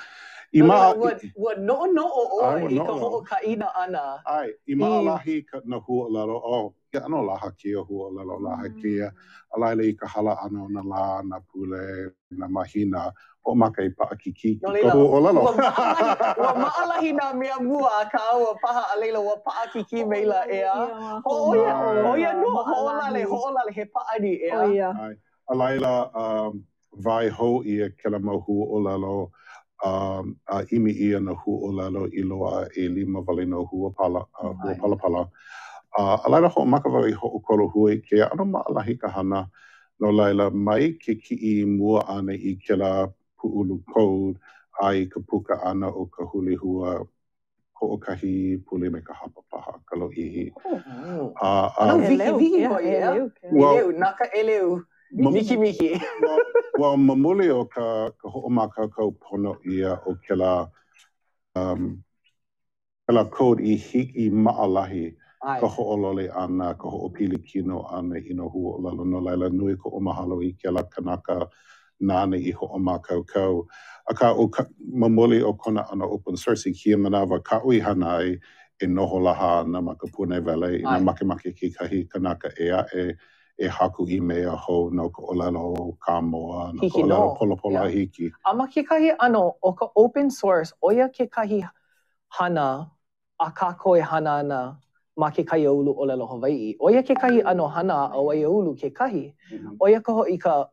M: Ua no'o I ka ho'oka'ina ana.
N: Ai, I ma'alahi na hu'olelo, ia ano laha kia hu'olelo laha kia. A laila I ka hala ano na la, na pule, na mahina. O maka I pa'akiki ki ka hu'olelo.
M: Ua ma'alahi nā mea mua ka aua paha a leila ua pa'akiki meila ea. Oia no, ho'olale he pa'ani ea.
N: A laila, vai hou ia ke la mau hu'olelo. A imi ia na hu'olelo I loa e 5 wale no huapala. A laila ho'omaka i ho'okolo hui ke ano ma'alahi ka hana no laila mai ke ki'i mua ana i kela pu'ulu code ai ka puka ana o ka huli hua ho'okahi pule me ka hapa paha ka lo'ihi.
M: Ano wiki ho ia? Eleu, naka eleu. Miki.
N: Well, mamuli o ka ho'omaka kau pono ia o kela code I hiki ma'alahi ka ho'olole ana, ka ho'opili kino ana I no huo'olalo no laila nui ko o mahalo I kela kanaka nane I ho'omaka kau. A ka o mamuli o kona ana open source I kia manawa ka ui hanai e noho laha na makapune vele I na makemake ki kahi kanaka e haku I mea ho no ka olelo ka moa, no ka olelo polopola hiki.
M: Ama ke kahi ano o ka open source, oia ke kahi hana a kako e hana ana ma ke kai ulu o lelo Hawaii. Oia ke kahi ano hana a wai ulu ke kahi. Oia ka ho I ka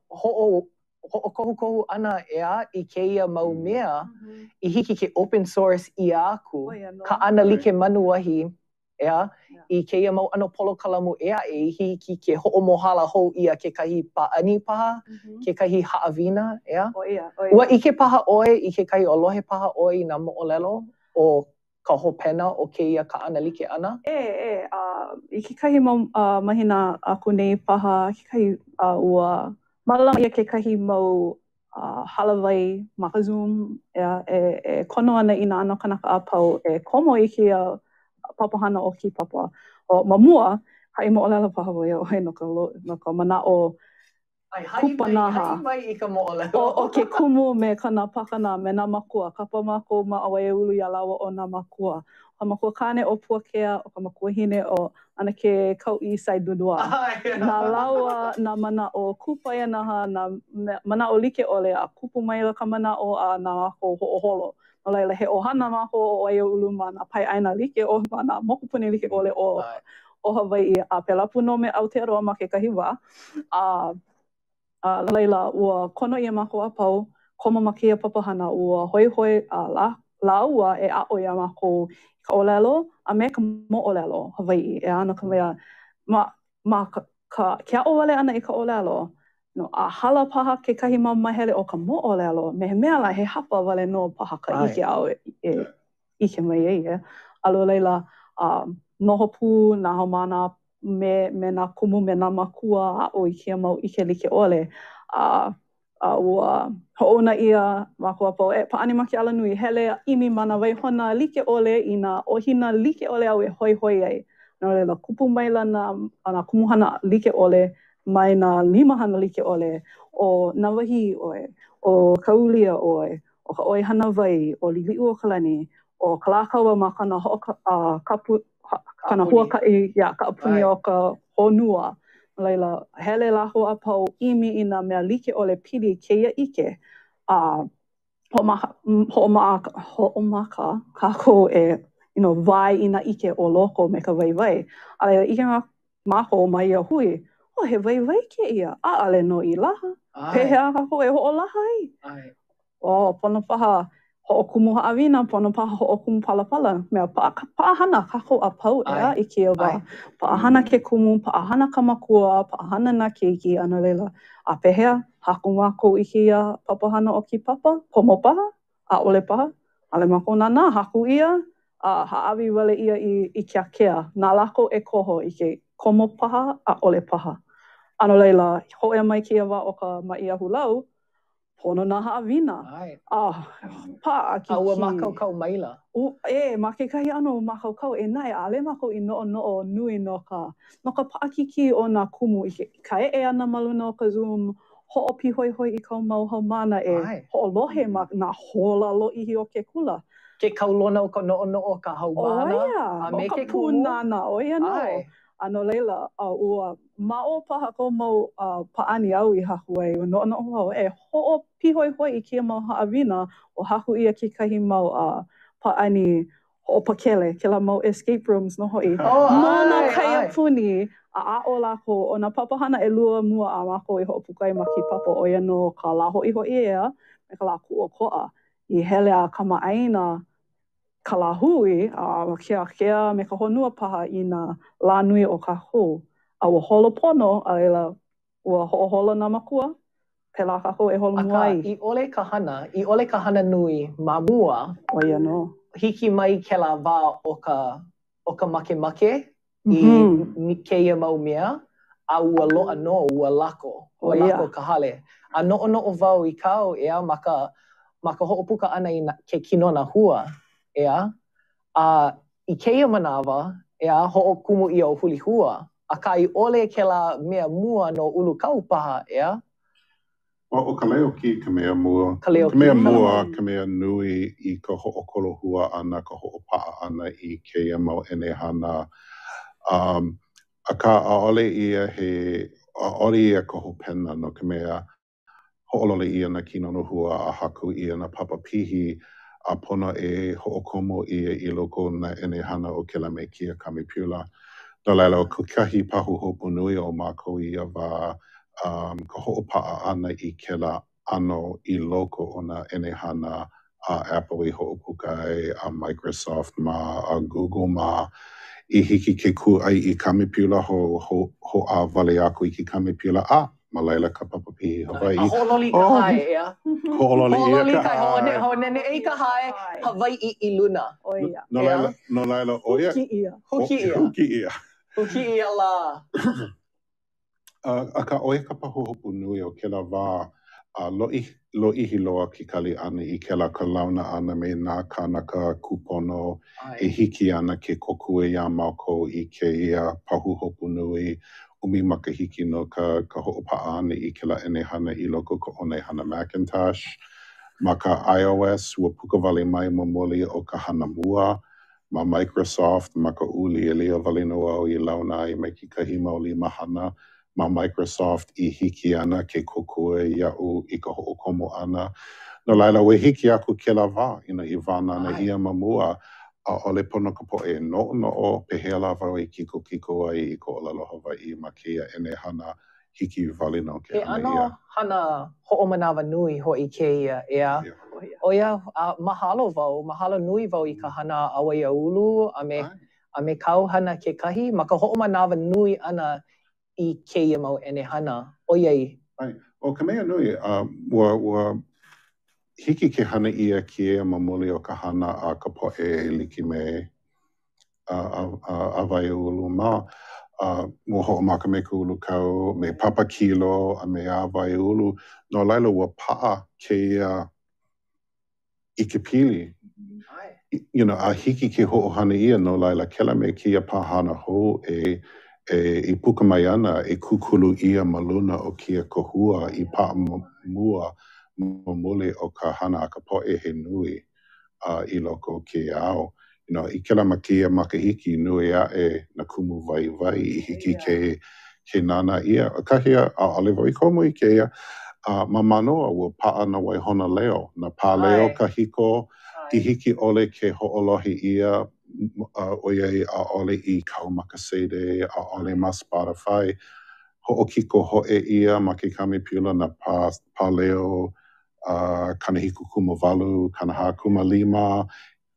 M: ho'okohu ana ea I keia mau mea I hiki ke open source I aku. Ka ana like manuahi ea I keia mau ano polo kalamu ea e hiki ke ho'omohala hou ia ke kahi pa'ani paha, ke kahi ha'awina ea. Ua ike paha oe I ke kahi olohe paha oe I nā mo'olelo o ka hopena o keia ka ana like ana?
O: I ke kahi mahina aku nei paha, ke kahi ua malama ia ke kahi mau halawai ma ka Zoom e kono ana I nā ano kanaka a pau e komo I kia papahana o ki papa. O mamua, hai mo'olelo paha wai oe no ka mana'o kupanaha. O ke kumu me kana pakana me nā makua. Kapa mako ma awai ulu I alawa o nā makua. Ka makua kane o puakea o ka makua hine o ana ke kau'i saidudua. Nā laua nā mana'o kupaia naha nā mana'o like ole a kupu maila ka mana'o a nā mako ho'oholo. No laila he ohana mako o awai ulu ma nā pai'aina like o ma nā mokupuni like ole o Hawaii. A pelapu no me Aotearoa ma ke kahi wā. Laila, ua kono ia mako a pau, koma ma kia papahana, ua hoi laua e a'o ia mako ka olelo, a me ka mo'olelo Hawaii. E ana ka mea, ke a'o wale ana I ka olelo, no, a hala paha ke kahi mau mahele o ka mo'olelo, me he mea la he hapa wale no paha ka ike au e ike mai e. Alo leila, noho pū, nā haumana, me nā kumu me nā makua o I kia mau ike like ole. Ua ho'ona ia mako a pau. Pa'ani ma ke ala nui, hele imi mana waihona like ole I nā ohina like ole au e hoi ai. No leila, kupu maila nā kumuhana like ole mai nā limahana like ole o nā wahi oe, o kaulia oe, o ka oihana wai, o lili'u o kalani, o ka lākaua ma kana kapu kana huaka'i, ka apuni o ka honua. Laila, hele lako a pau imi I nā mea like ole pili keia ike. Ho'omaka kako e, vai I nā ike o loko me ka waiwai. A laila, ike mako ma ia hui, he waiwai ke ia, ale no I laha. Pehea kako e ho'olaha ai. Pono paha ho'okumu ha'awina, pono paha ho'okumu palapala. Mea pa'ahana kako a pau ea I kia wā. Pa'ahana ke kumu, pa'ahana ka makua, pa'ahana nā keiki, ana leila. A pehea, haku mako I kia papahana o ki papa, pomo paha, a'ole paha. Ale mako nā haku ia, ha'awi wale ia I kia kea. Nā lako e koho I ke komo paha, a'ole paha. Ano leila, ho'e mai kia wā o ka ma'i ahulau, pono nā ha'awina. Pa'a ki ki.
M: Ua makaukau maila.
O: Ma ke kahi ano makaukau e nai, ale mako I no'o nui no ka pa'akiki o nā kumu. Ka e ana maluna o ka Zoom, ho'opihoi I kau mau haumana e ho'olohe ma nā hola lo'ihi o ke kula.
M: Ke kaulona o ka no'o ka haumana.
O: O ka pūnana, oia no. Ano leila, ua ma'o paha ko mau pa'ani au I haku ai, no'o hau, ho'opihoi I kia mau ha'awina o haku ia ke kahi mau pa'ani ho'opakele, ke la mau escape rooms no hoi. Nona kai apuni, a'o lako, o nā papahana e lua mua a mako I ho'opukai ma ki papa oia no ka la hoi ea, me ka la ku'oko'a, I hele a kama'aina kalahui, kea me ka honua paha I nā lā nui o ka hou. A ua holo pono, a ela ua ho'oholo nā makua, pela ka hou e holo muai.
M: I ole ka hana nui ma mua.
O: O ia no.
M: Hiki mai ke la wā o ka make I keia mau mea, a ua loa no, ua lako ka hale. A no'o wau I kau, ea, ma ka ho'opuka ana I ke kinona hua, ea. I keia manawa, ea, ho'okumu I o huli hua. A ka I ole ke la mea mua no ulu kau paha, ea.
N: O ka leo ki ka mea mua. Ka mea nui I ka ho'okolo hua ana, ka ho'opaa ana I keia mau enehana. A ka aole ia aole ia ka hopena no ka mea ho'olole ia na kinono hua a haku ia na papapihi a pono e ho'okomo ia I loko na enehana o ke la me kia kamipiula. No laila o kukahi pahu hopu nui o mākou ia wā ka ho'opaa ana I ke la ano I loko o na enehana a Apple I ho'opukai, a Microsoft ma, a Google ma, I hiki ke ku'ai I kamipiula ho a wale aku I ke kamipiula ma laila ka papapihi Hawaii.
M: A ho'ololi ka hae, ea.
N: Ho'ololi ka hae.
M: Ho nene ei ka hae, Hawaii I luna.
O: O ia.
N: No laila, o ia.
M: Huki ia la.
N: A ka oe ka pahu hopu nui o ke la wā, lo'ihi loa ki kali ana I ke la ka launa ana me nā kānaka kupono e hiki ana ke kokue ia mākou I ke ia pahu hopu nui umi makahiki no ka ho'opaa ana I ke la enehana I loko ka onehana Macintosh. Ma ka iOS ua puka wale mai momoli o ka hana mua. Ma Microsoft, ma ka uli e lia wale noa o I launa I mai ki kahi maoli mahana. Ma Microsoft I hiki ana ke kokue ia'u I ka ho'okomo ana. No laila, we hiki aku ke la wā, I wānana ia mamua, a ole pono ka po'e no'o pehea la wau I kiko ai I ko olelo Hawaii ma keia enehana hiki wale no ke ana ia.
M: E ano hana ho'omanawa nui ho'i keia, ea. O ia, mahalo nui wau I ka hana awai ulu, a me kau hana ke kahi, ma ka ho'omanawa nui ana I keia mau enehana. O iei.
N: O ka mea nui, ua hiki ke hana ia kia mamuli o ka hana a ka po'e liki me a vai ulu ma. Mua ho'omaka me ka ulu kau, me papa kilo, a me a vai ulu. No laila ua pa'a keia I ke pili. A hiki ke ho'ohana ia no laila kela me kia pahana ho I puka mai ana e kukulu ia maluna o kia kohua I pa'a mua mamuli o ka hana a ka po'e he nui I loko ke ao. I kela ma kia makahiki nui ae na kumu vai I hiki ke nana ia. Kahia a oliva I komo I keia ma manoa ua pa'a na waihona leo. Na pā leo kahiko I hiki ole ke ho'olohi ia o iei a ole I kau makasede, a ole ma Spotify. Ho'okiko ho'e ia ma ke kamipiula na pā leo kanahiku kumawalu, kanaha kumalima,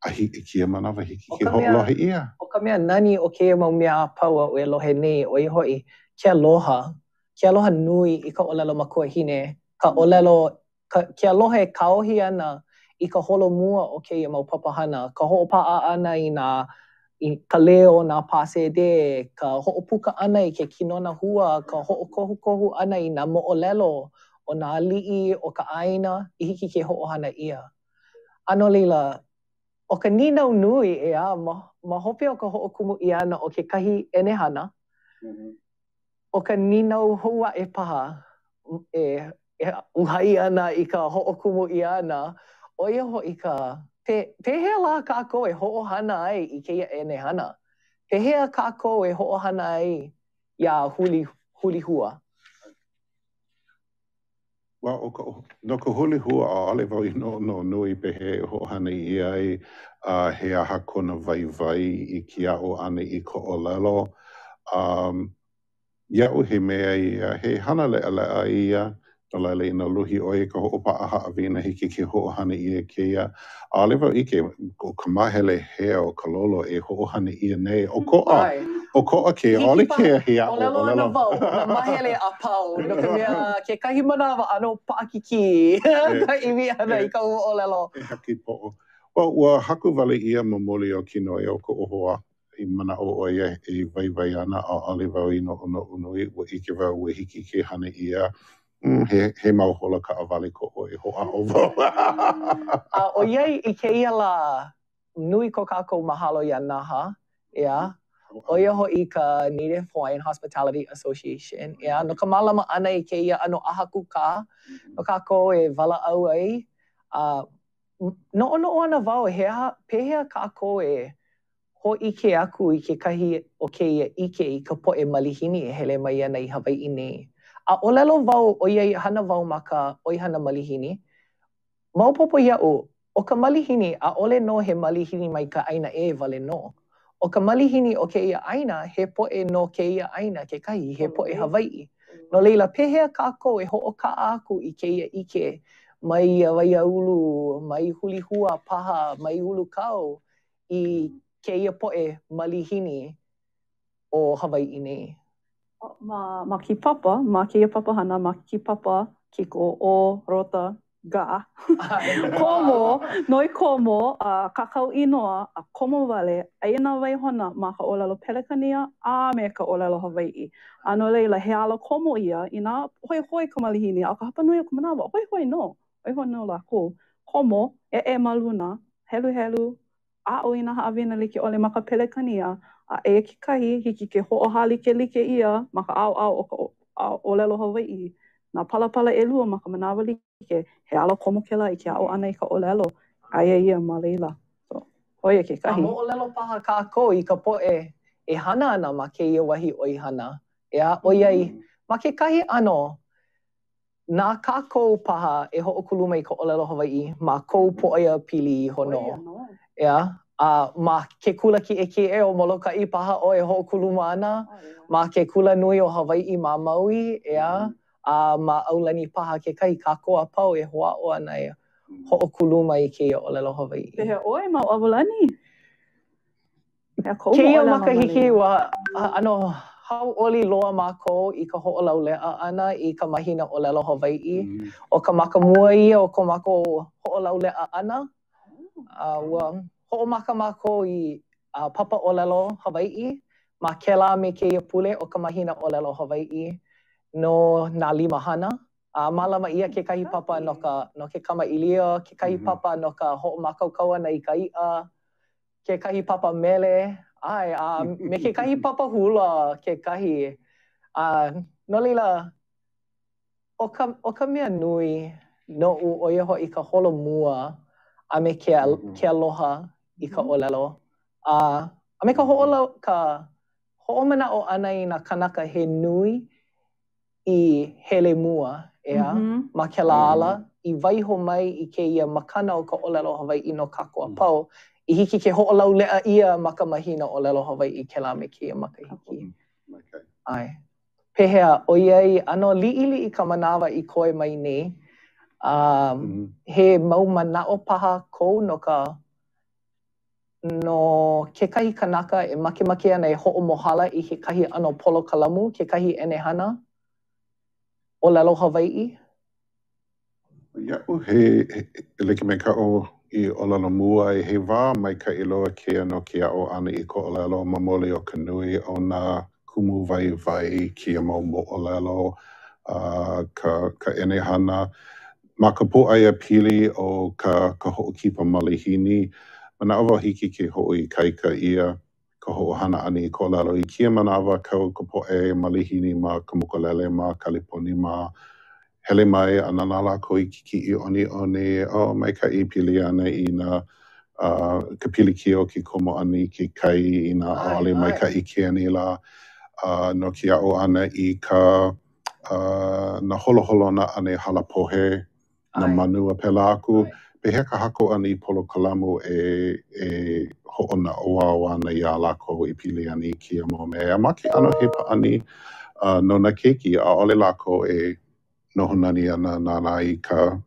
N: a hiki kia manawa hiki ke ho'olohi ia.
M: O ka mea nani o keia mau mea paua o e lohe nei o I hoi ke aloha nui I ka olelo makuahine, ka olelo, ke aloha e kaohi ana I ka holo mua o keia mau papahana, ka ho'opa'a ana I ka leo nā pasede, ka ho'opuka ana I ke kinona hua, ka ho'okohu ana I nā mo'olelo o nā li'i o ka ʻāina I hiki ke ho'ohana ia. Ano leila, o ka ninau nui ea, ma hope o ka ho'okumu I ana o ke kahi enehana, o ka ninau hua e paha e uhai ana I ka ho'okumu I ana, o ia ho'i ka pehea la kākou e ho'ohana ai I keia enehana. Pehea kākou e ho'ohana ai ia huli hua.
N: No ka huli hua a ale wau I no nui pehe e ho'ohana I ai he aha kona vai I ki a'o ana I ko olelo. Ia'u he mea ia, he hana lea ia O laila ina luhi oi ka ho'opa'a ha'awina hiki ke ho'ohana ia keia. A ole wau ike o ka mahele hea o ka lolo e ho'ohana ia nei. O ko'a ke ole ke hea o
M: olelo ana wau na mahele a pau no ka mea ke kahi manawa ano pa'akiki ka iwi ana I ka olelo.
N: E haki po'o. Ua haku wale ia mamoli o kino e o ko ohoa I mana o ia e vai ana a ole wau I no unui ua ike wau ua hiki ke hana ia. He mau hola ka awale ko o e hoa o wau.
M: O iai I keia la nui ko kākou mahalo ia naha, ia. O ia ho'i ka Native Hawaiian Hospitality Association, ia. No ka malama ana I keia ano ahaku ka, no kākou e wala au ai. No'o ana wau, pehea kākou e ho'ike aku I ke kahi o keia ike I ka po'e malihini e hele mai ana I Hawai'i nei. A olelo wau o iai hana wau ma ka oihana malihini. Maupopo ia'u, o ka malihini a ole no he malihini mai ka ʻaina e wale no. O ka malihini o keia ʻaina, he poʻe no keia ʻaina kekahi, he poʻe Hawai'i. No leila, pehea kākou e hoʻoka'a aku I keia ike mai ia waiaulu, mai hulihua paha, mai ulu kau I keia poʻe malihini o Hawai'i nei.
O: Ma ki papa, ma keia papahana, ma ki papa kiko o rota ga. Komo, noi komo, kakau inoa, a komo wale, aina waihona ma ka olelo Pelekania a me ka olelo Hawai'i. Ano leila, he ala komo ia, ina hoi ka malihini, a ka hapanui o ka manawa, hoi no lako. Komo, e maluna, helu, a o ina haawina like ole ma ka Pelekania, a e kekahi hiki ke ho'oha like ia ma ka ao o ka olelo Hawai'i. Na palapala ʻelua ma ka manawa like, he ala komo kela I ke a'o ana I ka olelo. Aia ia ma leila. So, oia kekahi.
M: A mo olelo paha kākou I ka poʻe e hana ana ma keia wahi oihana. Ea, oiai, ma kekahi ano, nā kākou paha e hoʻokulu mai ka olelo Hawai'i ma kou poʻoia pili iho no. Ea, ma ke kula kiʻekiʻe o Molokaʻi paha o e hoʻokulu ana, ma ke kula nui o Hawai'i ma Maui, ea, ma aulani paha kekahi kākou a pau e hoʻa'o ana e hoʻokulu mai keia olelo Hawai'i.
O: Pehea ʻoe ma aulani?
M: Keia makahiki wa ano hauʻoli loa mākou I ka hoʻolauleʻa ʻana I ka mahina olelo Hawai'i. O ka makamua ia o ka mākou hoʻolauleʻa ʻana. Ua hoʻomaka mākou I papa olelo Hawai'i. Ma kēlā me keia pule o ka mahina olelo Hawai'i no nā limahana. Malama ia kekahi papa no ke kamaʻilia, kekahi papa no ka hoʻomakaukau ana I ka iʻa, kekahi papa mele, me kekahi papa hula kekahi. No leila, o ka mea nui noʻu o ia hoʻi ka holomua a me ke aloha I ka olelo. A me ka hoʻomanaʻo ana I nā kanaka he nui I hele mua, ea, ma kēlā ala, I waiho mai I keia makana o ka olelo Hawai'i no kākou a pau, I hiki ke hoʻolauleʻa ia ma ka mahina olelo Hawai'i kēlā me keia makahiki. Ai. Pehea, o iai, ano liʻiliʻi ka manawa I koe mai nei, he mau manaʻo paha kou no kekahi kanaka e makemake ana e hoʻomohala I kekahi ano polo kalamu, kekahi ʻenehana olelo Hawai'i.
N: Ia'u he like me ka o I olelo mua he wā mai ka iloa kea no ke a'o ana I ko olelo mamoli o ka nui o nā kumu vai kia mau mo olelo ka ʻenehana. Ma ka pōʻaia pili o ka hoʻokipa malihini, manawa hiki ke hoʻoikaika ia ka hoʻohana ana I ko olelo I kia manawa kau ka poʻe malihini ma ka mokolele ma Kaliponi ma hele mai ana nā lākou I kikiʻi ʻoniʻoni maikaʻi pili ana I nā ka pilikia o ke komo ana I ke kai I nā ʻaʻole maikaʻi ke anila no ke a'o ana I ka nā holoholona ana I hala pohe nā manua pēlā aku. Pehea ka hako ana I polo kalamu e hoʻonaʻoao ana iā lākou I pili ana I kia mo mea. Ma ke ano he pa'ani no nā keiki ʻaʻole lākou nohonani ana nana I ka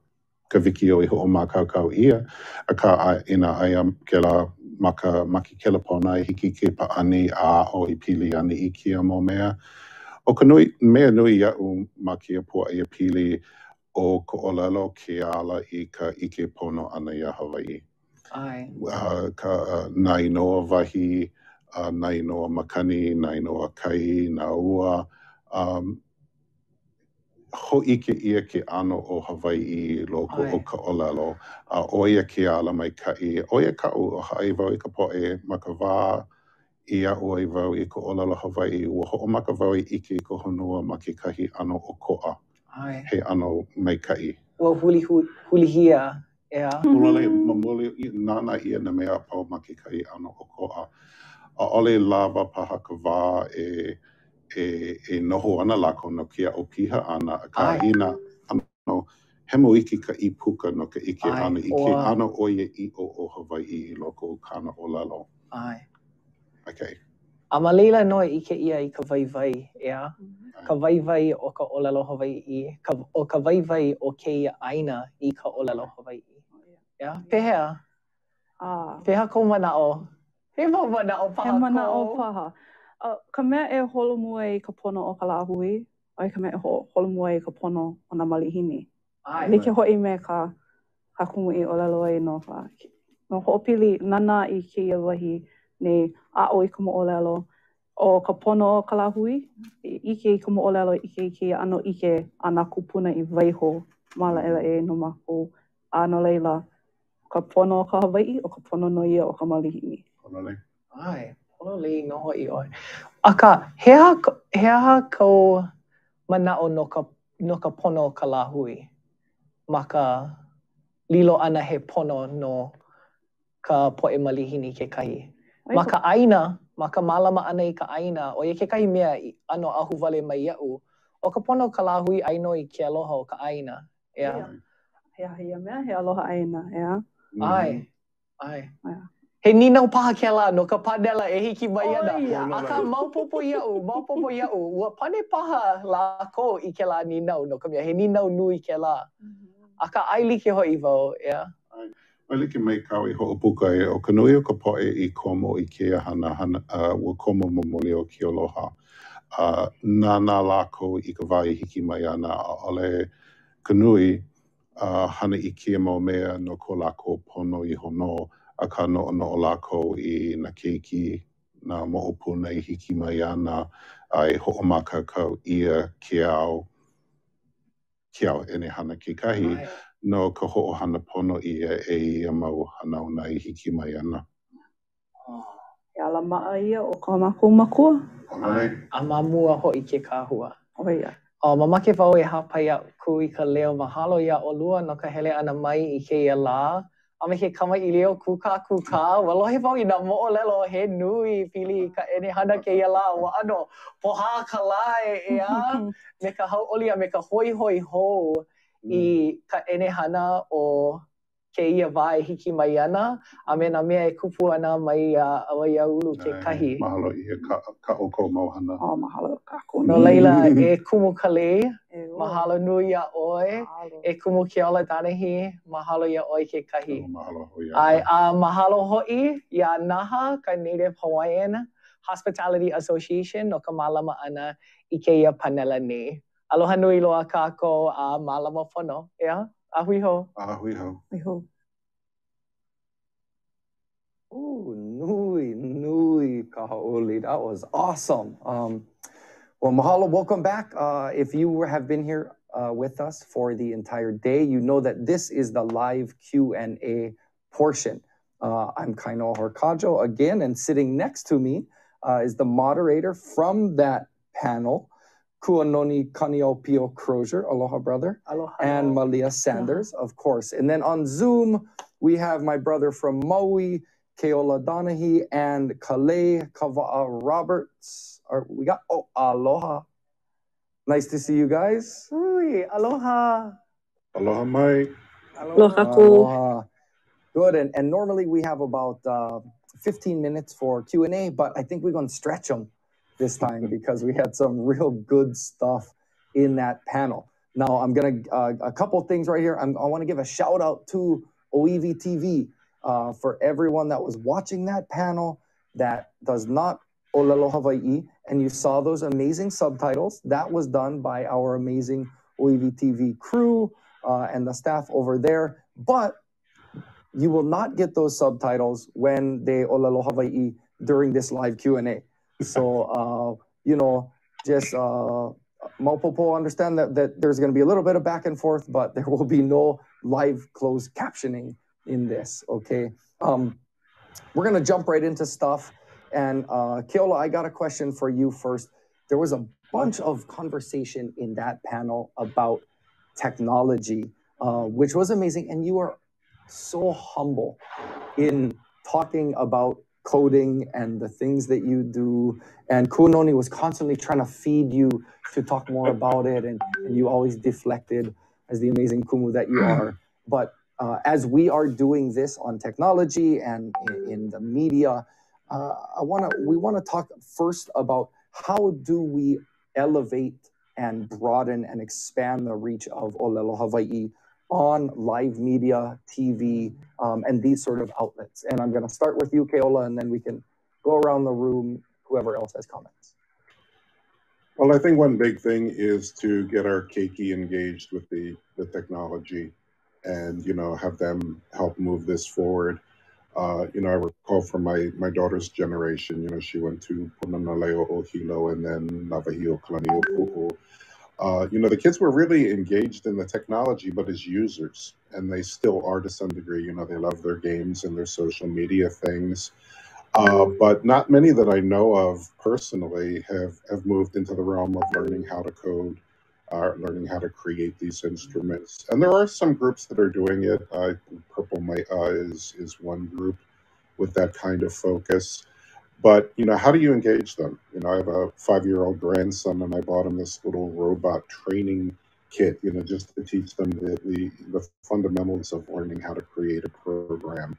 N: wiki o I ho'omākaukau ia. A ka ina aia ke la maki ke la pona I hiki ke pa'ani a o I pili ani I kia mo mea. O ka mea nui ia'u ma kia pua ia pili o ka olelo ke ala I ka ike pono ana ia Hawaii.
M: Ai.
N: Ka nā inoa wahi, nā inoa makani, nā inoa kai, nā ua. Ho'ike ia ke ano o Hawaii I loko o ka olelo. Oia ke ala mai kai. Oia ka'u o ha'i wau I ka po'e ma ka wā ia o I wau I ka olelo Hawaii. Ua ho'omaka wau I ike I ka honua ma ke kahi ano o ko'a. He ano mai kai.
M: Ua hulihia. Yeah.
N: Ulole mamuli nana ia na mea pau ma ke kai ano o ko'a. A ole lava paha ka wā e noho ana lako no kia o piha ana ka ina ano hemo iki ka I puka no ka ike ana I ke ano oia I o Hawaii I loko o kana o lalo.
M: Ai.
N: Okay.
M: A ma leila noa ike ia I ka vaivai, yeah? Ka vaivai o ka olelo Hawaii, o ka vaivai o keia aina I ka olelo Hawaii. Yeah? Pehea? Pehea ko mana'o? He mau mana'o paha ko?
O: He mana'o paha. Ka mea e holomua I ka pono o ka lāhui, ai ka mea e holomua I ka pono o nā malihini. Like ho'i me ka kumu I olelo ai no ho'opili nana I keia wahi nei a'o I ka mo'olelo o ka pono o ka lāhui, ike I ka mo'olelo ike I keia ano ike a nā kupuna I waiho ma la'e no mākou. A no leila, ka pono o ka Hawaii o ka pono no ia o ka malihini.
M: Ai, pololei no ho'i oi. Aka, he aha kou mana'o no ka pono o ka lāhui? Ma ka lilo ana he pono no ka po'e malihini kekahi. Ma ka aina, ma ka malama ana I ka aina, o ia kekahi mea ano ahu wale mai ia'u, o ka pono o ka lāhui aino I ke aloha o ka aina. Yeah.
O: He mea, he aloha aina, yeah.
M: Ai. He ninau paha ke la no ka panela e hiki mai ana. Aka maupopo ia'u, ua pane paha lākou I ke la ninau no ka mea. He ninau nui ke la. Aka ai like ho'i wau, yeah.
N: Ai like mai kau I ho'opuka e o ka nui o ka po'e I komo I keia hana ua komo momoli o ki aloha. Nā lākou I ka wā I hiki mai ana a ole ka nui hana I kia mau mea no ko lākou pono I hono a ka no'o lākou I na keiki na mo'opuna I hiki mai ana ai ho'omākaukau ia kiao ene hana kekahi no ka ho'ohana pono ia e ia mau hanauna I hiki mai ana.
O: E ala ma'a ia o ka mākou makua.
M: A mamua ho'i ke kāhua.
O: Oia.
M: Mamake wau e hapai aku I ka leo mahalo ia olua no ka hele ana mai I keia lā. A me ke kama I leo kuka. Walohe wau I nā mo'olelo he nui pili ka ene hana keia lā. Wa ano, poha ka lai ea. Me ka hau'oli a me ka hoi hou I ka ene hana o keia wā e hiki mai ana. A me nā mea e kupu ana mai awai ulu ke kahi.
N: Mahalo ia ka o kou mau hana.
O: Mahalo kākou.
M: No leila e kumu ka lei. Mahalo nui ia oi. E kumu ke ola danahi. Mahalo ia oi ke kahi. Ai, mahalo ho'i ia naha ka Native Hawaiian Hospitality Association no ka malama ana I keia panela nei. Aloha nui loa kākou a malama pono. Yeah? Ahui ho.
N: Ahui ho.
J: Ooh, nui kahaoli. That was awesome. Well, mahalo, welcome back. If you have been here with us for the entire day, you know that this is the live Q&A portion. I'm Kainoa Horkajo again, and sitting next to me is the moderator from that panel, Kuanoni Kaniopio Crozier, aloha brother,
O: aloha.
J: And Malia Sanders, of course. And then on Zoom, we have my brother from Maui, Keola Donahue, and Kalei Kava'a Roberts. We got, aloha. Nice to see you guys.
M: Ui, aloha.
N: Aloha mai.
J: Aloha. Good, and normally we have about 15 minutes for Q&A, but I think we're going to stretch them this time because we had some real good stuff in that panel. Now I'm gonna a couple things right here. I want to give a shout out to OEV TV for everyone that was watching that panel that does not Olelo Hawaii, and you saw those amazing subtitles. That was done by our amazing OEV TV crew and the staff over there. But you will not get those subtitles when they Olelo Hawaii during this live Q&A. So, you know, just Maupopo understand that there's going to be a little bit of back and forth, but there will be no live closed captioning in this, okay? We're going to jump right into stuff. And Keola, I got a question for you first. There was a bunch of conversation in that panel about technology, which was amazing. And you are so humble in talking about coding and the things that you do. And Kunoni was constantly trying to feed you to talk more about it. And you always deflected as the amazing Kumu that you are. But as we are doing this on technology and in the media, we want to talk first about how do we elevate and broaden and expand the reach of Olelo Hawaii on live media, TV, and these sort of outlets. And I'm going to start with you, Keola, and then we can go around the room, whoever else has comments.
N: Well, I think one big thing is to get our keiki engaged with the technology and, you know, have them help move this forward. You know, I recall from my daughter's generation, you know, she went to Punanaleo Ohilo and then Navahio Kalanio Pu'u. You know, the kids were really engaged in the technology, but as users, and they still are to some degree. You know, they love their games and their social media things. But not many that I know of personally have moved into the realm of learning how to code, learning how to create these instruments. And there are some groups that are doing it. Purple is one group with that kind of focus. But, you know, how do you engage them? You know, I have a 5-year-old grandson, and I bought him this little robot training kit, you know, just to teach them the fundamentals of learning how to create a program.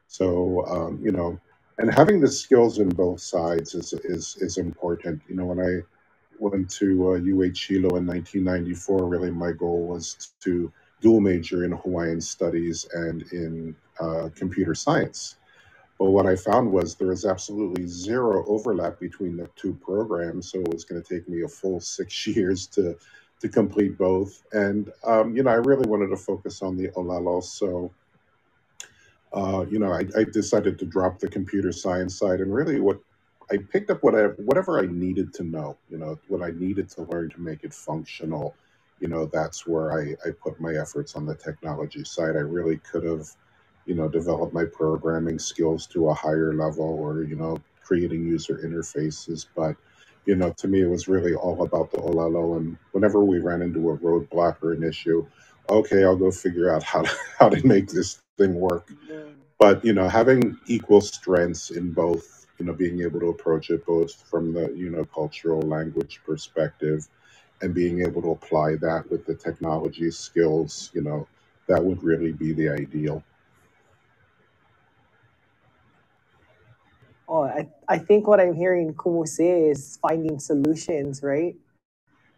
N: So, you know, and having the skills in both sides is important. You know, when I went to UH Hilo in 1994, really my goal was to dual major in Hawaiian studies and in computer science. But what I found was there was absolutely zero overlap between the two programs. So it was going to take me a full 6 years to complete both. And, you know, I really wanted to focus on the Olelo. So, you know, I decided to drop the computer science side and really I picked up whatever I needed to know, you know, what I needed to learn to make it functional. You know, that's where I put my efforts on the technology side. I really could have, you know, develop my programming skills to a higher level or, you know, creating user interfaces. But, you know, to me, it was really all about the Olelo. And whenever we ran into a roadblock or an issue, okay, I'll go figure out how to make this thing work. But, you know, having equal strengths in both, you know, being able to approach it both from the, you know, cultural language perspective and being able to apply that with the technology skills, you know, that would really be the ideal.
M: Oh, I think what I'm hearing Kumu say is finding solutions, right?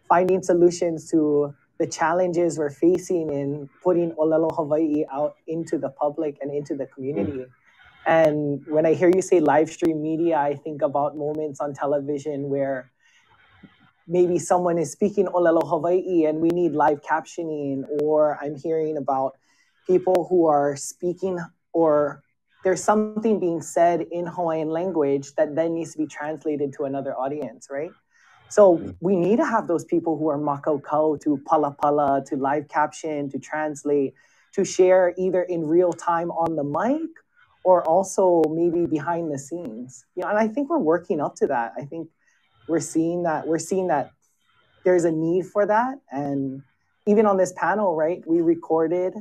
M: Finding solutions to the challenges we're facing in putting Olelo Hawaii out into the public and into the community. And when I hear you say live stream media, I think about moments on television where maybe someone is speaking Olelo Hawaii and we need live captioning, or I'm hearing about people who are speaking or there's something being said in Hawaiian language that then needs to be translated to another audience, right? So we need to have those people who are makaukau to palapala, to live caption, to translate, to share either in real time on the mic or also maybe behind the scenes. You know, and I think we're working up to that. I think we're seeing that there's a need for that. And even on this panel, right, we recorded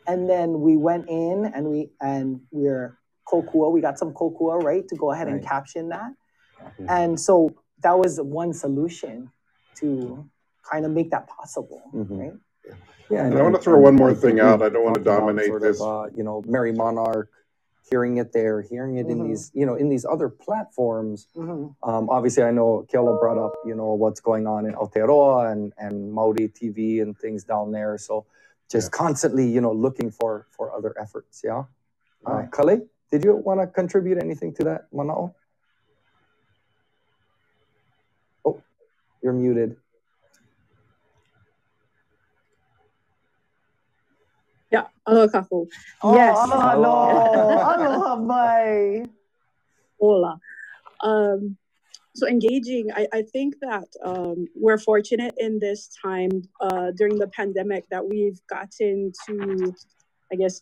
M: and then we went in and we're kokua. We got some kokua, right, to go ahead and caption that. And so that was one solution to kind of make that possible, right?
J: Yeah,
N: and I want to throw one more thing out. I don't want to dominate
J: sort
N: this.
J: Of, you know, Merry Monarch, hearing it there, hearing it in these, in these other platforms. Obviously, I know Keola brought up, what's going on in Aotearoa and Maori TV and things down there. So just constantly, looking for other efforts. Yeah. Kale, did you want to contribute anything to that, Mana'o? Oh, you're muted.
O: Yeah, aloha kakou.
E: Yes. Aloha, bye.
O: Hola. So engaging, I think that we're fortunate in this time during the pandemic that we've gotten to, I guess,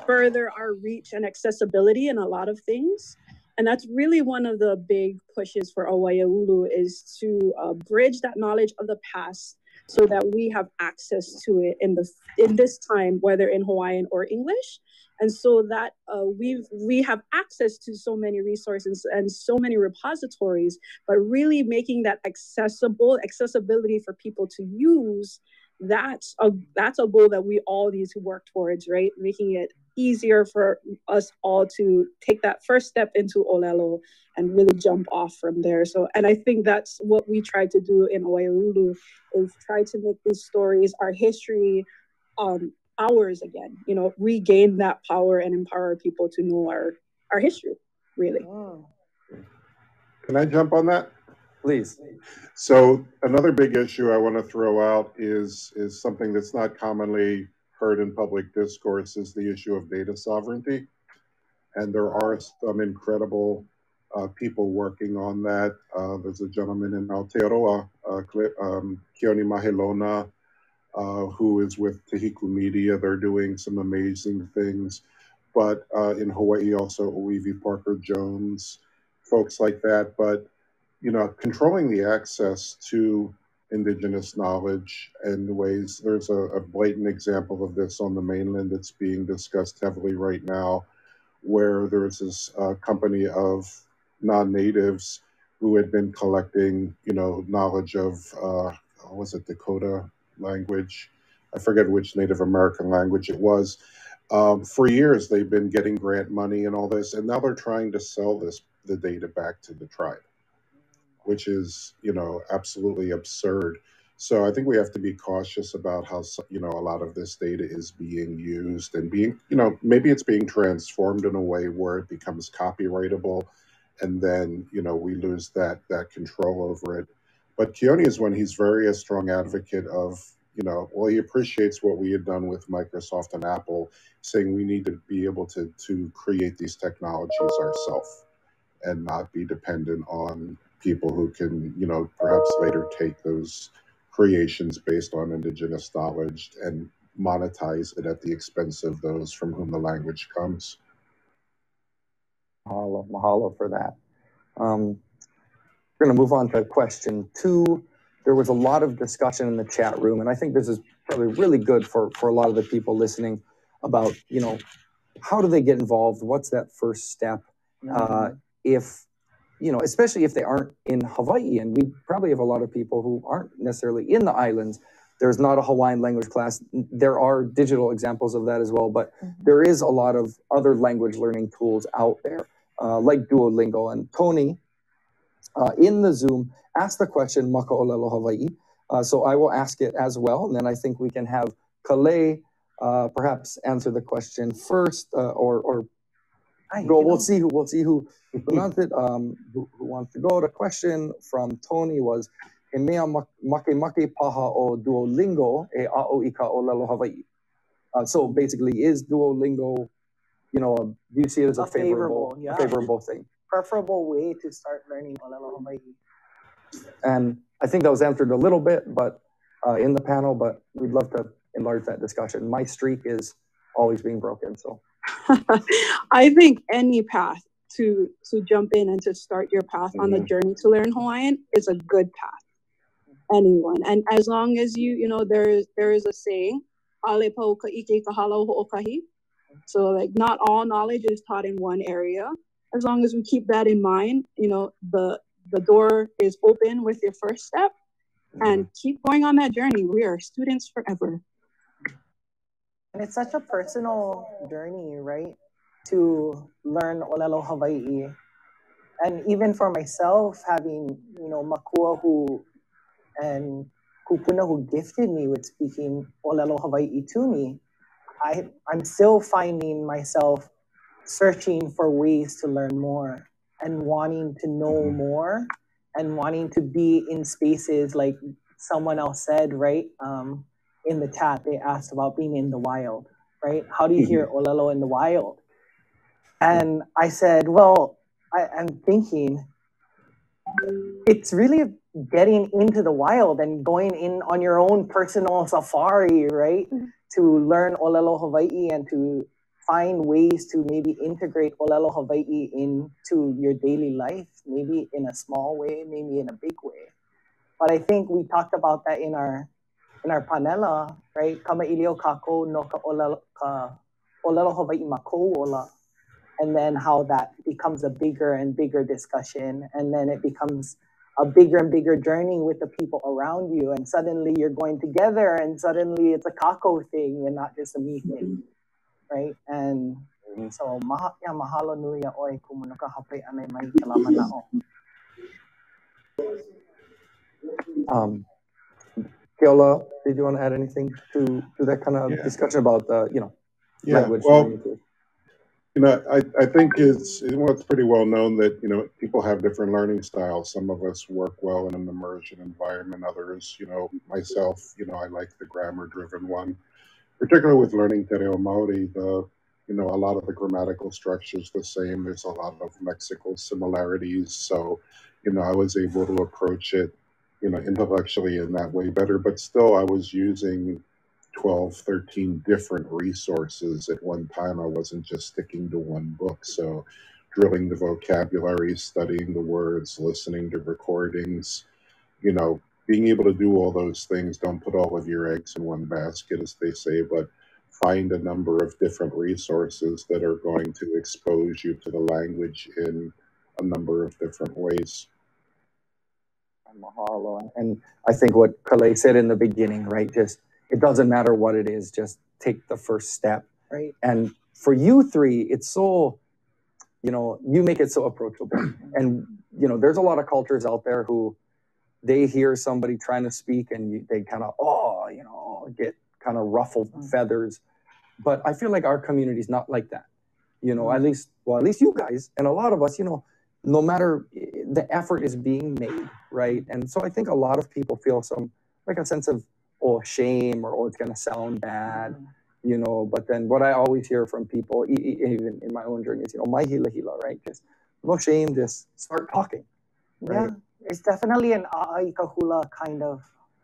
O: further our reach and accessibility in a lot of things. And that's really one of the big pushes for Awaiaulu is to bridge that knowledge of the past so that we have access to it in this time, whether in Hawaiian or English. And so that we have access to so many resources and so many repositories, but really making that accessibility for people to use, that's a goal that we all need to work towards, right? Making it easier for us all to take that first step into Olelo and really jump off from there. So, and I think that's what we try to do in Awaiaulu, is try to make these stories, our history, ours again, regain that power and empower people to know our history, really.
N: Can I jump on that?
J: Please.
N: So another big issue I want to throw out is something that's not commonly heard in public discourse, is the issue of data sovereignty. And there are some incredible people working on that. There's a gentleman in Aotearoa, Keone Mahelona, who is with Tehiku Media. They're doing some amazing things. But in Hawaii, also Oivi Parker Jones, folks like that. But, controlling the access to indigenous knowledge and ways, there's a blatant example of this on the mainland that's being discussed heavily right now, where there's this company of non-natives who had been collecting, knowledge of, was it Dakota language? I forget which Native American language it was. For years, they've been getting grant money and all this, and now they're trying to sell the data back to the tribe, which is, absolutely absurd. So I think we have to be cautious about how, a lot of this data is being used and being, maybe it's being transformed in a way where it becomes copyrightable, and then, we lose that control over it. But Keone is one, he's very a strong advocate of, he appreciates what we had done with Microsoft and Apple, saying we need to be able to create these technologies ourselves and not be dependent on people who can, perhaps later take those creations based on indigenous knowledge and monetize it at the expense of those from whom the language comes.
J: Mahalo for that. We're going to move on to question 2. There was a lot of discussion in the chat room, and I think this is probably really good for a lot of the people listening about, how do they get involved? What's that first step? If, especially if they aren't in Hawaii, and we probably have a lot of people who aren't necessarily in the islands. There's not a Hawaiian language class. There are digital examples of that as well, but there is a lot of other language learning tools out there, like Duolingo. And Tony, in the Zoom, asked the question, Maka'olelo Hawaii. So I will ask it as well, and then I think we can have Kale perhaps answer the question first, or go. We'll see who wants to go. The question from Tony was, "E mea make paha o Duolingo e a'o ika o lelo Hawaii." So basically, is Duolingo, do you see it as a favorable thing?
M: Preferable way to start learning Olelo Hawaii.
J: And I think that was answered a little bit, but in the panel. But we'd love to enlarge that discussion. My streak is always being broken, so.
O: I think any path to jump in and to start your path on the journey to learn Hawaiian is a good path. Anyone, and as long as there is a saying, "Ale pau ka ike ka halau ho'okahi." So like not all knowledge is taught in one area. As long as we keep that in mind, the door is open with your first step, and keep going on that journey. We are students forever.
M: And it's such a personal journey, right? to learn Olelo Hawaii. And even for myself, having, Makua and Kupuna who gifted me with speaking Olelo Hawaii to me, I'm still finding myself searching for ways to learn more and wanting to know more and wanting to be in spaces like someone else said, right? In the chat, they asked about being in the wild, right? How do you hear Olelo in the wild? And I said, well, I'm thinking it's really getting into the wild and going in on your own personal safari, right? To learn Olelo Hawaii and to find ways to maybe integrate Olelo Hawaii into your daily life, maybe in a small way, maybe in a big way. But I think we talked about that in our panela, right? Kama ilio kako no ka Olelo Hawaii mako ola. And then how that becomes a bigger and bigger discussion. And then it becomes a bigger and bigger journey with the people around you. And suddenly you're going together and suddenly it's a kako thing and not just a me thing, right? And so mahalo nui a oi kumunuka hape ane mai kalamanao.
J: Keola, did you want to add anything to that kind of discussion about, language?
N: Well, I think it's pretty well known that, people have different learning styles. Some of us work well in an immersion environment. Others, myself, I like the grammar-driven one. Particularly with learning Te Reo Maori, a lot of the grammatical structure is the same. There's a lot of lexical similarities. So, I was able to approach it, intellectually in that way better. But still, I was using 12, 13 different resources at one time. I wasn't just sticking to one book. So drilling the vocabulary, studying the words, listening to recordings, being able to do all those things. Don't put all of your eggs in one basket, as they say, but find a number of different resources that are going to expose you to the language in a number of different ways.
J: Mahalo. And I think what Kale said in the beginning, right? Just, it doesn't matter what it is, just take the first step.
M: Right.
J: And for you three, it's so, you make it so approachable. And, there's a lot of cultures out there who they hear somebody trying to speak and they kind of, get kind of ruffled feathers. But I feel like our community is not like that. At least you guys and a lot of us, no matter, the effort is being made, right? And so I think a lot of people feel a sense of, shame or it's going to sound bad, but then what I always hear from people, even in my own journey, is, mai hila hila, right? Just no shame, just start talking, right?
M: Yeah, it's definitely an a'ai kahula kind of,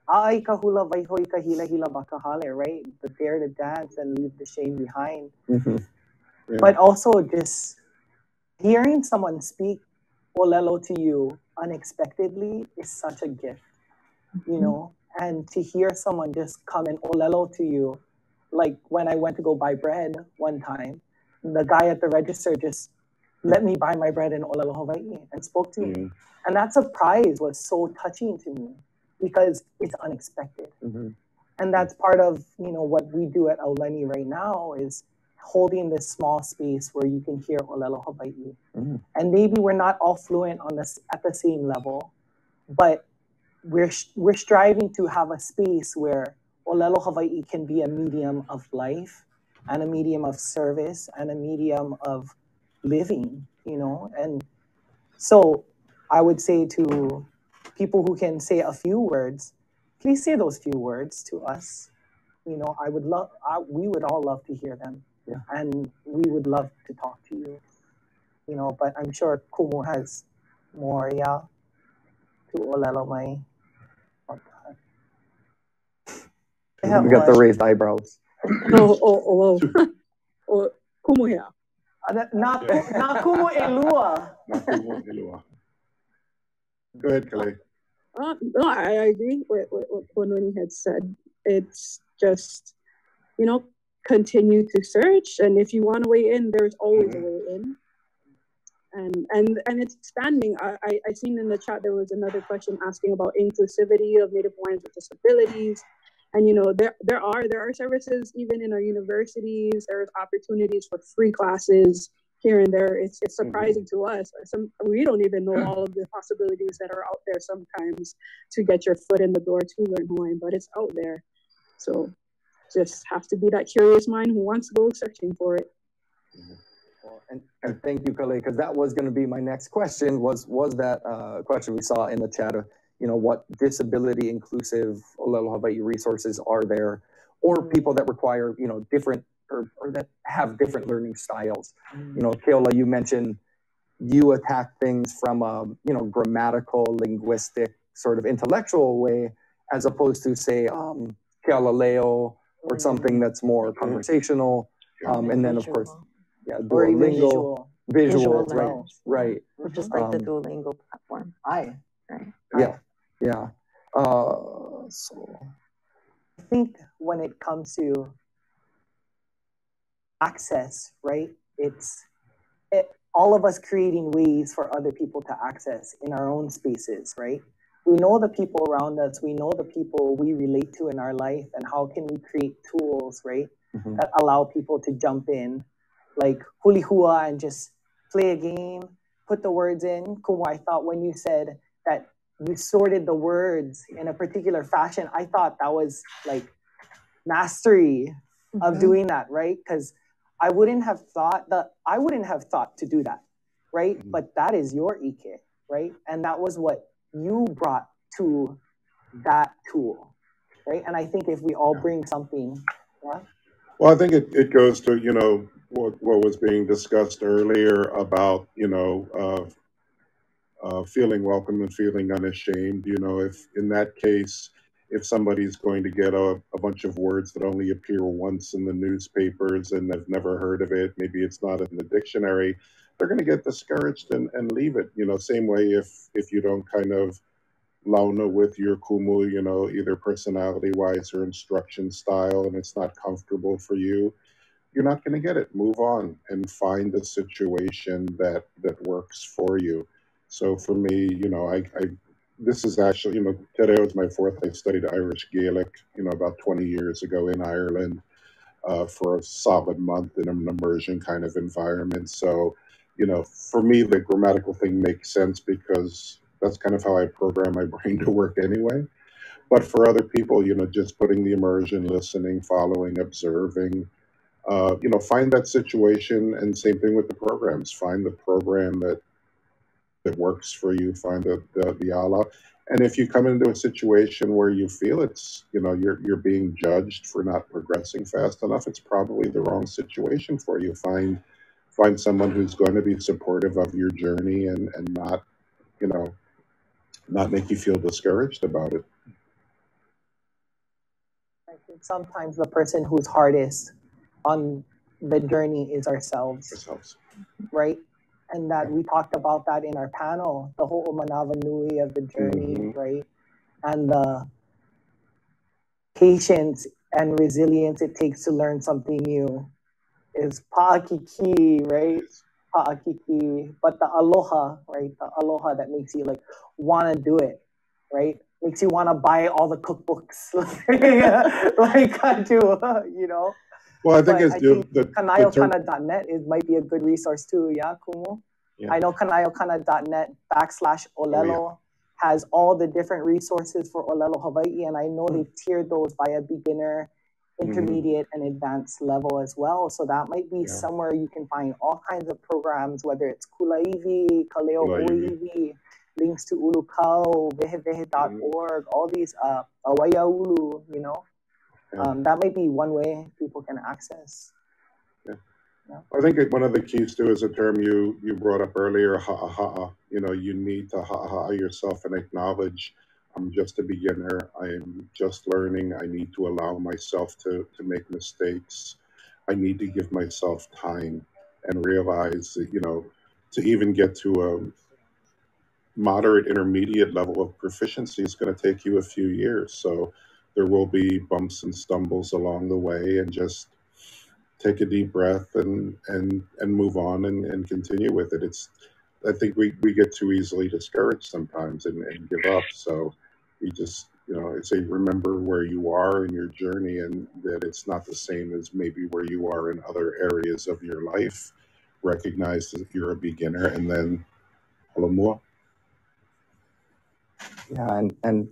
M: a'ai kahula vaihoi ka hila hila bakahale, right? The dare to dance and leave the shame behind.
N: Yeah.
M: But also just hearing someone speak Olelo to you unexpectedly is such a gift, and to hear someone just come and Olelo to you, like when I went to go buy bread one time, the guy at the register just let me buy my bread in Olelo Hawaii and spoke to me. And that surprise was so touching to me because it's unexpected. And that's part of, what we do at Aulani right now is holding this small space where you can hear Olelo Hawaii. And maybe we're not all fluent on this at the same level, but we're striving to have a space where Olelo Hawaii can be a medium of life and a medium of service and a medium of living, And so I would say to people who can say a few words, please say those few words to us. We would all love to hear them.
J: Yeah.
M: And we would love to talk to you, but I'm sure Kumu has more, to Olelo mai.
J: We got the raised eyebrows.
O: Kumu here.
M: Not Kumu Elua.
N: Go ahead, Kale.
O: No, I agree with what Kononi had said. It's just, continue to search. And if you want to weigh in, there's always a way in. And it's expanding. I seen in the chat there was another question asking about inclusivity of Native Hawaiians with disabilities. And you know, there are services even in our universities. There's opportunities for free classes here and there. It's surprising to us. We don't even know all of the possibilities that are out there sometimes to get your foot in the door to learn Hawaiian, but it's out there. So just have to be that curious mind who wants to go searching for it.
J: Well, and thank you, Kale, because that was going to be my next question. Was that question we saw in the chat of, you know, what disability inclusive Olelo Hawaii resources are there, or people that require, you know, different or that have different learning styles. You know, Keola, you mentioned you attack things from a, you know, grammatical, linguistic, sort of intellectual way, as opposed to say Keola Leo or something that's more conversational. And then of course, yeah, Duolingo, visual, right.
P: Just like the Duolingo platform.
M: Right.
J: Yeah. So
M: I think when it comes to access, right, it's all of us creating ways for other people to access in our own spaces, right? We know the people around us, we know the people we relate to in our life, and how can we create tools, right, that allow people to jump in, like huli hua, and just play a game, put the words in. Kumu, I thought when you said that you sorted the words in a particular fashion, I thought that was like mastery of doing that, right? Because I wouldn't have thought to do that, right? But that is your ike, right? And that was what you brought to that tool, right? And I think if we all bring something,
N: well, I think it goes to, you know, what was being discussed earlier about, you know, feeling welcome and feeling unashamed. You know, if in that case, if somebody's going to get a bunch of words that only appear once in the newspapers and they've never heard of it, maybe it's not in the dictionary, they're going to get discouraged and leave it. You know, same way if you don't kind of launa with your kumu, you know, either personality-wise or instruction style, and it's not comfortable for you, you're not going to get it. Move on and find a situation that works for you. So for me, you know, this is actually, you know, today was my fourth. I studied Irish Gaelic, you know, about 20 years ago in Ireland for a solid month in an immersion kind of environment. So, you know, for me, the grammatical thing makes sense because that's kind of how I program my brain to work anyway. But for other people, you know, just putting the immersion, listening, following, observing, you know, find that situation, and same thing with the programs. Find the program that works for you. Find the ala. And if you come into a situation where you feel it's, you know, you're being judged for not progressing fast enough, it's probably the wrong situation for you. Find someone who's going to be supportive of your journey and not, you know, not make you feel discouraged about it.
M: I think sometimes the person who's hardest on the journey is ourselves. Right? And that we talked about that in our panel, the whole Manawa Nui of the journey, right? And the patience and resilience it takes to learn something new is pa'akiki, right? Pa'akiki. But the aloha, right? The aloha that makes you like want to do it, right? Makes you want to buy all the cookbooks like I do, you know?
N: Well, I think
M: kanayokana.net might be a good resource too, yeah, Kumu? Yeah. I know kanayokana.net/Olelo has all the different resources for Olelo Hawaii, and I know they've tiered those by a beginner, intermediate, and advanced level as well. So that might be somewhere you can find all kinds of programs, whether it's Kulaivi, Kaleo Oivi, links to Ulukau, vehevehe.org, all these Awaiaulu, you know. That might be one way people can access.
N: I think one of the keys too is a term you brought up earlier, ha'aha'a. You know, you need to ha'aha'a yourself and acknowledge, I'm just a beginner. I'm just learning. I need to allow myself to make mistakes. I need to give myself time and realize that, you know, to even get to a moderate intermediate level of proficiency is going to take you a few years. So there will be bumps and stumbles along the way, and just take a deep breath and move on and continue with it. I think we get too easily discouraged sometimes and give up. So you just say remember where you are in your journey, and that it's not the same as maybe where you are in other areas of your life. Recognize that you're a beginner, and then holomua.
J: Yeah, and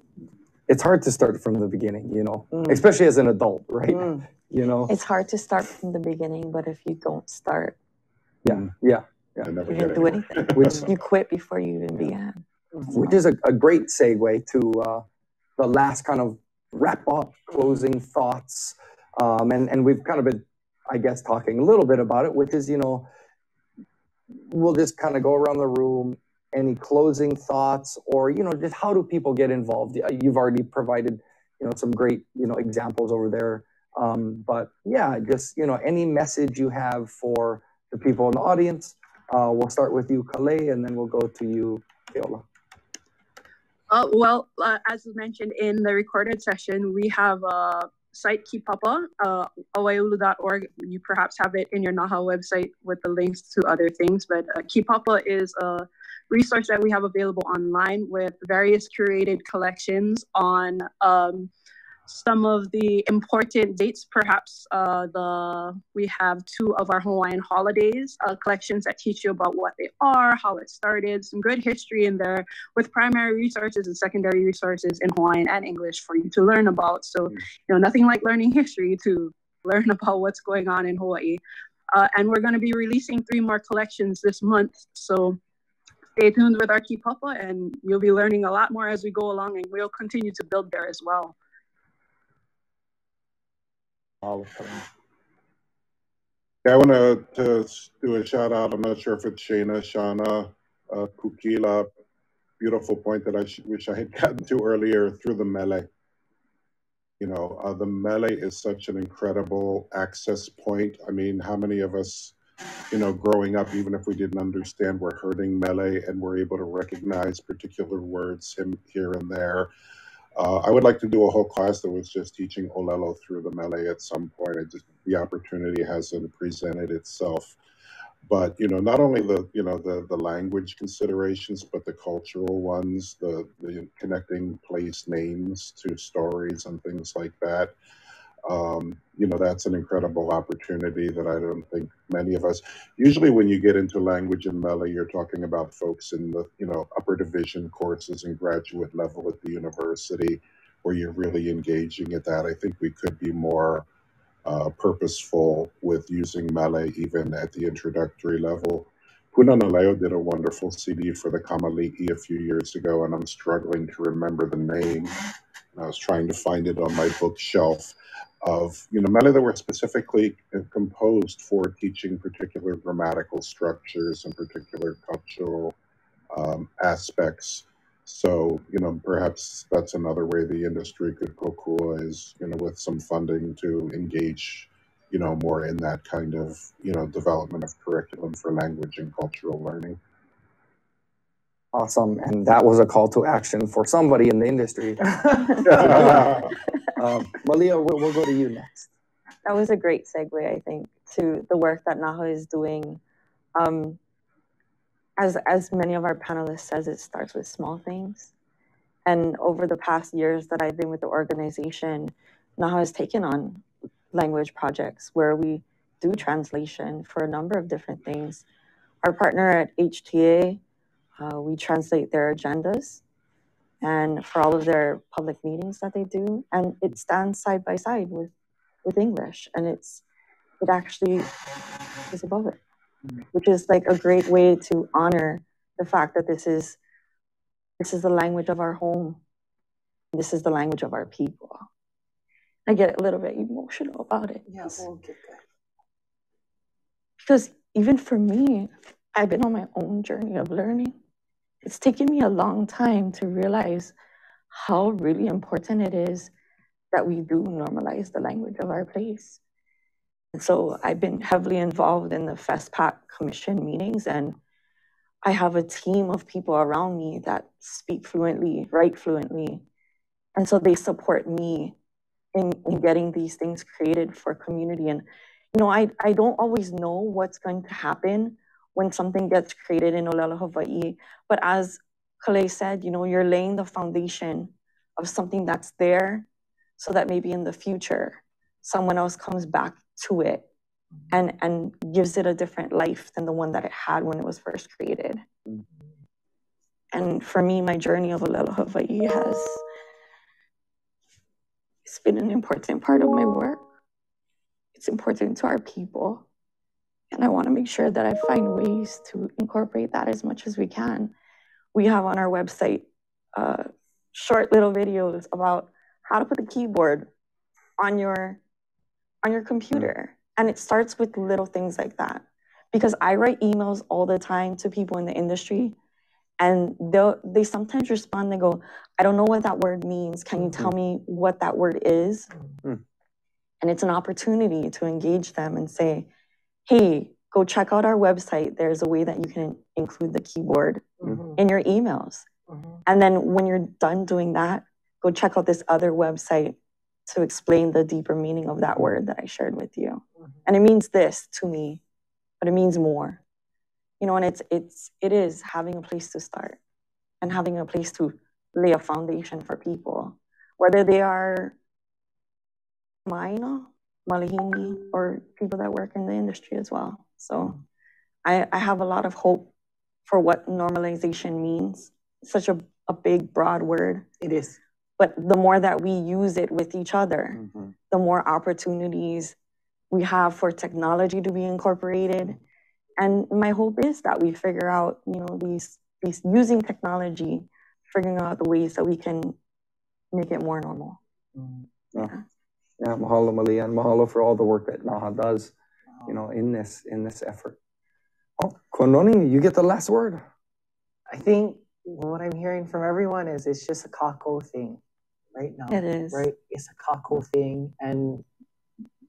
J: it's hard to start from the beginning, especially as an adult, right?
P: It's hard to start from the beginning, but if you don't start,
J: yeah,
P: you didn't do anything. You quit before you even began.
J: Which is a great segue to the last kind of wrap up, closing thoughts, and we've kind of been, I guess, talking a little bit about it, which is we'll just kind of go around the room. Any closing thoughts, or just how do people get involved? You've already provided some great examples over there, but yeah, just any message you have for the people in the audience. We'll start with you, Kale, and then we'll go to you, Keola.
O: As mentioned in the recorded session, we have a site, Kipapa, awaiulu.org. You perhaps have it in your NAHA website with the links to other things, but Kipapa is a resource that we have available online with various curated collections on some of the important dates. Perhaps we have 2 of our Hawaiian holidays, collections that teach you about what they are, how it started, some good history in there with primary resources and secondary resources in Hawaiian and English for you to learn about. So, nothing like learning history to learn about what's going on in Hawaii. And we're going to be releasing 3 more collections this month. So stay tuned with our Kipapa, and you'll be learning a lot more as we go along, and we'll continue to build there as well.
N: Yeah, I want to do a shout out. I'm not sure if it's Shana, Kukila. Beautiful point that I wish I had gotten to earlier through the mele. The mele is such an incredible access point. I mean, how many of us, growing up, even if we didn't understand, we're hurting mele and we're able to recognize particular words here and there. I would like to do a whole class that was just teaching Olelo through the mele at some point. The opportunity hasn't presented itself. But not only the language considerations, but the cultural ones, the connecting place names to stories and things like that. That's an incredible opportunity that I don't think many of us. Usually, when you get into language and mele, you're talking about folks in the upper division courses and graduate level at the university, where you're really engaging at that. I think we could be more purposeful with using mele even at the introductory level. Punanaleo did a wonderful CD for the Kamali'i a few years ago, and I'm struggling to remember the name. I was trying to find it on my bookshelf of mele that were specifically composed for teaching particular grammatical structures and particular cultural aspects. So, perhaps that's another way the industry could kokua is, with some funding to engage, more in that kind of, development of curriculum for language and cultural learning.
J: Awesome. And that was a call to action for somebody in the industry. Malia, we'll go to you next.
P: That was a great segue, I think, to the work that NAHA is doing. As many of our panelists says, it starts with small things. And over the past years that I've been with the organization, NAHA has taken on language projects where we do translation for a number of different things. Our partner at HTA, we translate their agendas and for all of their public meetings that they do. And it stands side by side with English. And it actually is above it, which is like a great way to honor the fact that this is the language of our home. This is the language of our people. I get a little bit emotional about it.
E: Yes.
P: Because even for me, I've been on my own journey of learning. It's taken me a long time to realize how really important it is that we do normalize the language of our place. And so I've been heavily involved in the FESPAC Commission meetings, and I have a team of people around me that speak fluently, write fluently. And so they support me in getting these things created for community. And, I don't always know what's going to happen when something gets created in Olelo, Hawaii. But as Kale said, you're laying the foundation of something that's there, so that maybe in the future, someone else comes back to it and gives it a different life than the one that it had when it was first created. And for me, my journey of Olelo Hawaii it's been an important part of my work. It's important to our people. And I want to make sure that I find ways to incorporate that as much as we can. We have on our website short little videos about how to put the keyboard on your computer. And it starts with little things like that. Because I write emails all the time to people in the industry, and they sometimes respond and go, I don't know what that word means. Can you tell me what that word is? And it's an opportunity to engage them and say, hey, go check out our website. There's a way that you can include the keyboard in your emails. And then when you're done doing that, go check out this other website to explain the deeper meaning of that word that I shared with you. And it means this to me, but it means more. You know, and it is having a place to start and having a place to lay a foundation for people, whether they are Maina, Malihini, or people that work in the industry as well. So I have a lot of hope for what normalization means. It's such a big, broad word.
M: It is.
P: But the more that we use it with each other, the more opportunities we have for technology to be incorporated. And my hope is that we figure out, you know, these using technology, figuring out the ways that we can make it more normal.
J: Yeah, mahalo Malia, and mahalo for all the work that NAHA does, you know, in this effort. Oh, Kononi, you get the last word.
M: I think what I'm hearing from everyone is it's just a kako thing right now.
P: It is.
M: Right? It's a kako thing. And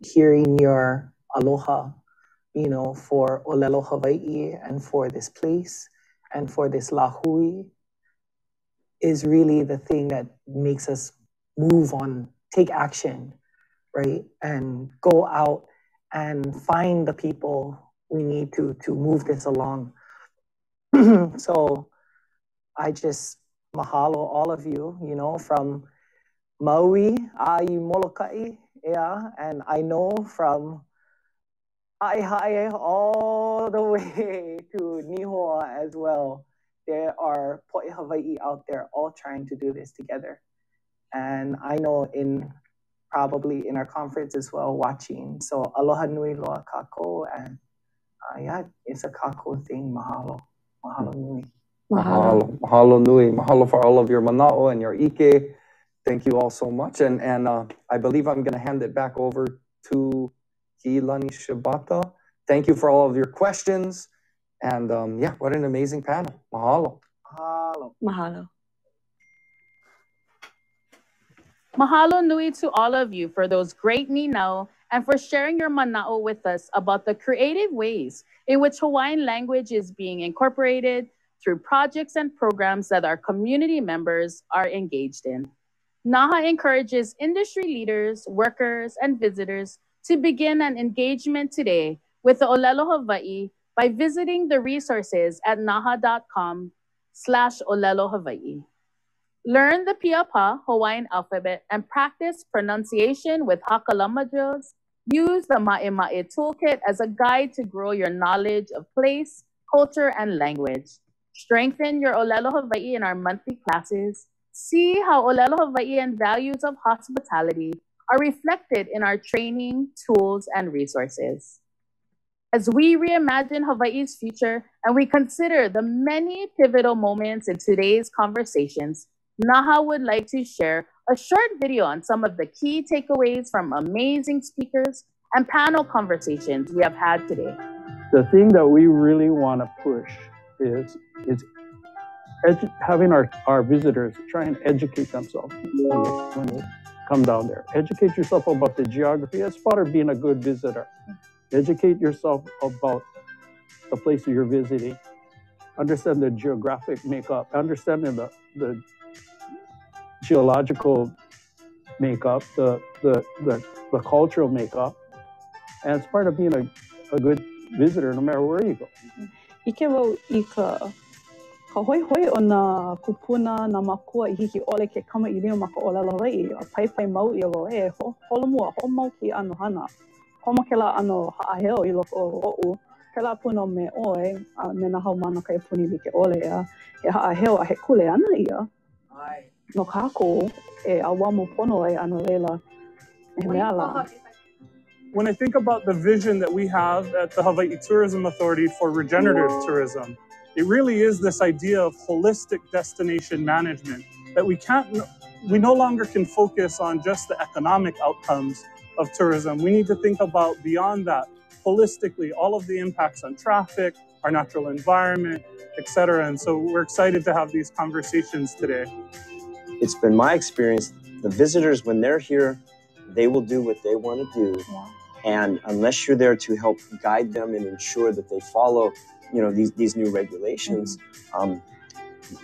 M: hearing your aloha, you know, for Olelo Hawaii and for this place and for this lahui is really the thing that makes us move on, take action, right? And go out and find the people we need to move this along. So I just mahalo all of you, you know, from Maui, Ai Molokai, yeah, and I know from Aihae all the way to Nihoa as well. There are Po'i Hawaii out there all trying to do this together. And I know probably in our conference as well, watching. So aloha nui loa kako, and yeah, it's a kako thing. Mahalo. Mahalo nui.
J: Mahalo. Mahalo nui. Mahalo for all of your mana'o and your ike. Thank you all so much. And I believe I'm going to hand it back over to Kilani Shibata. Thank you for all of your questions. And yeah, what an amazing panel. Mahalo.
M: Mahalo.
P: Mahalo.
C: Mahalo nui to all of you for those great ninau and for sharing your mana'o with us about the creative ways in which Hawaiian language is being incorporated through projects and programs that our community members are engaged in. NAHA encourages industry leaders, workers, and visitors to begin an engagement today with the Olelo Hawaii by visiting the resources at naha.com/Olelo Hawaii. Learn the Piapa Hawaiian alphabet and practice pronunciation with Hakalama drills. Use the Ma'e toolkit as a guide to grow your knowledge of place, culture, and language. Strengthen your Olelo Hawaii in our monthly classes. See how Olelo Hawaii and values of hospitality are reflected in our training, tools, and resources. As we reimagine Hawaii's future and we consider the many pivotal moments in today's conversations, NAHA would like to share a short video on some of the key takeaways from amazing speakers and panel conversations we have had today.
H: The thing that we really want to push is having our visitors try and educate themselves when they come down there. Educate yourself about the geography. That's part of being a good visitor. Educate yourself about the place you're visiting. Understand the geographic makeup. Understanding the geological makeup, the cultural makeup. And it's part of being a good visitor no matter where you go.
O: Ike wau I ka Ka hoi hoi o na kupuna na makua I hiki ole ke kama I lima ka ola Hawaii a pai mau I lo e holomua ho mau ki ano hana. Homa ke la ano haaheo I loko o o'u ke la puno me oe me na haumana ka e puni like ole ea he haaheo a he kule ana ia. No kako e awamu pono e ano leila he mea la.
L: When I think about the vision that we have at the Hawaii Tourism Authority for regenerative tourism, it really is this idea of holistic destination management that we no longer can focus on just the economic outcomes of tourism. We need to think about beyond that, holistically, all of the impacts on traffic, our natural environment, etc. And so we're excited to have these conversations today.
G: It's been my experience, the visitors, when they're here, they will do what they want to do.
B: Yeah.
G: And unless you're there to help guide them and ensure that they follow, these new regulations,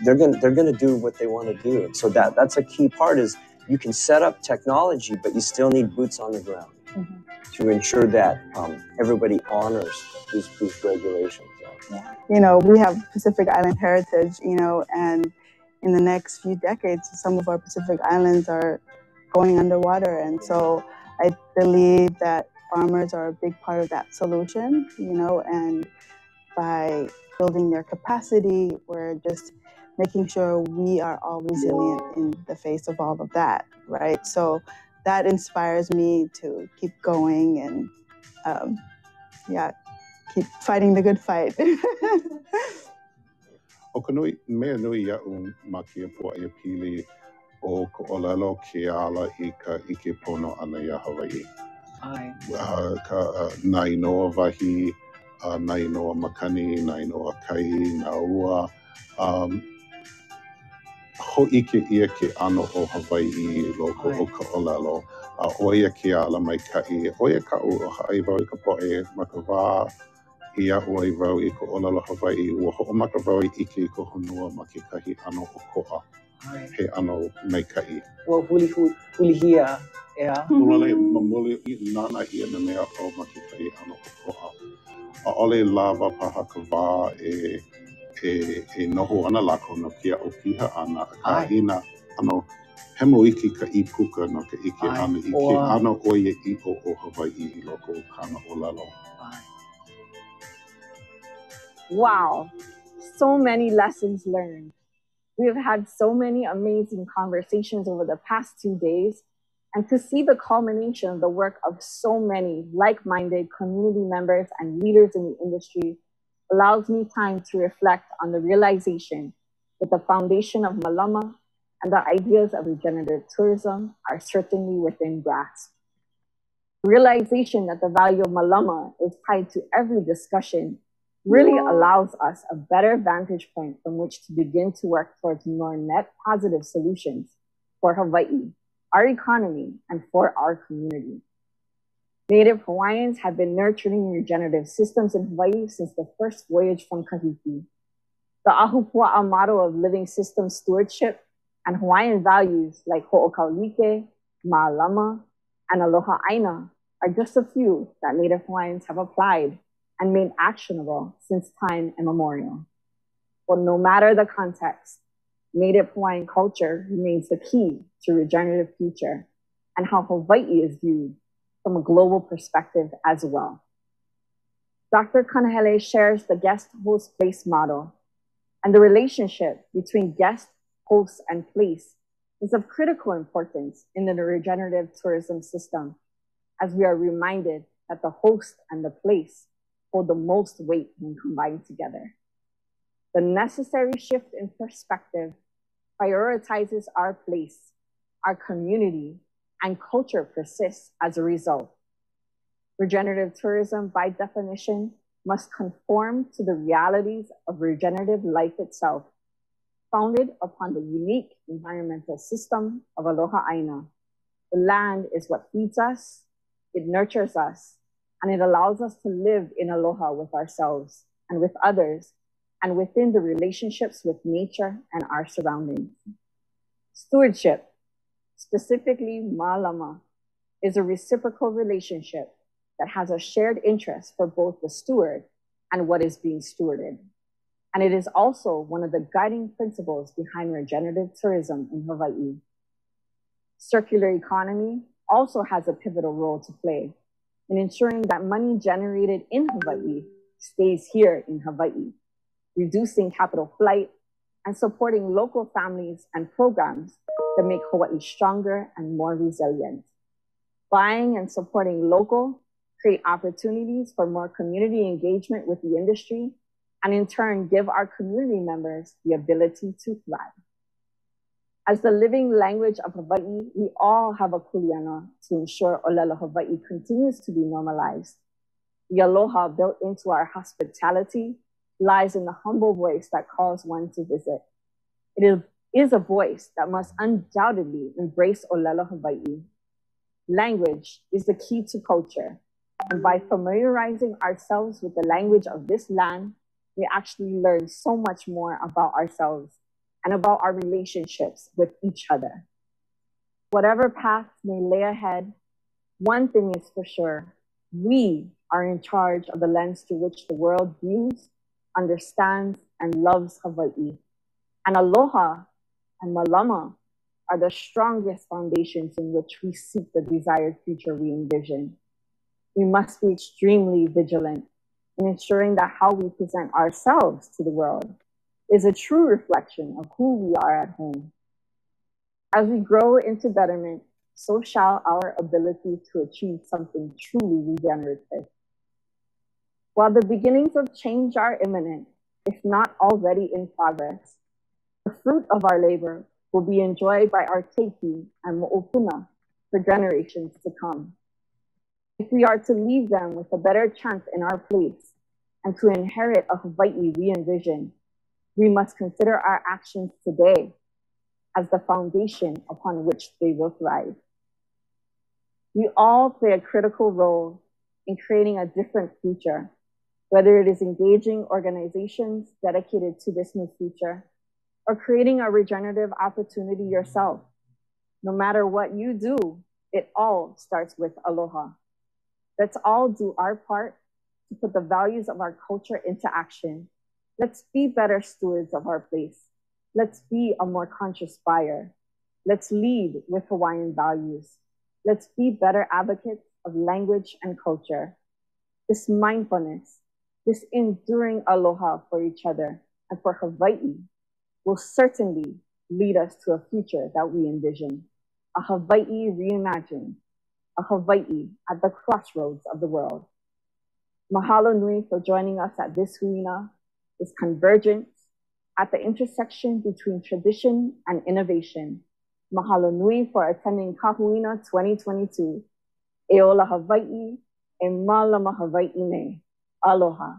G: they're gonna do what they want to do. And so that's a key part is you can set up technology, but you still need boots on the ground to ensure that everybody honors these regulations.
I: Yeah. We have Pacific Island heritage, and in the next few decades, some of our Pacific Islands are going underwater. And so I believe that farmers are a big part of that solution, and by building their capacity, we're just making sure we are all resilient in the face of all of that, right? So that inspires me to keep going and, keep fighting the good fight.
N: O ka mea nui ia'u ma kia pua ia pili o ka olelo ke ala I ka ike pono ana ia Hawaii. Ka nā inoa wahi, nā inoa makani, nā inoa kai, nā ua. Ho'ike ia ke ano o Hawaii loko o ka olelo. Oia ke ala mai kai. Oia ka'u o ha'ai wau I ka po'e ma ka wā. Ia oi wau I ka olelo Hawaii. Ua ho'omaka wau I ike I ka honua ma ke kahi ano o ko'a. He ano mai kai.
M: Ua hulihia. Yeah.
N: Ulale mamuli I nana ia na mea o ma ke kahi ano o ko'a. A ole lava paha ka wā e noho ana lako no kia o kiha ana ka ina ano hemo iki ka I puka no ka ike ana I ke ano oia I o Hawaii I loko o kana o lalo.
B: Wow, so many lessons learned. We have had so many amazing conversations over the past 2 days, and to see the culmination of the work of so many like-minded community members and leaders in the industry allows me time to reflect on the realization that the foundation of Malama and the ideas of regenerative tourism are certainly within grasp. The realization that the value of Malama is tied to every discussion really allows us a better vantage point from which to begin to work towards more net positive solutions for Hawaii, our economy, and for our community. Native Hawaiians have been nurturing regenerative systems in Hawaii since the first voyage from Kahiki. The Ahupua'a motto of living system stewardship and Hawaiian values like Ho'okaulike, Ma'alama, and Aloha Aina are just a few that Native Hawaiians have applied and made actionable since time immemorial. But no matter the context, Native Hawaiian culture remains the key to regenerative future and how Hawaii is viewed from a global perspective as well. Dr. Kanahele shares the guest-host place model, and the relationship between guest, host, and place is of critical importance in the regenerative tourism system, as we are reminded that the host and the place hold the most weight when combined together. The necessary shift in perspective prioritizes our place, our community, and culture persists as a result. Regenerative tourism, by definition, must conform to the realities of regenerative life itself, founded upon the unique environmental system of Aloha Aina. The land is what feeds us, it nurtures us, and it allows us to live in aloha with ourselves and with others, and within the relationships with nature and our surroundings. Stewardship, specifically Ma'alama, is a reciprocal relationship that has a shared interest for both the steward and what is being stewarded. and it is also one of the guiding principles behind regenerative tourism in Hawaii. Circular economy also has a pivotal role to play in ensuring that money generated in Hawaii stays here in Hawaii, reducing capital flight and supporting local families and programs that make Hawaii stronger and more resilient. Buying and supporting local create opportunities for more community engagement with the industry, and in turn give our community members the ability to thrive. As the living language of Hawaii, we all have a kuleana to ensure Olelo Hawaii continues to be normalized. The aloha built into our hospitality lies in the humble voice that calls one to visit. It is a voice that must undoubtedly embrace Olelo Hawaii. Language is the key to culture, and by familiarizing ourselves with the language of this land, we actually learn so much more about ourselves and about our relationships with each other. Whatever paths may lay ahead, one thing is for sure: we are in charge of the lens through which the world views, understands, and loves Hawaii. And aloha and malama are the strongest foundations in which we seek the desired future we envision. We must be extremely vigilant in ensuring that how we present ourselves to the world is a true reflection of who we are at home. As we grow into betterment, so shall our ability to achieve something truly regenerative. While the beginnings of change are imminent, if not already in progress, the fruit of our labor will be enjoyed by our keiki and mo'opuna for generations to come. If we are to leave them with a better chance in our place and to inherit a Hawaii we envision, we must consider our actions today as the foundation upon which they will thrive. We all play a critical role in creating a different future, whether it is engaging organizations dedicated to this new future or creating a regenerative opportunity yourself. No matter what you do, it all starts with aloha. Let's all do our part to put the values of our culture into action. Let's be better stewards of our place. Let's be a more conscious buyer. Let's lead with Hawaiian values. Let's be better advocates of language and culture. This mindfulness, this enduring aloha for each other and for Hawaii will certainly lead us to a future that we envision. A Hawaii reimagined, a Hawaii at the crossroads of the world. Mahalo nui for joining us at this Huina, this convergence at the intersection between tradition and innovation. Mahalo nui for attending Kahuina 2022. E ola Hawaii, e malama Hawaii ne. Aloha.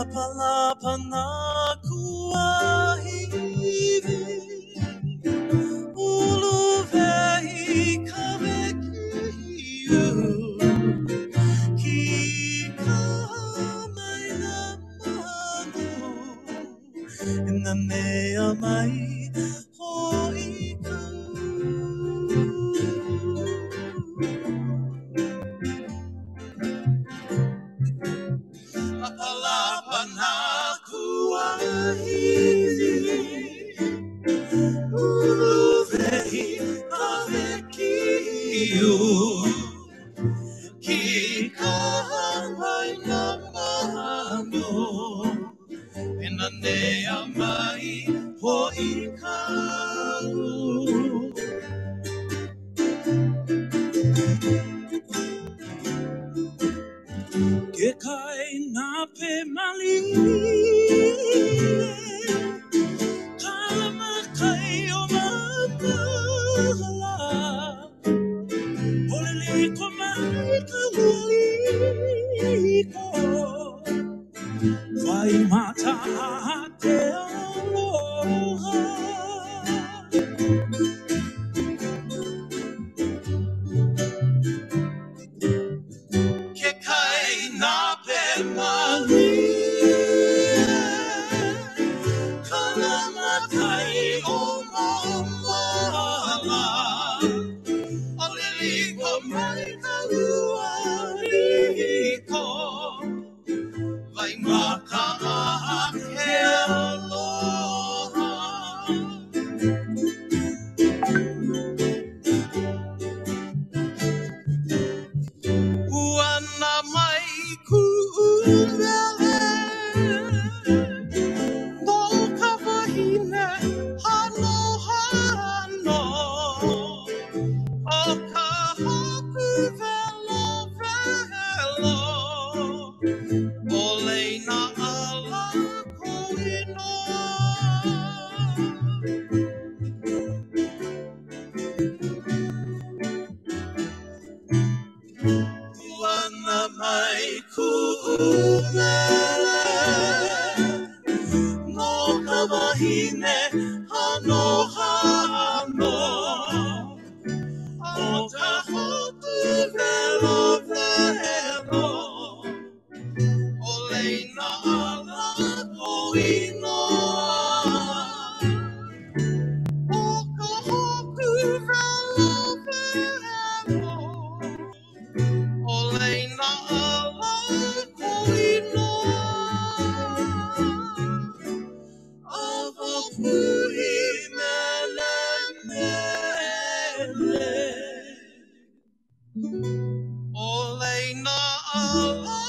Q: Mapalapana kuahivi Uluvehi kavekiu Kikamaina malu Inanea mai hoiku Mapalapana kuahivi Uluvehi kavekiu Kikamaina malu Inanea mai hoikau Kekai na pe mali Kalama kai o mapala Olele ko mai kahuliko Vai mata te aloha Kekai na pe mali Kalama kai o mamala Olele ko mai kahuliko Vai mata te aloha Uana mai ku'umele No kawahine hano hano O ka haku velo velo Ole na ala koinoa Uana mai ku'umele No kawahine hano hano O ka hoku velo velo Ole na ala koinoa O ka hoku velo velo Ole na ala koinoa Ava puhi mele mele Ole na ala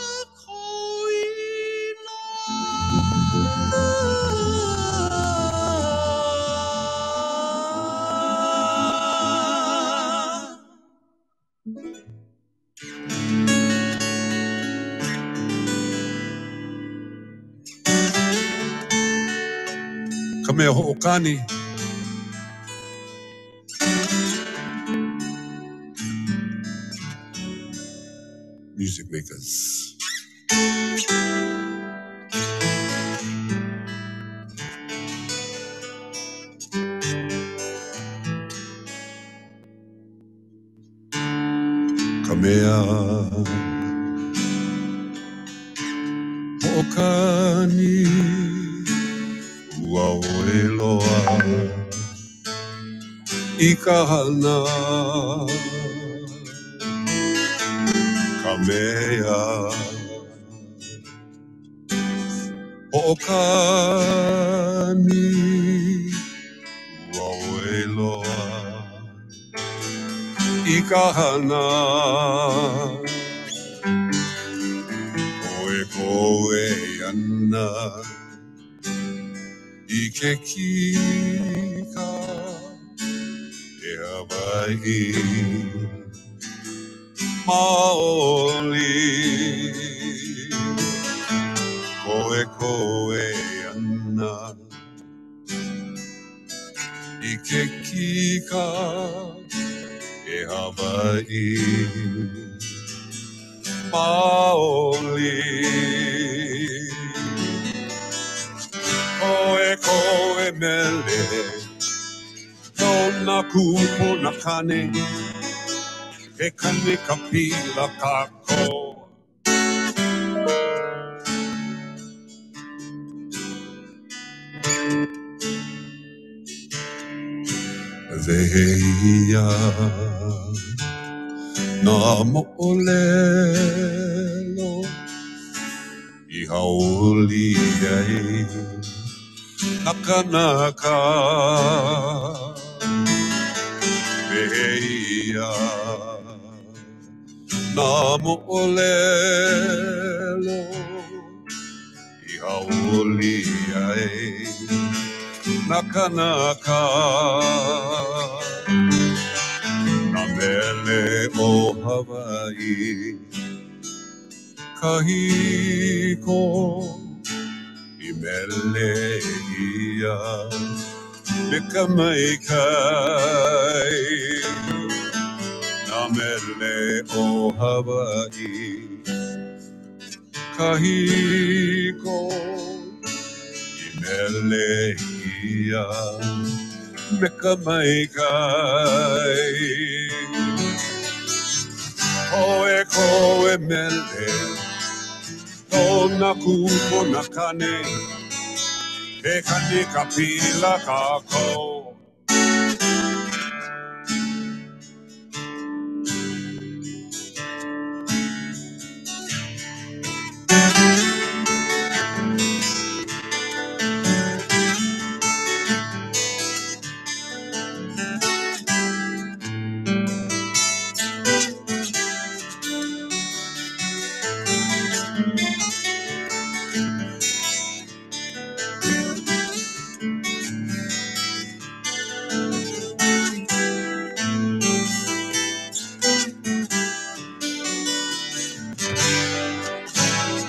Q: Ka mea ho'okani. Music makers. Ka mea ho'okani ua oe loa I ka hana ka mea ho'okani ua oe loa I ka hana koe koe ana I ke kika e Hawaii maoli koe koe ana I ke kika e Hawaii maoli e mele no na kupo na kane he kane ka pila kako veia na mo'olelo I haoli ai nakanaka veia na mo'olelo I haoli ai nakanaka na mele o Hawaii kahiko I mele ia me ka mai kai na mele o Hawaii kahiko I mele ia me ka mai kai koe mele no na kupo na kane he kane ka pila kako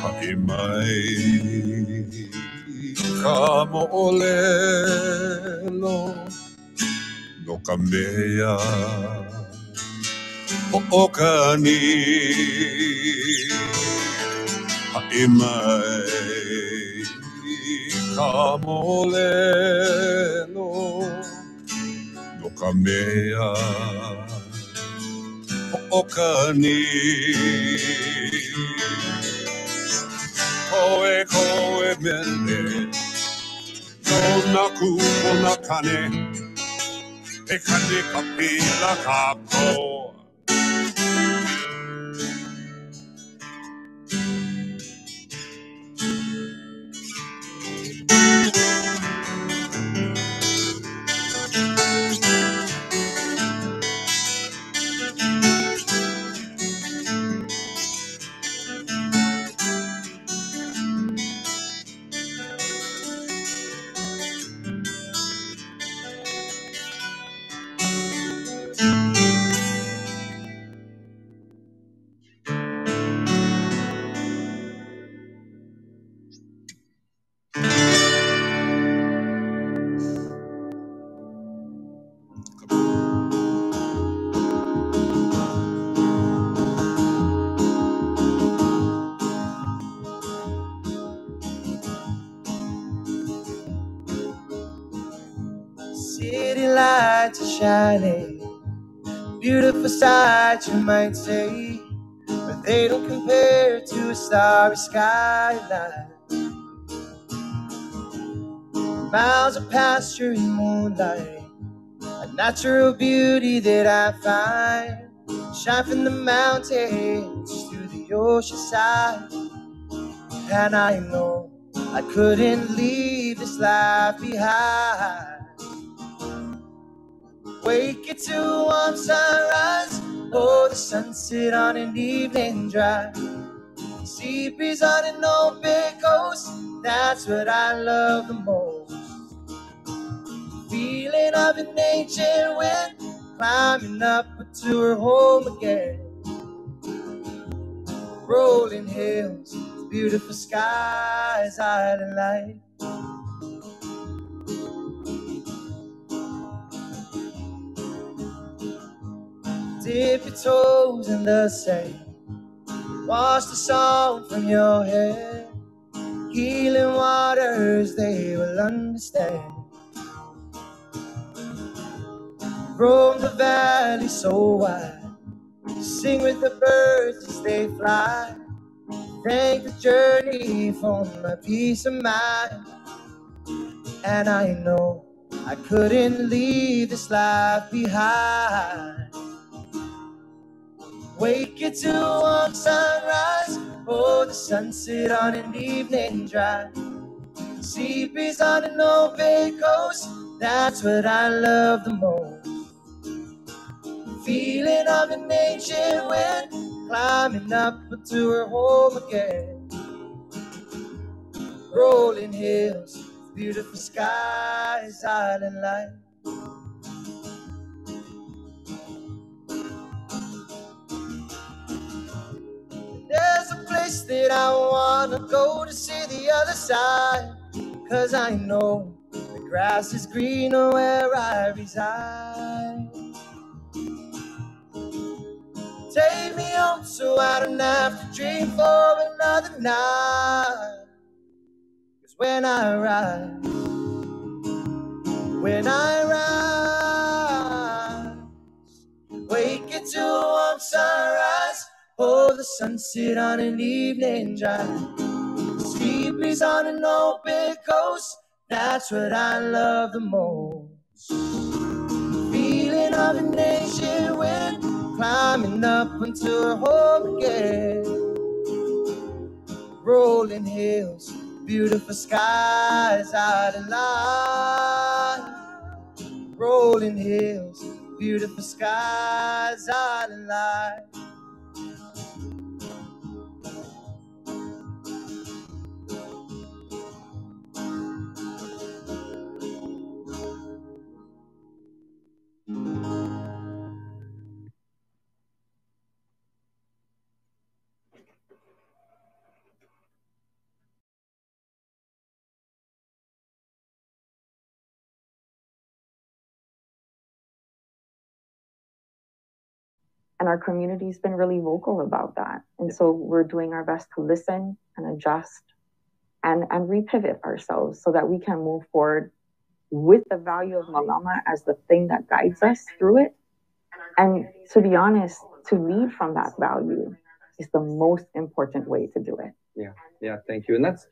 Q: Ha'i mai ka mo'olelo no ka mea ho'okani ha'i mai ka mo'olelo no ka mea ho'okani koe mele no na kupo na kane he kane ka pila kako
R: City lights are shining, beautiful sight you might say, but they don't compare to a starry skyline. Miles of pasture and moonlight, a natural beauty that I find. Shine from the mountains to the ocean side, and I know I couldn't leave this life behind. Wake it to warm sunrise, or the sunset on an evening drive. Sea breeze on an open coast, that's what I love the most. Feeling of an ancient wind, climbing up to her home again. Rolling hills, beautiful skies, island light. Dip your toes in the sand, wash the song from your head. Healing waters they will understand. roam the valley so wide, sing with the birds as they fly, thank the journey for my peace of mind. And I know I couldn't leave this life behind. Wake it to warm sunrise, or the sunset on an evening drive, sea breeze on an open coast, that's what I love the most. Feeling of an ancient wind, climbing up to her home again. Rolling hills, beautiful skies, island life. There's a place that I wanna go to see the other side, 'cause I know the grass is greener where I reside. Take me home so I don't have to dream for another night. 'Cause when I rise, wake it to a warm sunrise, oh, the sunset on an evening drive, sea breeze on an open coast, that's what I love the most. Feeling of an ancient wind, climbing up until her home again. Rolling hills, beautiful skies, island life. Rolling hills, beautiful skies, island life.
P: And our community's been really vocal about that. And so we're doing our best to listen and adjust and repivot ourselves so that we can move forward with the value of Malama as the thing that guides us through it. And to be honest, to lead from that value is the most important way to do it.
J: Yeah, thank you. And that's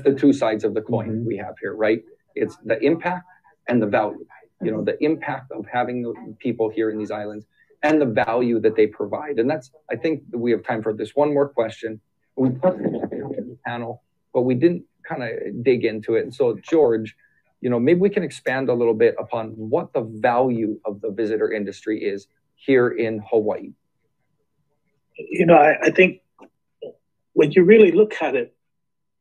J: the two sides of the coin we have here, right? It's the impact and the value. You know, the impact of having the people here in these islands and the value that they provide. And that's, I think we have time for this one more question. We touched on the panel, but we didn't kind of dig into it. And so, George, you know, maybe we can expand a little bit upon what the value of the visitor industry is here in Hawaii.
S: You know, I think when you really look at it,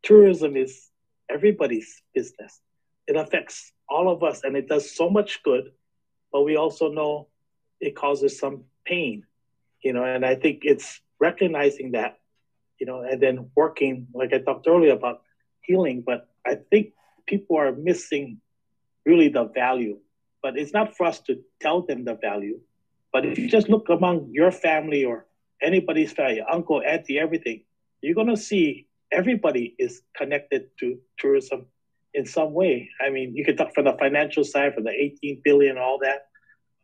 S: tourism is everybody's business. It affects all of us and it does so much good, but we also know it causes some pain, you know, and I think it's recognizing that, you know, and then working, like I talked earlier about healing, but I think people are missing really the value. But it's not for us to tell them the value. But if you just look among your family or anybody's family, uncle, auntie, everything, you're going to see everybody is connected to tourism in some way. I mean, you can talk from the financial side, from the 18 billion, all that,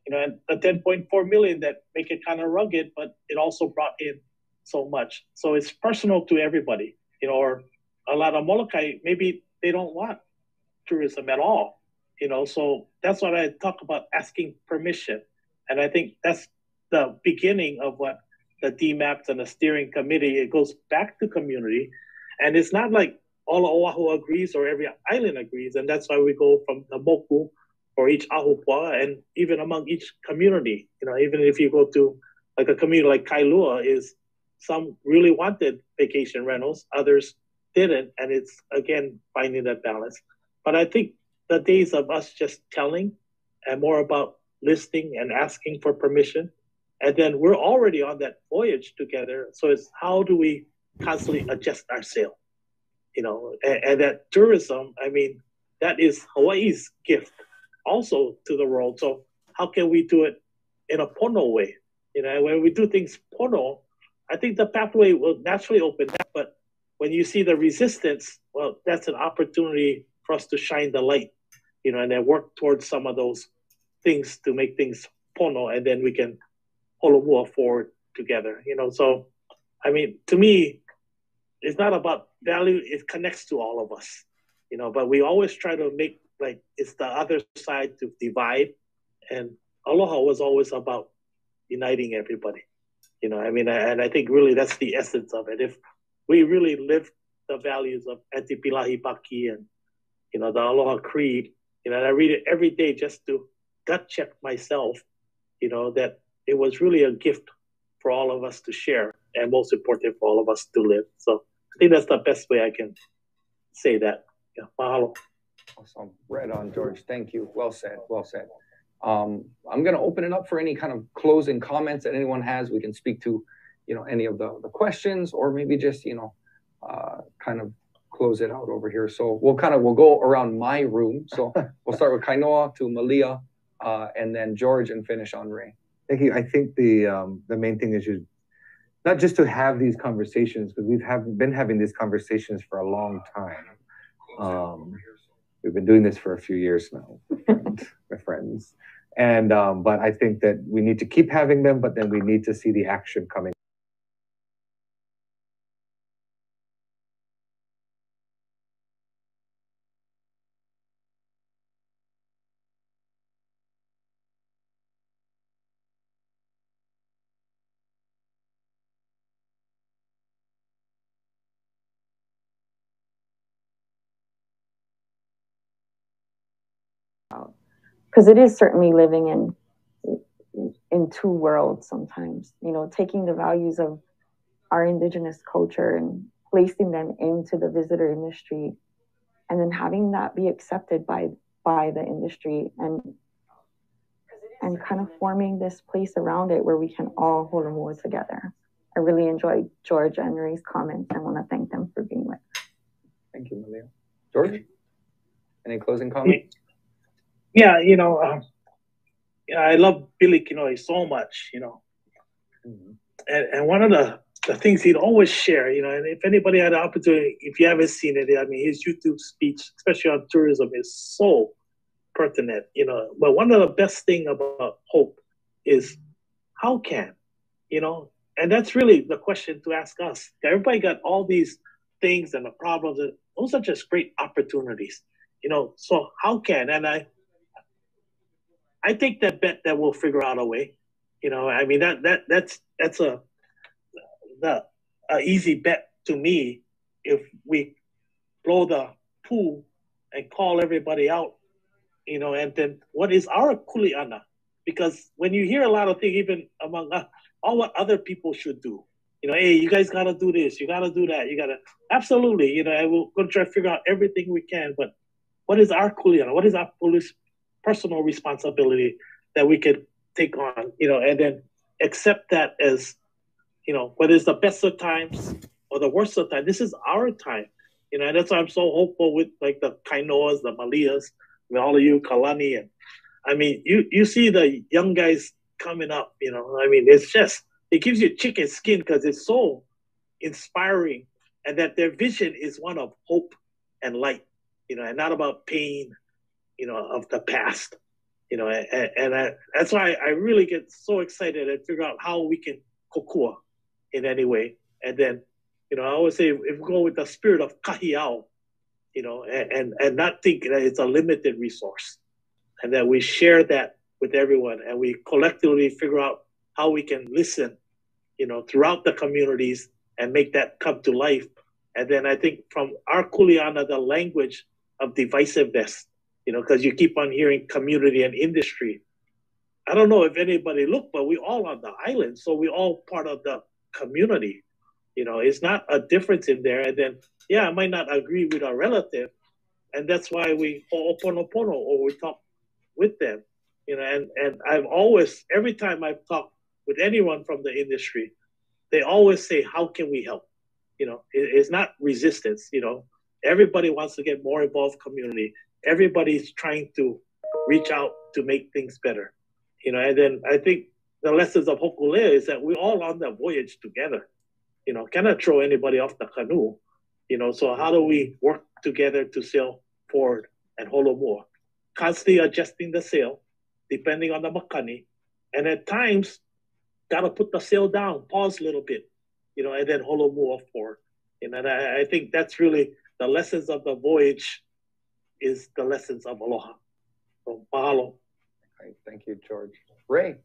S: you know, and the 10.4 million that make it kind of rugged, but it also brought in so much. So it's personal to everybody, you know, or a lot of Molokai, maybe they don't want tourism at all, you know, so that's what I talk about, asking permission. And I think that's the beginning of what the DMAPs and the steering committee, it goes back to community. And it's not like all of Oahu agrees or every island agrees. And that's why we go from the moku or each ahupua and even among each community. You know, even if you go to like a community like Kailua, is some really wanted vacation rentals, others didn't. And it's, again, finding that balance. But I think the days of us just telling and more about listening and asking for permission. And then we're already on that voyage together. So it's how do we constantly adjust our sail? You know, and that tourism, I mean, that is Hawaii's gift also to the world. So how can we do it in a pono way? You know, when we do things pono, I think the pathway will naturally open up. But when you see the resistance, well, that's an opportunity for us to shine the light, you know, and then work towards some of those things to make things pono, and then we can holomua forward together. So I mean, to me, it's not about value. It connects to all of us, but we always try to make like it's the other side to divide. And Aloha was always about uniting everybody. I mean, and I think really that's the essence of it. If we really live the values of Antipilahi Paki and, the Aloha Creed, and I read it every day just to gut check myself, that it was really a gift for all of us to share and most important for all of us to live. So I think that's the best way I can say that. Yeah, mahalo.
J: Awesome. Right on, George. Thank you. Well said. Well said. I'm going to open it up for any kind of closing comments that anyone has. We can speak to, any of the questions, or maybe just, kind of close it out over here. So we'll go around my room. So we'll start with Kainoa to Malia, and then George, and finish on Ray.
T: Thank you. I think the main thing is not just to have these conversations, because we've been having these conversations for a long time. We've been doing this for a few years now, my friends. And but I think that we need to keep having them, but then we need to see the action coming.
P: Because it is certainly living in two worlds sometimes, taking the values of our indigenous culture and placing them into the visitor industry, and then having that be accepted by the industry, and kind of forming this place around it where we can all hold a more together. I really enjoyed George and Ray's comments. I want to thank them for being with us.
J: Thank you, Malia. George, any closing comments?
S: Yeah, I love Billy Kinoi so much, and one of the things he'd always share, and if anybody had the opportunity, if you haven't seen it, I mean, his YouTube speech, especially on tourism, is so pertinent, but one of the best thing about hope is how can, and that's really the question to ask us. Everybody got all these things and the problems, and those are just great opportunities, so how can, and I take that bet that we'll figure out a way. I mean, that's a easy bet to me. If we blow the pool and call everybody out, and then what is our kuleana? Because when you hear a lot of things, even among us, all what other people should do, hey, you guys got to do this, you got to do that, you got to, absolutely, and we're going to try to figure out everything we can, but what is our kuleana? What is our personal responsibility that we could take on, and then accept that as, whether it's the best of times or the worst of times, this is our time, and that's why I'm so hopeful with like the Kainoas, the Malias, all of you, Kalani, and I mean, you see the young guys coming up, I mean, it gives you chicken skin because it's so inspiring, and that their vision is one of hope and light, and not about pain, of the past, that's why I really get so excited and figure out how we can kokua in any way. And then, I always say, if we go with the spirit of kahiao, and not think that it's a limited resource, and that we share that with everyone, and we collectively figure out how we can listen, throughout the communities and make that come to life. And then I think from our kuleana, the language of divisiveness, because you keep on hearing community and industry. I don't know if anybody looked, but we all on the island, so we all part of the community. It's not a difference in there. And then, I might not agree with our relative, and that's why we ho'oponopono, or we talk with them. And I've always, every time I've talked with anyone from the industry, they always say, how can we help? It's not resistance. Everybody wants to get more involved community. Everybody's trying to reach out to make things better, and then I think the lessons of Hokulea is that we're all on the voyage together, cannot throw anybody off the canoe, so how do we work together to sail forward and holomua, constantly adjusting the sail, depending on the makani, And at times, gotta put the sail down, pause a little bit, and then holo move forward. And I think that's really the lessons of the voyage is the lessons of aloha. So mahalo.
J: Great, thank you, George. Ray.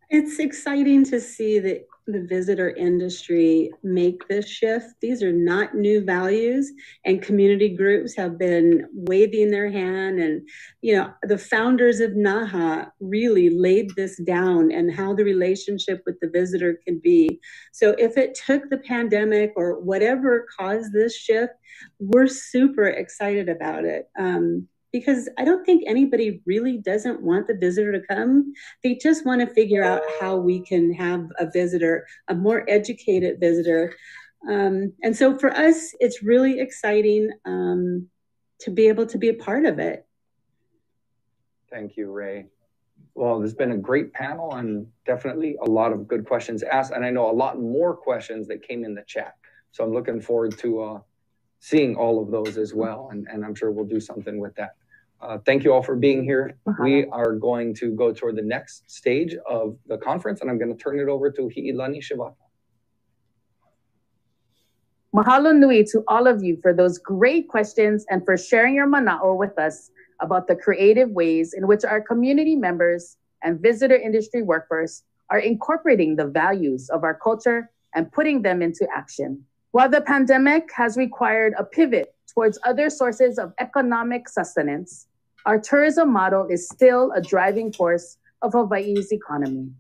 U: It's exciting to see the visitor industry make this shift. These are not new values, and community groups have been waving their hand. And, the founders of NAHA really laid this down and how the relationship with the visitor can be. So if it took the pandemic or whatever caused this shift, we're super excited about it. Because I don't think anybody really doesn't want the visitor to come. They just want to figure out how we can have a visitor, a more educated visitor. And so for us, it's really exciting to be able to be a part of it.
J: Thank you, Ray. Well, there's been a great panel and definitely a lot of good questions asked. And I know a lot more questions that came in the chat. So I'm looking forward to seeing all of those as well. And I'm sure we'll do something with that. Thank you all for being here. We are going to go toward the next stage of the conference, and I'm going to turn it over to Hi'ilani Shibata.
C: Mahalo nui to all of you for those great questions and for sharing your mana'o with us about the creative ways in which our community members and visitor industry workforce are incorporating the values of our culture and putting them into action. While the pandemic has required a pivot towards other sources of economic sustenance, our tourism model is still a driving force of Hawaii's economy.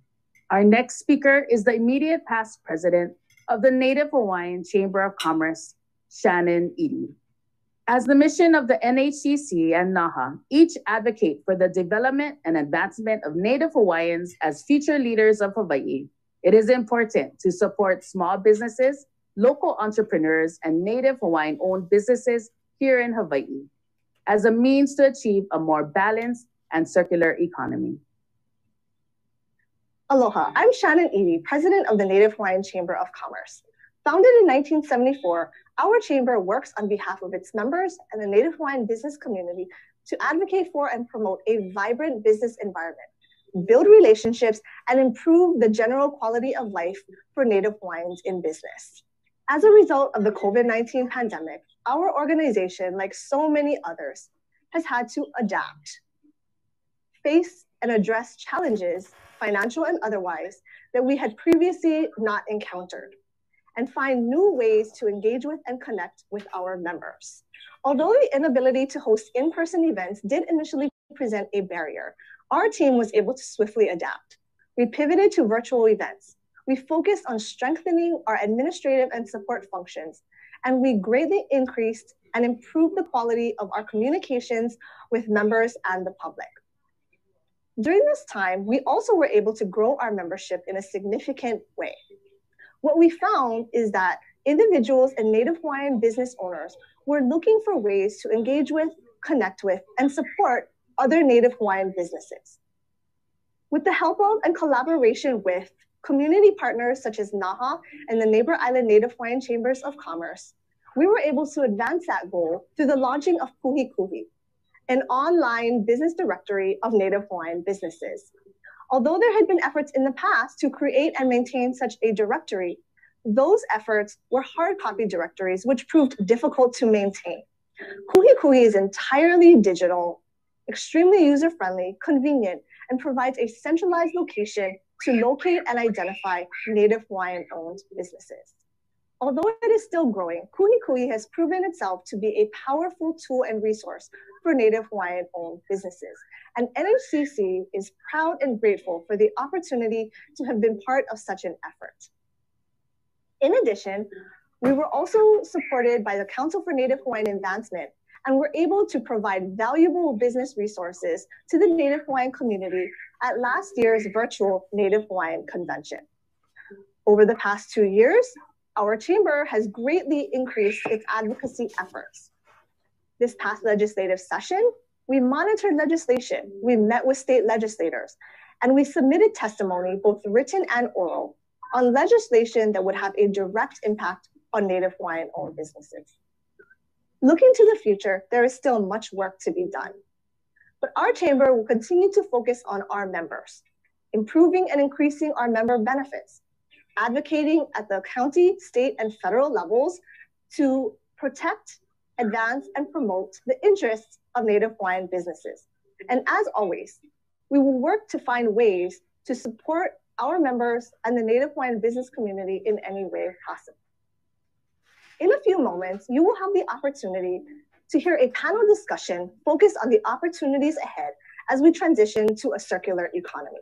C: Our next speaker is the immediate past president of the Native Hawaiian Chamber of Commerce, Shannon Edie. As the mission of the NHCC and NAHA each advocate for the development and advancement of Native Hawaiians as future leaders of Hawaii, it is important to support small businesses, local entrepreneurs, and Native Hawaiian-owned businesses here in Hawaii as a means to achieve a more balanced and circular economy.
V: Aloha, I'm Shannon Edie, president of the Native Hawaiian Chamber of Commerce. Founded in 1974, our chamber works on behalf of its members and the Native Hawaiian business community to advocate for and promote a vibrant business environment, build relationships, and improve the general quality of life for Native Hawaiians in business. As a result of the COVID-19 pandemic, our organization, like so many others, has had to adapt, face and address challenges, financial and otherwise, that we had previously not encountered, and find new ways to engage with and connect with our members. Although the inability to host in-person events did initially present a barrier, our team was able to swiftly adapt. We pivoted to virtual events. We focused on strengthening our administrative and support functions, and we greatly increased and improved the quality of our communications with members and the public. During this time, we also were able to grow our membership in a significant way. What we found is that individuals and Native Hawaiian business owners were looking for ways to engage with, connect with, and support other Native Hawaiian businesses. With the help of and collaboration with community partners such as NAHA and the Neighbor Island Native Hawaiian Chambers of Commerce, we were able to advance that goal through the launching of Kuhi Kuhi, an online business directory of Native Hawaiian businesses. Although there had been efforts in the past to create and maintain such a directory, those efforts were hard copy directories, which proved difficult to maintain. Kuhi Kuhi is entirely digital, extremely user-friendly, convenient, and provides a centralized location to locate and identify Native Hawaiian-owned businesses. Although it is still growing, Kuhi Kuhi has proven itself to be a powerful tool and resource for Native Hawaiian-owned businesses. And NHCC is proud and grateful for the opportunity to have been part of such an effort. In addition, we were also supported by the Council for Native Hawaiian Advancement and were able to provide valuable business resources to the Native Hawaiian community at last year's virtual Native Hawaiian Convention. Over the past 2 years, our chamber has greatly increased its advocacy efforts. This past legislative session, we monitored legislation, we met with state legislators, and we submitted testimony, both written and oral, on legislation that would have a direct impact on Native Hawaiian-owned businesses. Looking to the future, there is still much work to be done, but our chamber will continue to focus on our members, improving and increasing our member benefits, advocating at the county, state, and federal levels to protect, advance, and promote the interests of Native Hawaiian businesses. And as always, we will work to find ways to support our members and the Native Hawaiian business community in any way possible. In a few moments, you will have the opportunity to hear a panel discussion focused on the opportunities ahead as we transition to a circular economy.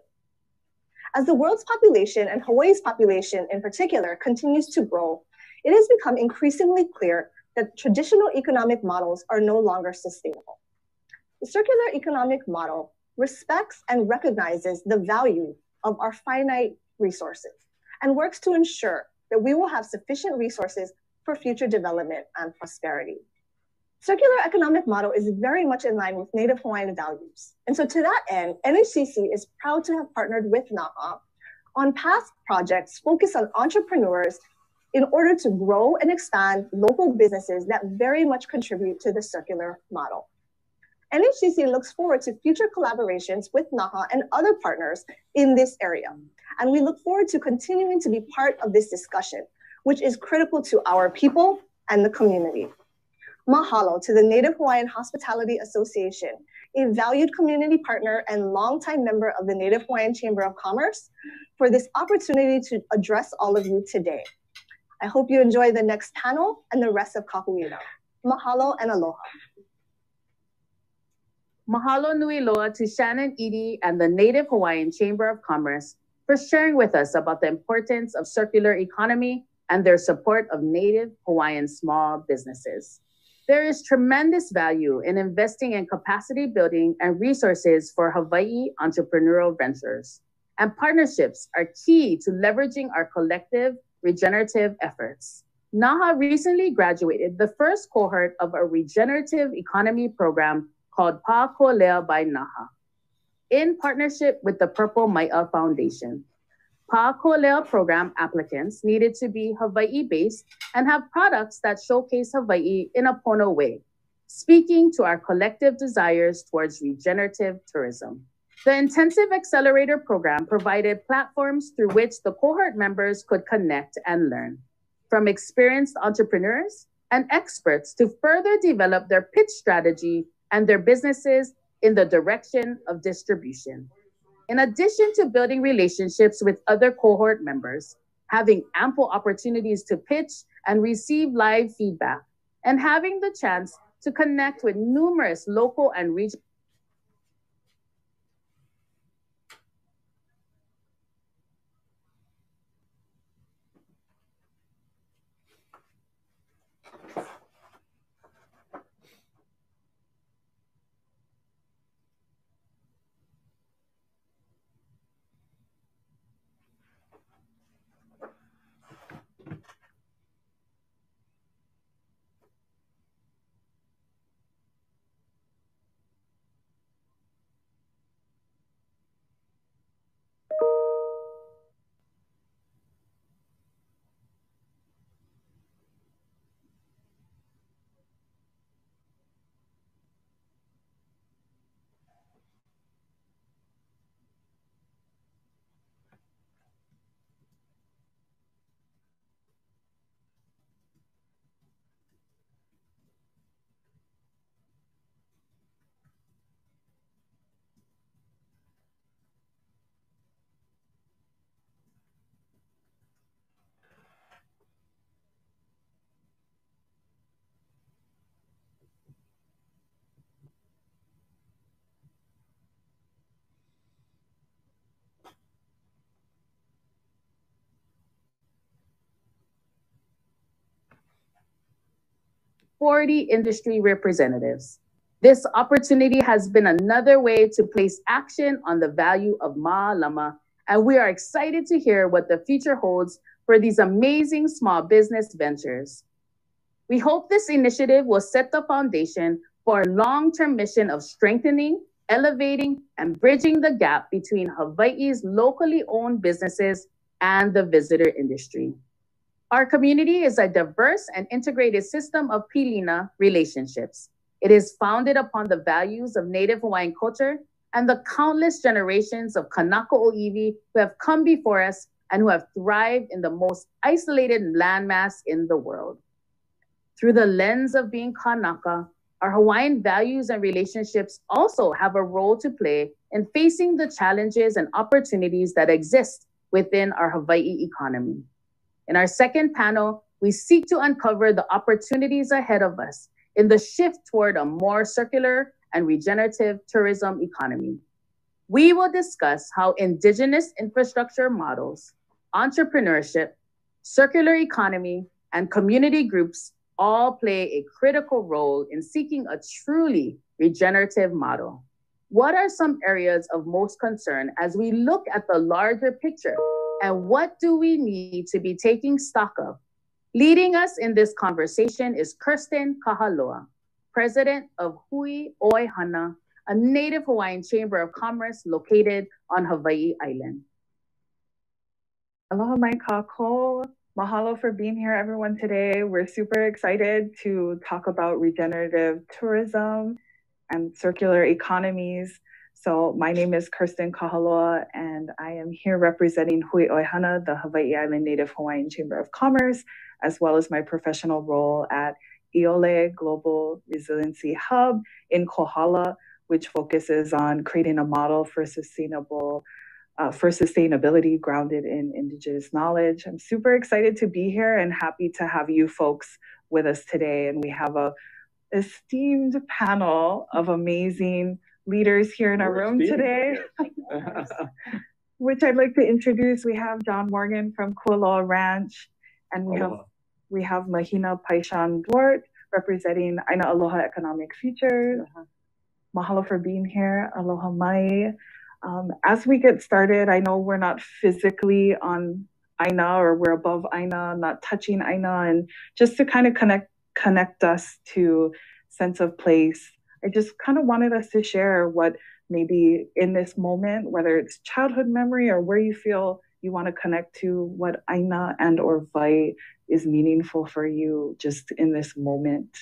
V: As the world's population, and Hawaii's population in particular, continues to grow, it has become increasingly clear that traditional economic models are no longer sustainable. The circular economic model respects and recognizes the value of our finite resources and works to ensure that we will have sufficient resources for future development and prosperity. Circular economic model is very much in line with Native Hawaiian values. And so to that end, NHCC is proud to have partnered with NAHA on past projects focused on entrepreneurs in order to grow and expand local businesses that very much contribute to the circular model. NHCC looks forward to future collaborations with NAHA and other partners in this area. And we look forward to continuing to be part of this discussion, which is critical to our people and the community. Mahalo to the Native Hawaiian Hospitality Association, a valued community partner and longtime member of the Native Hawaiian Chamber of Commerce, for this opportunity to address all of you today. I hope you enjoy the next panel and the rest of Kahuina. Mahalo and aloha.
C: Mahalo nui loa to Shannon Edie and the Native Hawaiian Chamber of Commerce for sharing with us about the importance of circular economy and their support of Native Hawaiian small businesses. There is tremendous value in investing in capacity building and resources for Hawaii entrepreneurial ventures, and partnerships are key to leveraging our collective regenerative efforts. NAHA recently graduated the first cohort of a regenerative economy program called Pa'akolea by NAHA, in partnership with the Purple Mai'a Foundation. Pa'akolea program applicants needed to be Hawaii-based and have products that showcase Hawaii in a pono way, speaking to our collective desires towards regenerative tourism. The Intensive Accelerator program provided platforms through which the cohort members could connect and learn from experienced entrepreneurs and experts to further develop their pitch strategy and their businesses in the direction of distribution. In addition to building relationships with other cohort members, having ample opportunities to pitch and receive live feedback, and having the chance to connect with numerous local and regional industry representatives. This opportunity has been another way to place action on the value of ma'alama, and we are excited to hear what the future holds for these amazing small business ventures. We hope this initiative will set the foundation for a long-term mission of strengthening, elevating, and bridging the gap between Hawaii's locally owned businesses and the visitor industry. Our community is a diverse and integrated system of pilina relationships. It is founded upon the values of Native Hawaiian culture and the countless generations of Kanaka Oiwi who have come before us and who have thrived in the most isolated landmass in the world. Through the lens of being Kanaka, our Hawaiian values and relationships also have a role to play in facing the challenges and opportunities that exist within our Hawaii economy. In our second panel, we seek to uncover the opportunities ahead of us in the shift toward a more circular and regenerative tourism economy. We will discuss how indigenous infrastructure models, entrepreneurship, circular economy, and community groups all play a critical role in seeking a truly regenerative model. What are some areas of most concern as we look at the larger picture, and what do we need to be taking stock of? Leading us in this conversation is Kirsten Kahaloa, president of Hui Oihana, a native Hawaiian chamber of commerce located on Hawaii Island.
A: Aloha mai kako. Mahalo for being here, everyone, today. We're super excited to talk about regenerative tourism and circular economies. So my name is Kirsten Kahaloa, and I am here representing Hui Oihana, the Hawaii Island Native Hawaiian Chamber of Commerce, as well as my professional role at Iole Global Resiliency Hub in Kohala, which focuses on creating a model for sustainability grounded in Indigenous knowledge. I'm super excited to be here and happy to have you folks with us today. And we have a esteemed panel of amazing leaders here in our room today, which I'd like to introduce. We have John Morgan from Kualoa Ranch, and we have Mahina Paishan Duart representing Aina Aloha Economic Futures. Mahalo for being here. Aloha mai. As we get started, I know we're not physically on Aina, or we're above Aina, not touching Aina, and just to kind of connect us to sense of place, I just kind of wanted us to share what maybe in this moment, whether it's childhood memory or where you feel you want to connect to, what Aina and or Vai is meaningful for you just in this moment.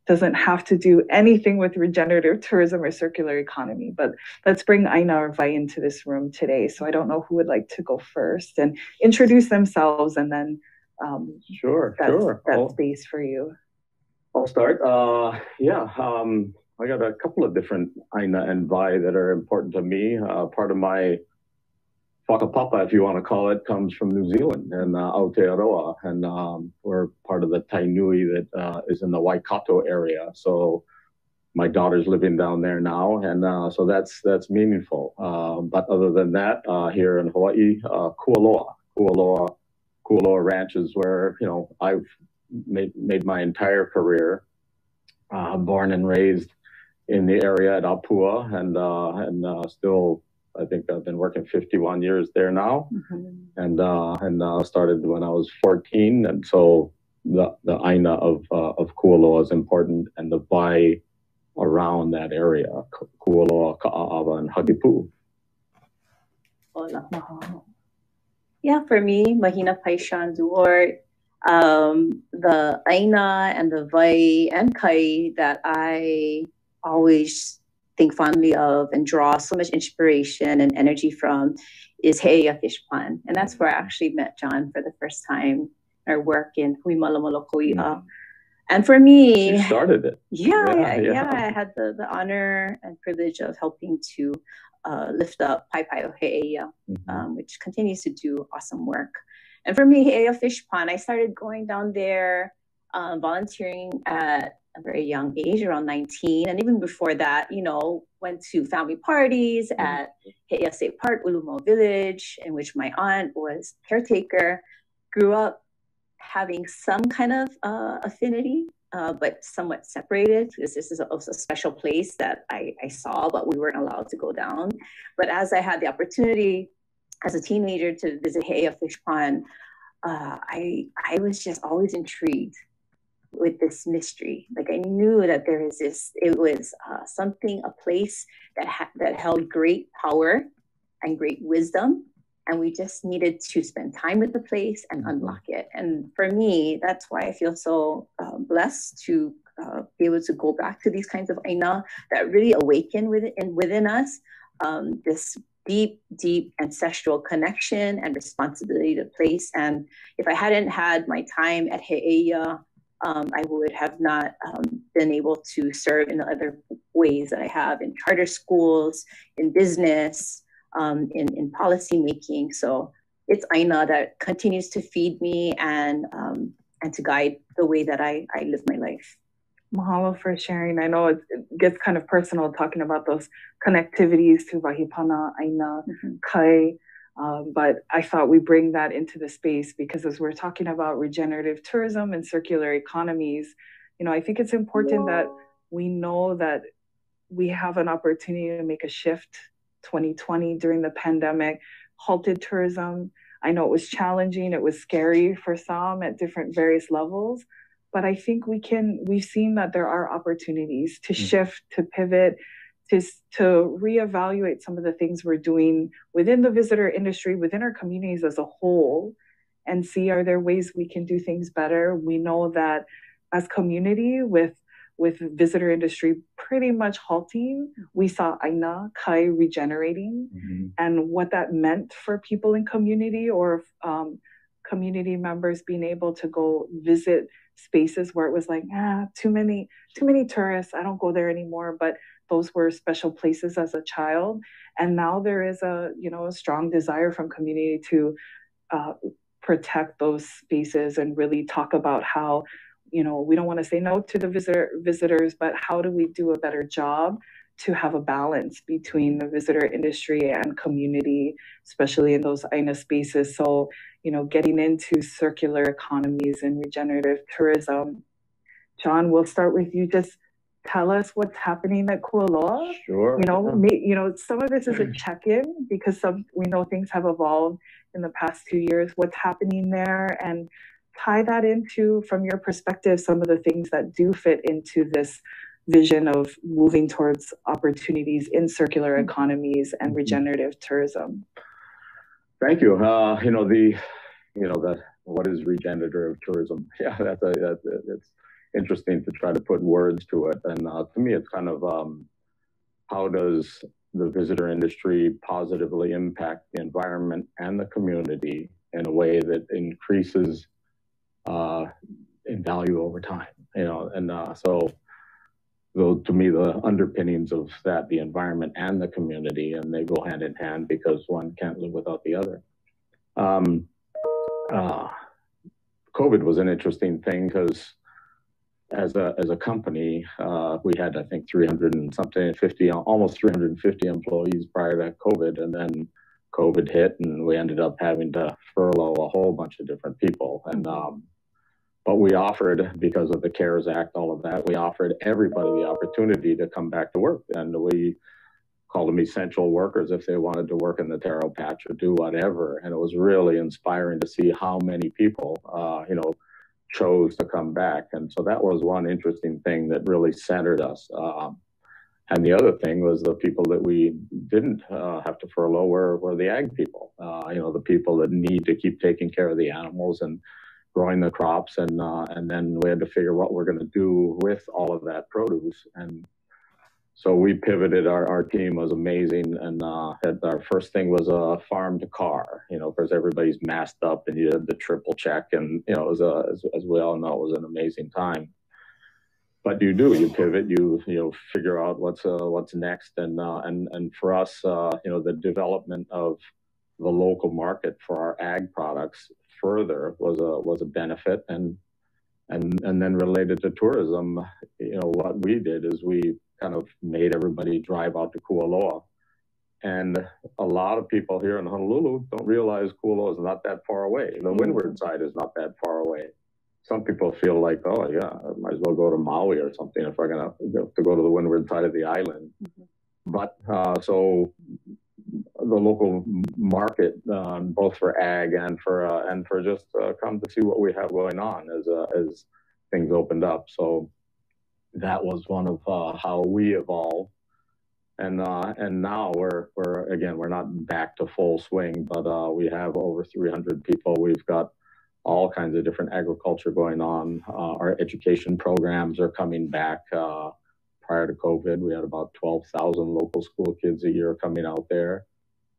A: Doesn't have to do anything with regenerative tourism or circular economy, but let's bring Aina or Vai into this room today. So I don't know who would like to go first and introduce themselves, and then that space for you.
D: I'll start. I got a couple of different Aina and Vai that are important to me. Part of my whakapapa, if you want to call it, comes from New Zealand and Aotearoa, and we're part of the Tainui that is in the Waikato area. So my daughter's living down there now, and so that's meaningful. But other than that, here in Hawaii, Kualoa Ranch is where I've made my entire career. Born and raised in the area at Apua, and still. I think I've been working 51 years there now, and started when I was 14, and so the Aina of Kualoa is important, and the Vai around that area, Kualoa, Ka'a'awa, and Hakipu.
W: Yeah, for me, Mahina Paishan Duart, the Aina and the Vai and Kai that I always think fondly of and draw so much inspiration and energy from is He'eia Fish Pond. And that's where I actually met John for the first time, our work in Huimalamalokoi. And for me,
D: you started it.
W: Yeah. I had the honor and privilege of helping to lift up Paipai o He'eia, which continues to do awesome work. And for me, He'eia Fish Pond, I started going down there, volunteering at a very young age, around 19. And even before that, went to family parties at He'eia State Park, Ulumo Village, in which my aunt was caretaker. Grew up having some kind of affinity, but somewhat separated, because this is a special place that I saw, but we weren't allowed to go down. But as I had the opportunity as a teenager to visit He'eia Fish Pond, I was just always intrigued with this mystery. Like, I knew that there is this, it was a place that held great power and great wisdom, and we just needed to spend time with the place and unlock it. And for me, that's why I feel so blessed to be able to go back to these kinds of Aina that really awaken within us this deep, deep ancestral connection and responsibility to place. And if I hadn't had my time at He'eia, I would have not been able to serve in the other ways that I have in charter schools, in business, in policy making. So it's Aina that continues to feed me and to guide the way that I live my life.
A: Mahalo for sharing. I know it gets kind of personal talking about those connectivities to Wahipana, Aina, Kai, but I thought we bring that into the space because as we're talking about regenerative tourism and circular economies, I think it's important that we know that we have an opportunity to make a shift. 2020 during the pandemic halted tourism. I know it was challenging, it was scary for some at different various levels, but I think we've seen that there are opportunities to shift, to pivot, to reevaluate some of the things we're doing within the visitor industry, within our communities as a whole, and see, are there ways we can do things better? We know that as community with visitor industry pretty much halting, we saw Aina, Kai regenerating, and what that meant for people in community or community members being able to go visit spaces where it was like, too many tourists, I don't go there anymore. But those were special places as a child. And now there is a strong desire from community to protect those spaces and really talk about how, we don't want to say no to the visitors, but how do we do a better job to have a balance between the visitor industry and community, especially in those Aina spaces. So, getting into circular economies and regenerative tourism. John, we'll start with you. Just tell us what's happening at Kualoa.
D: Sure.
A: Some of this is a check-in because we know things have evolved in the past 2 years. What's happening there, and tie that into, from your perspective, some of the things that do fit into this vision of moving towards opportunities in circular economies and regenerative tourism.
D: Thank you. What is regenerative tourism? Yeah, that's interesting to try to put words to it. And to me, it's kind of how does the visitor industry positively impact the environment and the community in a way that increases in value over time, so to me, the underpinnings of that, the environment and the community, and they go hand in hand because one can't live without the other. COVID was an interesting thing because as a company, we had, I think, 350 employees prior to COVID, and then COVID hit and we ended up having to furlough a whole bunch of different people. And but we offered, because of the CARES Act, all of that, we offered everybody the opportunity to come back to work. And we called them essential workers if they wanted to work in the taro patch or do whatever. And it was really inspiring to see how many people, chose to come back. And so that was one interesting thing that really centered us. And the other thing was the people that we didn't have to furlough were the ag people, the people that need to keep taking care of the animals and growing the crops. And then we had to figure what we're going to do with all of that produce. And so we pivoted. Our team was amazing. And our first thing was a farm to car, because everybody's masked up and you had the triple check. And, it was as we all know, it was an amazing time. But you pivot, you figure out what's next, and for us, the development of the local market for our ag products further was a benefit, and then related to tourism, what we did is we kind of made everybody drive out to Kualoa, and a lot of people here in Honolulu don't realize Kualoa is not that far away. The windward side is not that far away. Some people feel like, oh yeah, I might as well go to Maui or something if I'm gonna to go to the windward side of the island. But so the local market, both for ag and for just come to see what we have going on as things opened up. So that was one of how we evolved. And now we're not back to full swing, but we have over 300 people. We've got all kinds of different agriculture going on. Our education programs are coming back. prior to COVID. We had about 12,000 local school kids a year coming out there.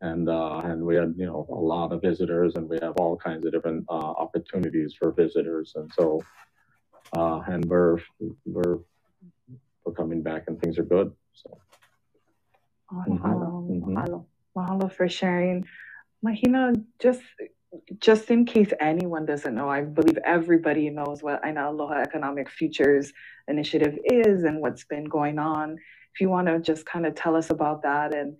D: And we had, you know, a lot of visitors, and we have all kinds of different opportunities for visitors. And so, and we're coming back, and things are good. So.
A: Mahalo for sharing. Mahina, just in case anyone doesn't know, I believe everybody knows what Aina Aloha Economic Futures Initiative is and what's been going on. If you want to just kind of tell us about that, and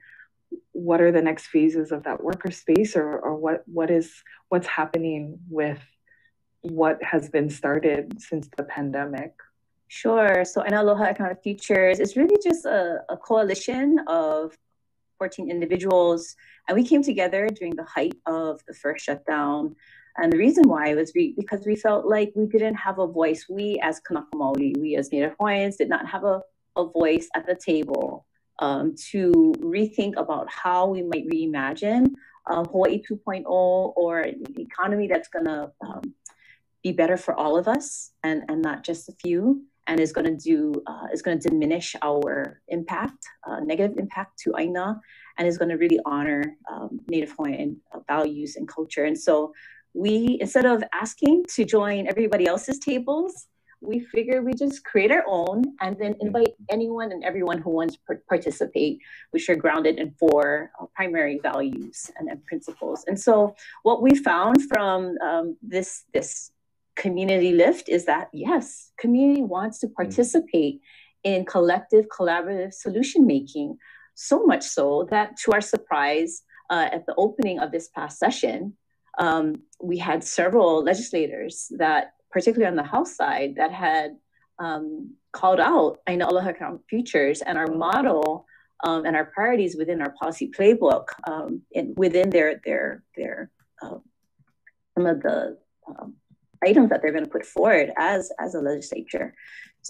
A: what are the next phases of that worker space, or what's happening with what has been started since the pandemic?
W: Sure. So Aina Aloha Economic Futures is really just a coalition of 14 individuals, and we came together during the height of the first shutdown. And the reason why was because we felt like we didn't have a voice. We as Kanaka Maoli, we as Native Hawaiians did not have a voice at the table to rethink about how we might reimagine Hawaii 2.0, or an economy that's going to be better for all of us and not just a few, and is going to diminish our impact, negative impact to Aina, and is going to really honor Native Hawaiian values and culture. And so we, instead of asking to join everybody else's tables, we figured we just create our own and then invite anyone and everyone who wants to participate, which are grounded in 4 primary values and principles. And so what we found from this community lift is that, yes, community wants to participate in collective, collaborative solution making, so much so that, to our surprise, at the opening of this past session, we had several legislators that, particularly on the House side, that had called out Aina Aloha Economic Futures and our model and our priorities within our policy playbook, within their some of the items that they're going to put forward as a legislature.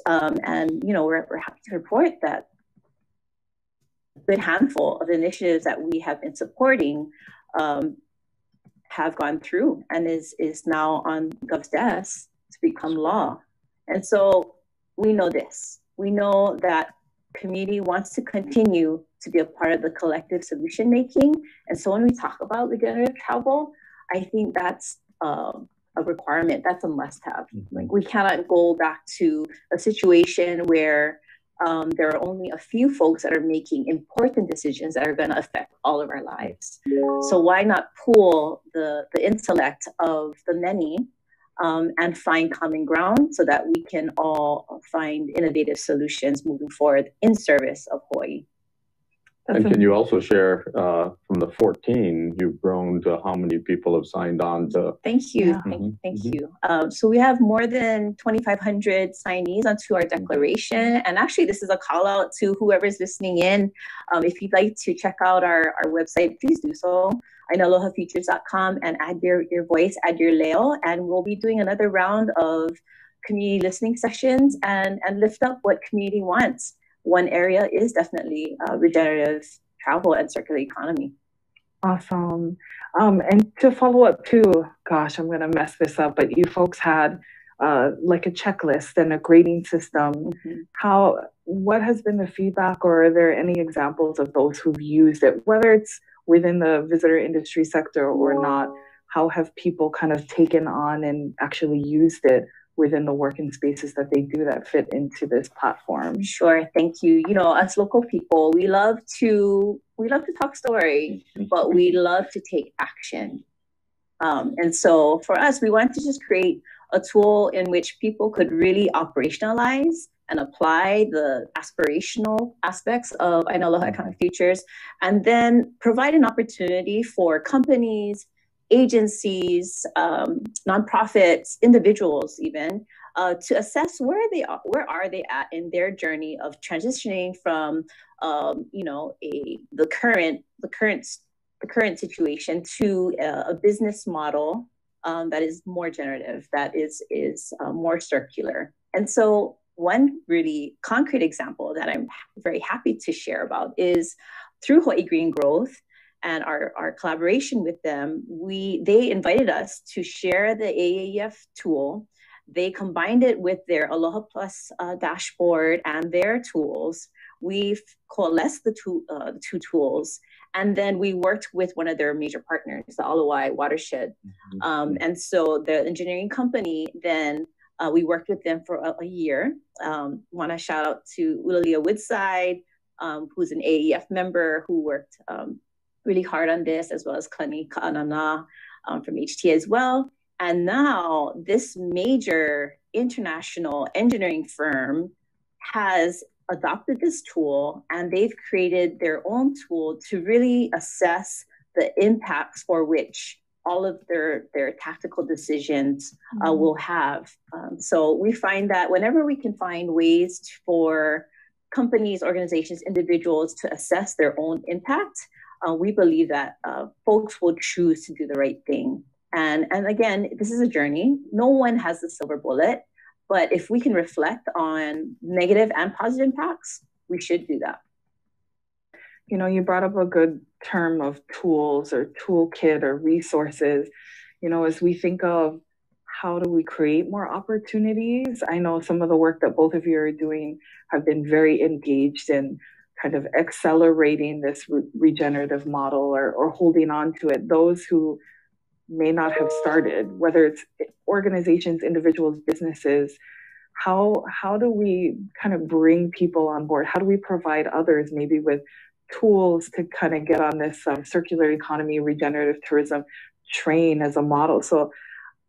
W: And, you know, we're happy to report that a good handful of initiatives that we have been supporting have gone through and is now on Gov's desk to become law. And so we know this. We know that community wants to continue to be a part of the collective solution making. And so when we talk about regenerative travel, I think that's a requirement. That's a must-have. Like, we cannot go back to a situation where there are only a few folks that are making important decisions that are going to affect all of our lives. So why not pool the intellect of the many and find common ground so that we can all find innovative solutions moving forward in service of Hawaii.
D: And can you also share from the 14, you've grown to how many people have signed on to?
W: Thank you. Yeah. Thank you. So we have more than 2,500 signees onto our declaration. And actually, this is a call out to whoever's listening in. If you'd like to check out our website, please do so. AinaAlohaFutures.com, and add your voice, add your leo. And we'll be doing another round of community listening sessions and lift up what community wants. One area is definitely regenerative travel and circular economy.
A: Awesome. And to follow up too, gosh, I'm going to mess this up, but you folks had like a checklist and a grading system. What has been the feedback, or are there any examples of those who've used it, whether it's within the visitor industry sector or not? How have people kind of taken on and actually used it within the working spaces that they do that fit into this platform?
W: Sure, thank you. You know, as local people, we love to talk story, but we love to take action. And so for us, we wanted to just create a tool in which people could really operationalize and apply the aspirational aspects of Aina Aloha Economic Futures, and then provide an opportunity for companies, agencies, nonprofits, individuals even, to assess where are they at in their journey of transitioning from the current situation to a business model that is more generative, that is more circular. And so one really concrete example that I'm very happy to share about is through Hawaii Green Growth and our collaboration with them. They invited us to share the AAEF tool They combined it with their Aloha Plus dashboard and their tools. We've coalesced the two tools, and then we worked with one of their major partners, the Aloha Watershed. And so the engineering company, then we worked with them for a year. Want to shout out to Ulalia Woodside, who's an AEF member who worked really hard on this, as well as Klani Ka'anana from HT as well. And now this major international engineering firm has adopted this tool, and they've created their own tool to really assess the impacts for which all of their tactical decisions will have. So we find that whenever we can find ways for companies, organizations, individuals to assess their own impact, we believe that folks will choose to do the right thing. And again, this is a journey. No one has the silver bullet, but if we can reflect on negative and positive impacts, we should do that.
A: You know, you brought up a good term of tools or toolkit or resources. You know, as we think of how do we create more opportunities, I know some of the work that both of you are doing have been very engaged in kind of accelerating this regenerative model or holding on to it. Those who may not have started, whether it's organizations, individuals, businesses, how do we kind of bring people on board? How do we provide others maybe with tools to kind of get on this circular economy, regenerative tourism train as a model? So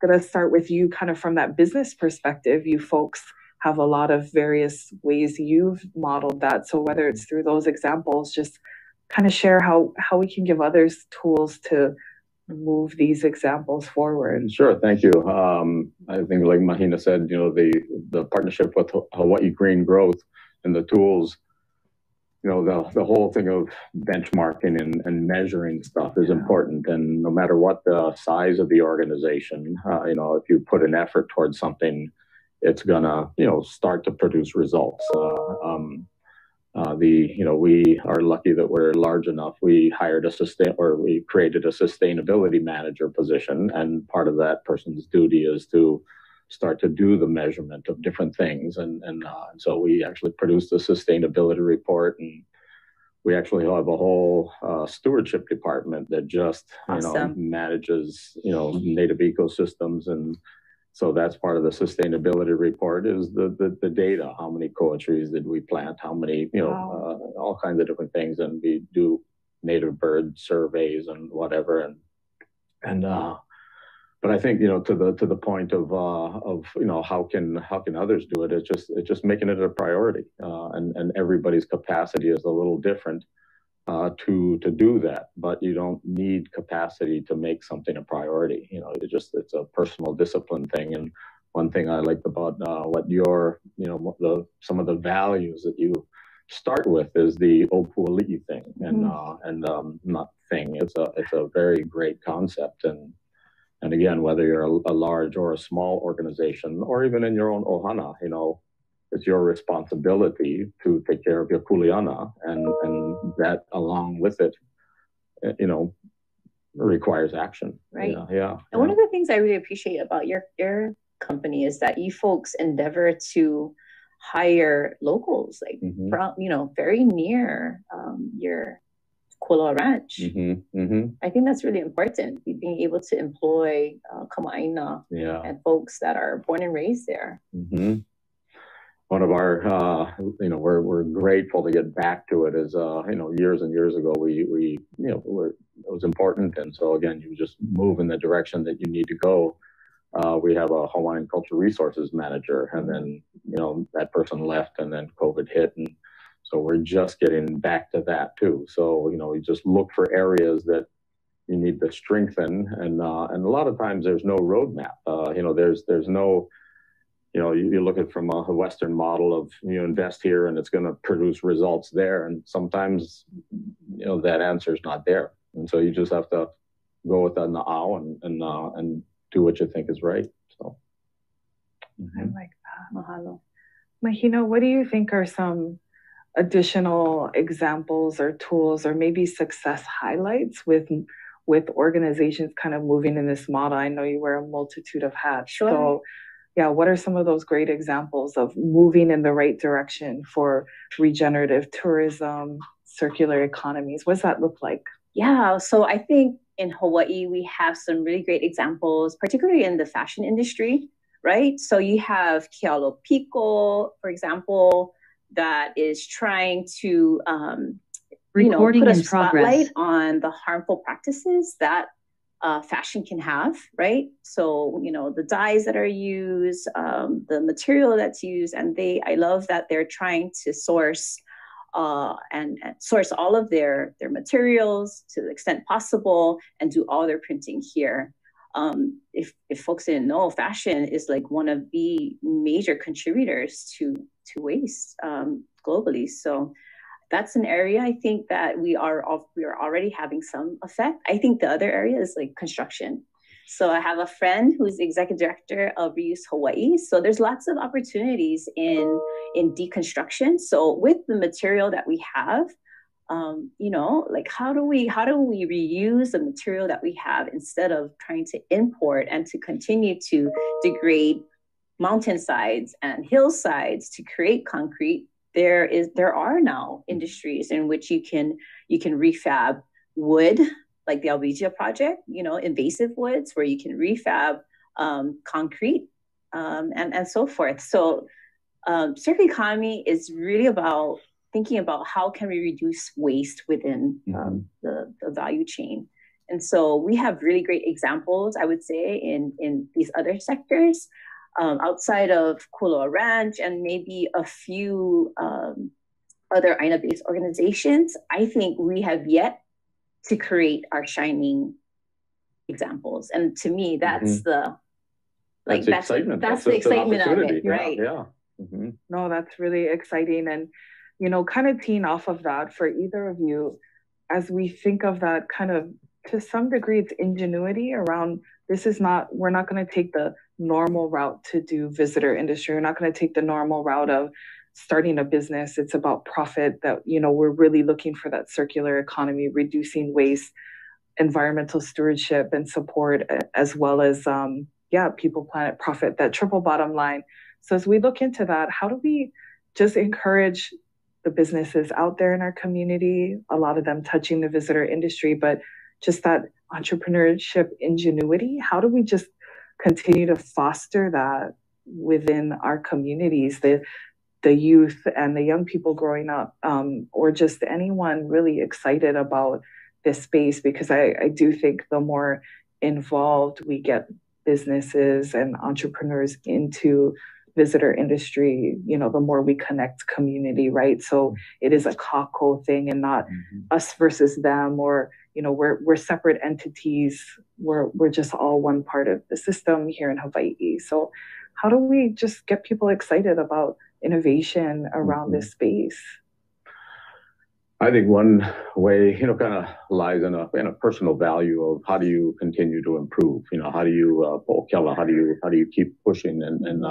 A: I'm going to start with you kind of from that business perspective. You folks have a lot of various ways you've modeled that. So whether it's through those examples, just kind of share how we can give others tools to move these examples forward.
D: Sure, thank you. I think like Mahina said, you know, the partnership with Hawaii Green Growth and the tools, you know, the whole thing of benchmarking and measuring stuff is important. And no matter what the size of the organization, you know, if you put an effort towards something, it's gonna, you know, start to produce results. You know, we are lucky that we're large enough. We hired we created a sustainability manager position, and part of that person's duty is to start to do the measurement of different things. And so we actually produced a sustainability report, and we actually have a whole stewardship department that just, you know, manages, you know, native ecosystems. And so that's part of the sustainability report is the data. How many koa trees did we plant? How many, you know, all kinds of different things. And we do native bird surveys and whatever. But I think, you know, to the point of you know, how can others do it? It's just making it a priority, and everybody's capacity is a little different to do that. But you don't need capacity to make something a priority. You know, it's a personal discipline thing. And one thing I liked about what your, you know, some of the values that you start with is the Opuali'i thing, and not thing. It's a very great concept. And again, whether you're a large or a small organization, or even in your own ohana, you know, it's your responsibility to take care of your kuleana, and that along with it, you know, requires action.
W: Right.
D: Yeah.
W: And one of the things I really appreciate about your company is that you folks endeavor to hire locals, like from, you know, very near your Kualoa Ranch. I think that's really important, being able to employ kama'aina and folks that are born and raised there.
D: One of our, you know, we're grateful to get back to it. Is you know, years and years ago, we you know, it was important, and so again, you just move in the direction that you need to go. We have a Hawaiian Cultural Resources manager, and then, you know, that person left, and then COVID hit, and so we're just getting back to that too. So, you know, we just look for areas that you need to strengthen, and a lot of times there's no roadmap. You know, there's no, you know, you look at from a Western model of, you invest here and it's going to produce results there, and sometimes, you know, that answer is not there, and so you just have to go with that na'au and do what you think is right. So
A: I like that. Mahalo. Mahina, what do you think are some additional examples or tools or maybe success highlights with organizations kind of moving in this model? I know you wear a multitude of hats.
W: Sure.
A: So, yeah, what are some of those great examples of moving in the right direction for regenerative tourism, circular economies? What does that look like?
W: Yeah, so I think in Hawaii, we have some really great examples, particularly in the fashion industry, right? So you have Kealo Pico, for example, that is trying to put a spotlight on the harmful practices that fashion can have, right? So, the dyes that are used, the material that's used, and I love that they're trying to source and source all of their materials to the extent possible and do all their printing here. If folks didn't know, fashion is like one of the major contributors to waste globally. So that's an area I think that we are already having some effect. I think the other area is like construction. So I have a friend who's executive director of Reuse Hawaii. So there's lots of opportunities in deconstruction. So with the material that we have, like how do we reuse the material that we have instead of trying to import and to continue to degrade mountainsides and hillsides to create concrete? There are now industries in which you can refab wood, like the Albizia project, invasive woods, where you can refab concrete and so forth. So circular economy is really about thinking about how can we reduce waste within the value chain. And so we have really great examples, I would say, in these other sectors. Outside of Kuloa Ranch and maybe a few other Aina-based organizations, I think we have yet to create our shining examples. And to me, that's the
D: excitement.
W: That's the excitement of it, right?
D: Yeah.
A: No, that's really exciting. And, kind of teeing off of that for either of you, as we think of that kind of, to some degree, it's ingenuity around we're not going to take the normal route to do visitor industry. We're not going to take the normal route of starting a business. It's about profit that, we're really looking for that circular economy, reducing waste, environmental stewardship and support, as well as, people, planet, profit, that triple bottom line. So as we look into that, how do we just encourage the businesses out there in our community, a lot of them touching the visitor industry, but just that entrepreneurship ingenuity? How do we just continue to foster that within our communities, the youth and the young people growing up, or just anyone really excited about this space? Because I do think the more involved we get businesses and entrepreneurs into visitor industry, the more we connect community, right? So it is a kako thing and not us versus them, or we're separate entities. We're just all one part of the system here in Hawaii. So how do we just get people excited about innovation around this space?
D: I think one way, kind of lies in a personal value of how do you continue to improve? How do you, how do you keep pushing? And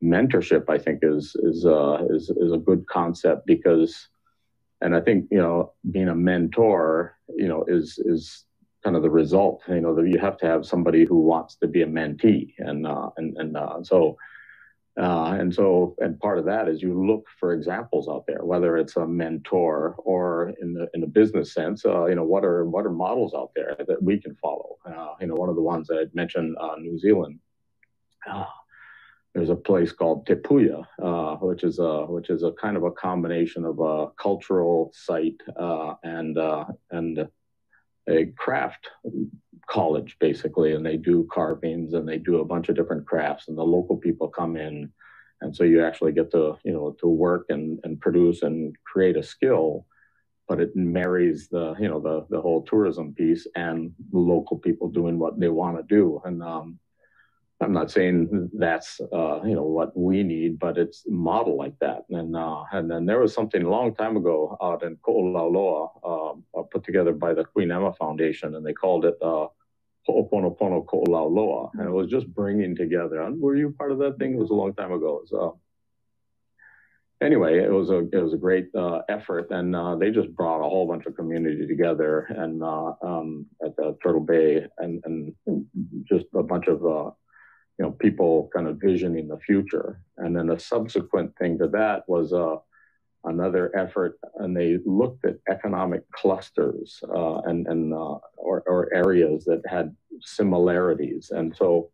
D: mentorship, I think, is a good concept, because, and I think, being a mentor, is kind of the result, that you have to have somebody who wants to be a mentee. And part of that is you look for examples out there, whether it's a mentor or in the business sense, what are models out there that we can follow? One of the ones that I'd mentioned, New Zealand, there's a place called Te Puia, which is a kind of a combination of a cultural site and a craft college, basically, and they do carvings and they do a bunch of different crafts, and the local people come in, and so you actually get to to work and produce and create a skill, but it marries the whole tourism piece and the local people doing what they want to do. And I'm not saying that's what we need, but it's a model like that. And then there was something a long time ago out in Ko'olauloa, put together by the Queen Emma Foundation, and they called it Ho'oponopono Ko'olauloa, and it was just bringing together. Were you part of that thing? It was a long time ago. So anyway, it was a great effort, and they just brought a whole bunch of community together, and at the Turtle Bay, and just a bunch of people kind of visioning the future. And then a subsequent thing to that was another effort, and they looked at economic clusters or areas that had similarities. And so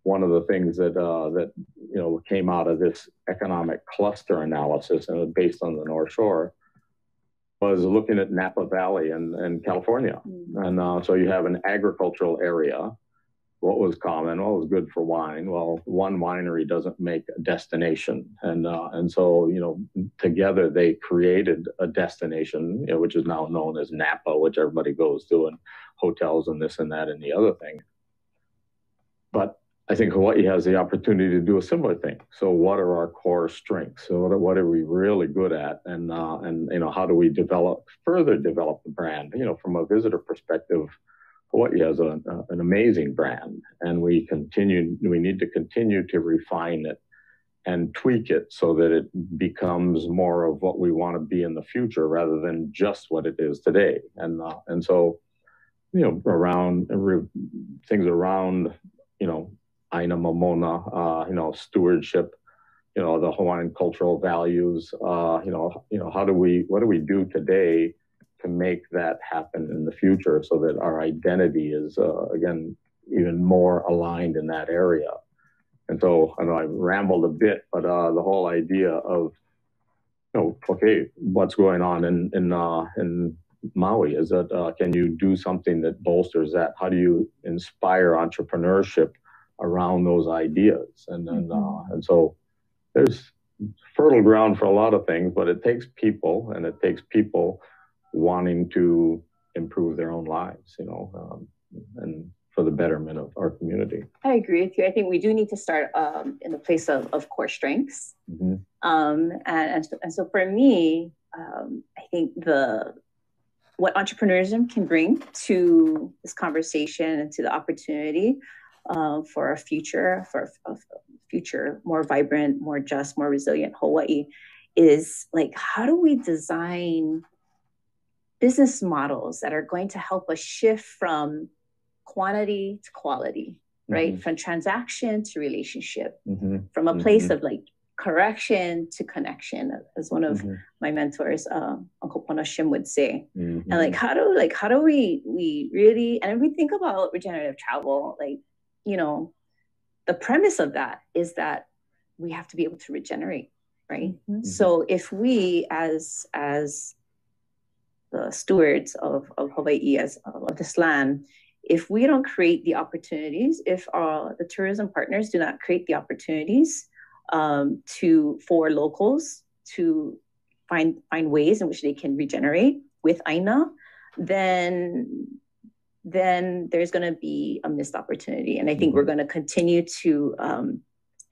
D: one of the things that came out of this economic cluster analysis, and it was based on the North Shore, was looking at Napa Valley in California. And so you have an agricultural area. What was common? Well, it was good for wine. Well, one winery doesn't make a destination. And so, together they created a destination, which is now known as Napa, which everybody goes to, and hotels and this and that and the other thing. But I think Hawaii has the opportunity to do a similar thing. So what are our core strengths? So what are we really good at? And how do we further develop the brand? From a visitor perspective, Hawaii has an amazing brand, and we need to continue to refine it and tweak it so that it becomes more of what we want to be in the future rather than just what it is today. And so, around things around, Aina Mamona, stewardship, the Hawaiian cultural values, what do we do today to make that happen in the future so that our identity is, again, even more aligned in that area. And so, I know I rambled a bit, but the whole idea of, okay, what's going on in Maui is that can you do something that bolsters that? How do you inspire entrepreneurship around those ideas? And so there's fertile ground for a lot of things, but it takes people, and it takes people wanting to improve their own lives, and for the betterment of our community.
W: I agree with you. I think we do need to start in the place of core strengths. And so for me, I think what entrepreneurism can bring to this conversation and to the opportunity for a future more vibrant, more just, more resilient Hawaii is like, how do we design business models that are going to help us shift from quantity to quality, right? From transaction to relationship, from a place of like correction to connection, as one of my mentors, Uncle Ponoshim, would say. And like, how do we really, and if we think about regenerative travel, like, the premise of that is that we have to be able to regenerate, right? So if we, as the stewards of Hawaii, of this land, if we don't create the opportunities, if the tourism partners do not create the opportunities for locals to find ways in which they can regenerate with Aina, then there's going to be a missed opportunity. And I think we're going to continue to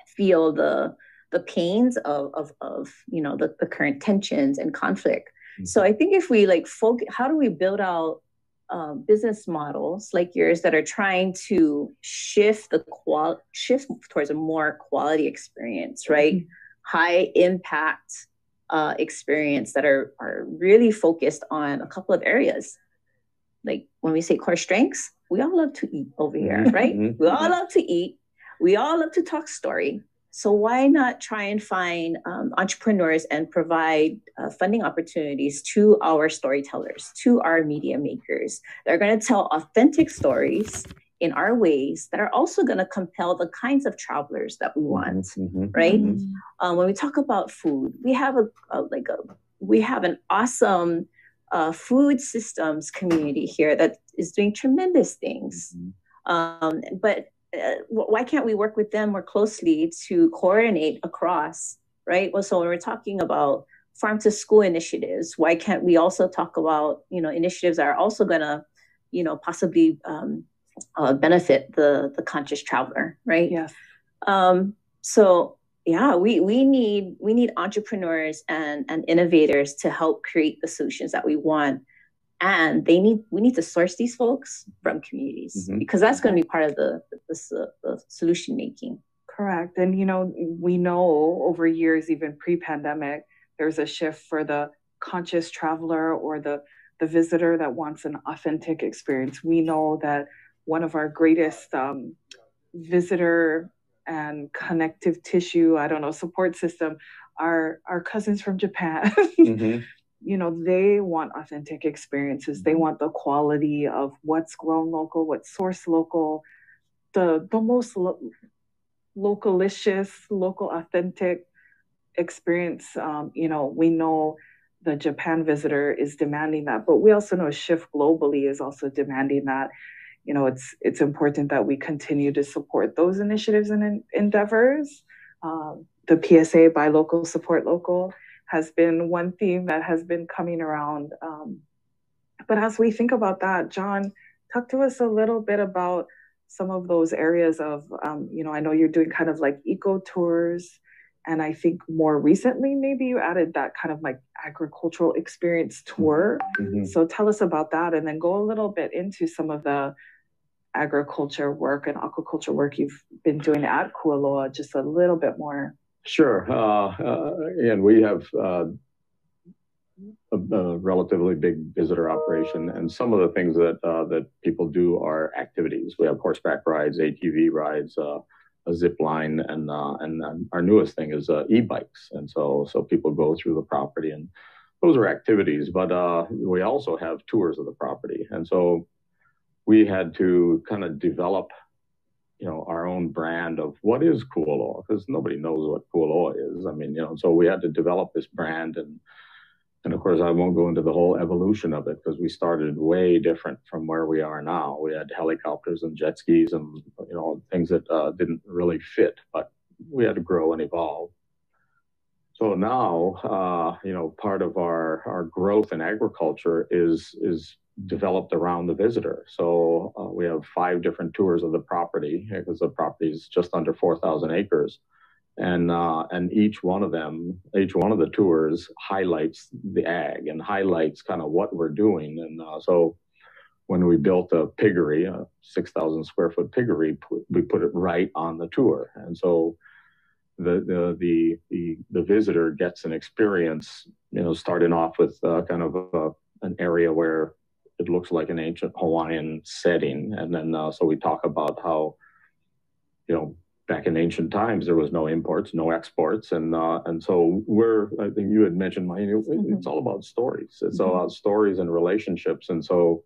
W: feel the pains of the current tensions and conflict. So I think if we how do we build out business models like yours that are trying to shift towards a more quality experience, right? High impact experience that are really focused on a couple of areas. Like when we say core strengths, we all love to eat over here, right? We all love to eat. We all love to talk story. So why not try and find entrepreneurs and provide funding opportunities to our storytellers, to our media makers? They're going to tell authentic stories in our ways that are also going to compel the kinds of travelers that we want, right? When we talk about food, we have an awesome food systems community here that is doing tremendous things. But why can't we work with them more closely to coordinate across, right? Well, so when we're talking about farm to school initiatives, why can't we also talk about, initiatives that are also going to, possibly benefit the conscious traveler, right?
A: Yes.
W: So yeah, we need entrepreneurs and innovators to help create the solutions that we want. And we need to source these folks from communities because that's going to be part of the solution making.
A: Correct. And, we know over years, even pre-pandemic, there's a shift for the conscious traveler or the visitor that wants an authentic experience. We know that one of our greatest visitor and connective tissue, I don't know, support system, our cousins from Japan. You know, they want authentic experiences. They want the quality of what's grown local, what's sourced local, the most localicious, local authentic experience. You know, we know the Japan visitor is demanding that, but we also know Shift globally is also demanding that. You know, it's important that we continue to support those initiatives and endeavors. The PSA, Buy Local, Support Local, has been one theme that has been coming around. But as we think about that, John, talk to us a little bit about some of those areas of, you know, I know you're doing kind of like eco tours, and I think more recently, maybe you added that kind of like agricultural experience tour. So tell us about that, and then go a little bit into some of the agriculture work and aquaculture work you've been doing at Kualoa, just a little bit more.
D: Sure. And we have a relatively big visitor operation, and some of the things that people do are activities. We have horseback rides, ATV rides, a zip line, and our newest thing is e-bikes. And so people go through the property, and those are activities. But we also have tours of the property, and so we had to kind of develop, you know, our own brand of what is Kualoa, because nobody knows what Kualoa is. I mean, you know, so we had to develop this brand, and of course I won't go into the whole evolution of it, because we started way different from where we are now. We had helicopters and jet skis and, you know, things that didn't really fit, but we had to grow and evolve. So now, you know, part of our growth in agriculture is developed around the visitor. So we have 5 different tours of the property, because the property is just under 4,000 acres. And each one of the tours highlights the ag and highlights kind of what we're doing. And so when we built a piggery, a 6,000 square foot piggery, we put it right on the tour. And so the visitor gets an experience, you know, starting off with kind of an area where it looks like an ancient Hawaiian setting. And then, so we talk about how, you know, back in ancient times, there was no imports, no exports. And so I think you had mentioned, it's all about stories. It's all about stories and relationships. And so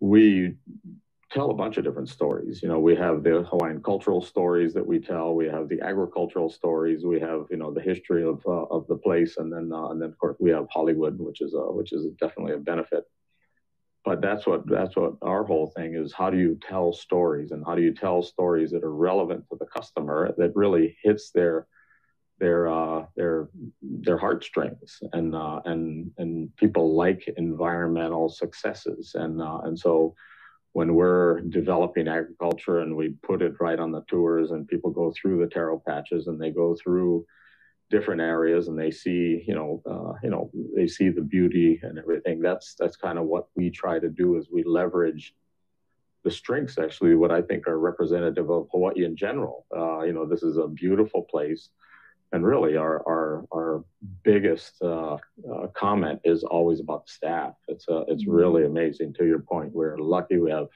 D: we tell a bunch of different stories. You know, we have the Hawaiian cultural stories that we tell. We have the agricultural stories. We have, you know, the history of the place. And then of course we have Hollywood, which is definitely a benefit. But that's what our whole thing is. How do you tell stories, and how do you tell stories that are relevant to the customer, that really hits their heartstrings, and people like environmental successes, and so when we're developing agriculture and we put it right on the tours, and people go through the taro patches and they go through different areas and they see, they see the beauty and everything. That's kind of what we try to do, is we leverage the strengths, actually, what I think are representative of Hawaii in general. This is a beautiful place. And really our biggest comment is always about the staff. It's really amazing. To your point, we're lucky we have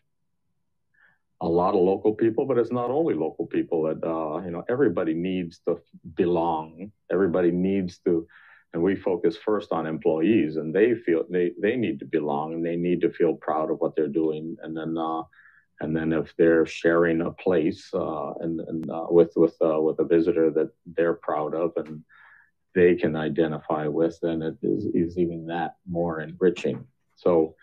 D: a lot of local people, but it's not only local people. That everybody needs to belong. Everybody needs to, and we focus first on employees, and they feel they need to belong, and they need to feel proud of what they're doing. And then if they're sharing a place with a visitor that they're proud of and they can identify with, then it is even that more enriching. So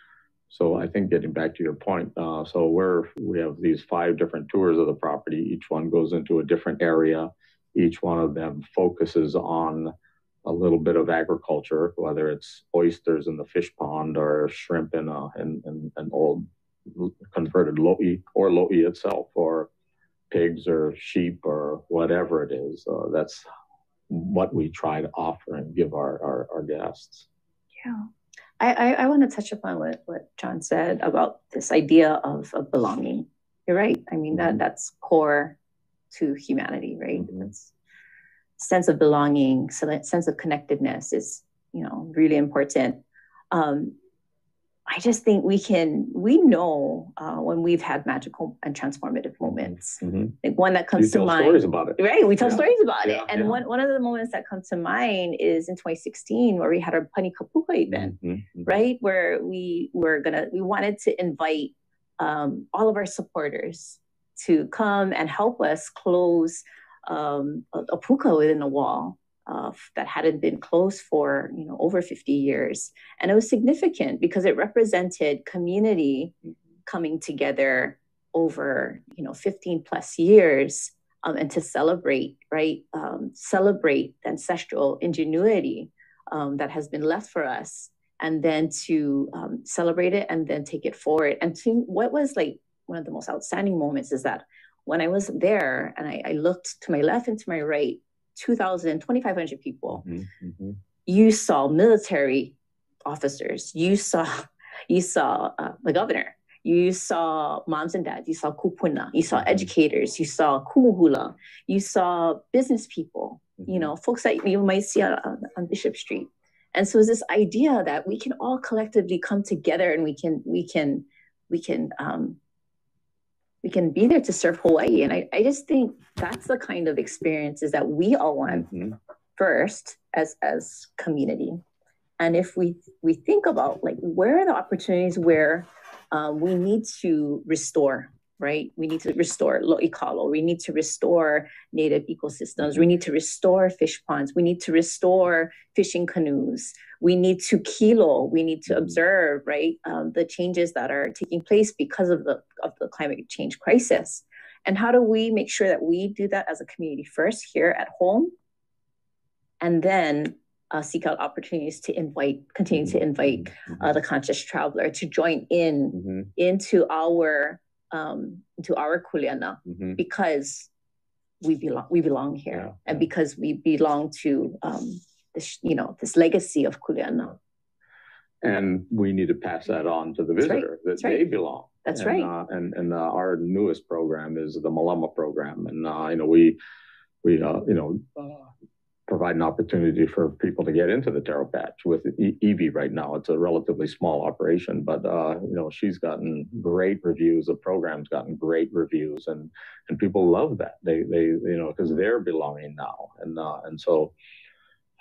D: I think, getting back to your point, we have these 5 different tours of the property. Each one goes into a different area. Each one of them focuses on a little bit of agriculture, whether it's oysters in the fish pond or shrimp in an old converted lo'i, or lo'i itself, or pigs or sheep or whatever it is. That's what we try to offer and give our guests.
W: Yeah. I want to touch upon what John said about this idea of belonging. You're right. I mean, that's core to humanity, right? That's sense of belonging, sense of connectedness is, really important. I I just think we know when we've had magical and transformative moments. Like one that comes to mind.
D: Stories about it.
W: Right, we tell stories about it. And one of the moments that comes to mind is in 2016 where we had our Pani Kapuka event, right? Where we wanted to invite all of our supporters to come and help us close a puka within a wall that hadn't been closed for over 50 years. And it was significant because it represented community coming together over 15 plus years and to celebrate, right? Celebrate the ancestral ingenuity that has been left for us, and then to celebrate it and then take it forward. And to what was like one of the most outstanding moments is that when I was there and I looked to my left and to my right, 2,500 people. You saw military officers. You saw the governor. You saw moms and dads. You saw kupuna. You saw educators. You saw kumuhula. You saw business people. Folks that you might see on Bishop Street. And so it's this idea that we can all collectively come together and we can be there to serve Hawaii. And I just think that's the kind of experiences that we all want first as community. And if we think about like where are the opportunities where we need to restore, right? We need to restore lo'ikalo. We need to restore native ecosystems. We need to restore fish ponds. We need to restore fishing canoes. We need to kilo. We need to observe, right, the changes that are taking place because of the climate change crisis. And how do we make sure that we do that as a community first here at home, and then seek out opportunities to continue to invite the conscious traveler to join into our kuleana, because we belong here, and because we belong to this legacy of kuleana.
D: And we need to pass that on to the visitor, that they belong.
W: That's right.
D: And our newest program is the Malama program, and we provide an opportunity for people to get into the taro patch with Evie right now. It's a relatively small operation, but she's gotten great reviews. The program's gotten great reviews, and people love that. They because they're belonging now, and so.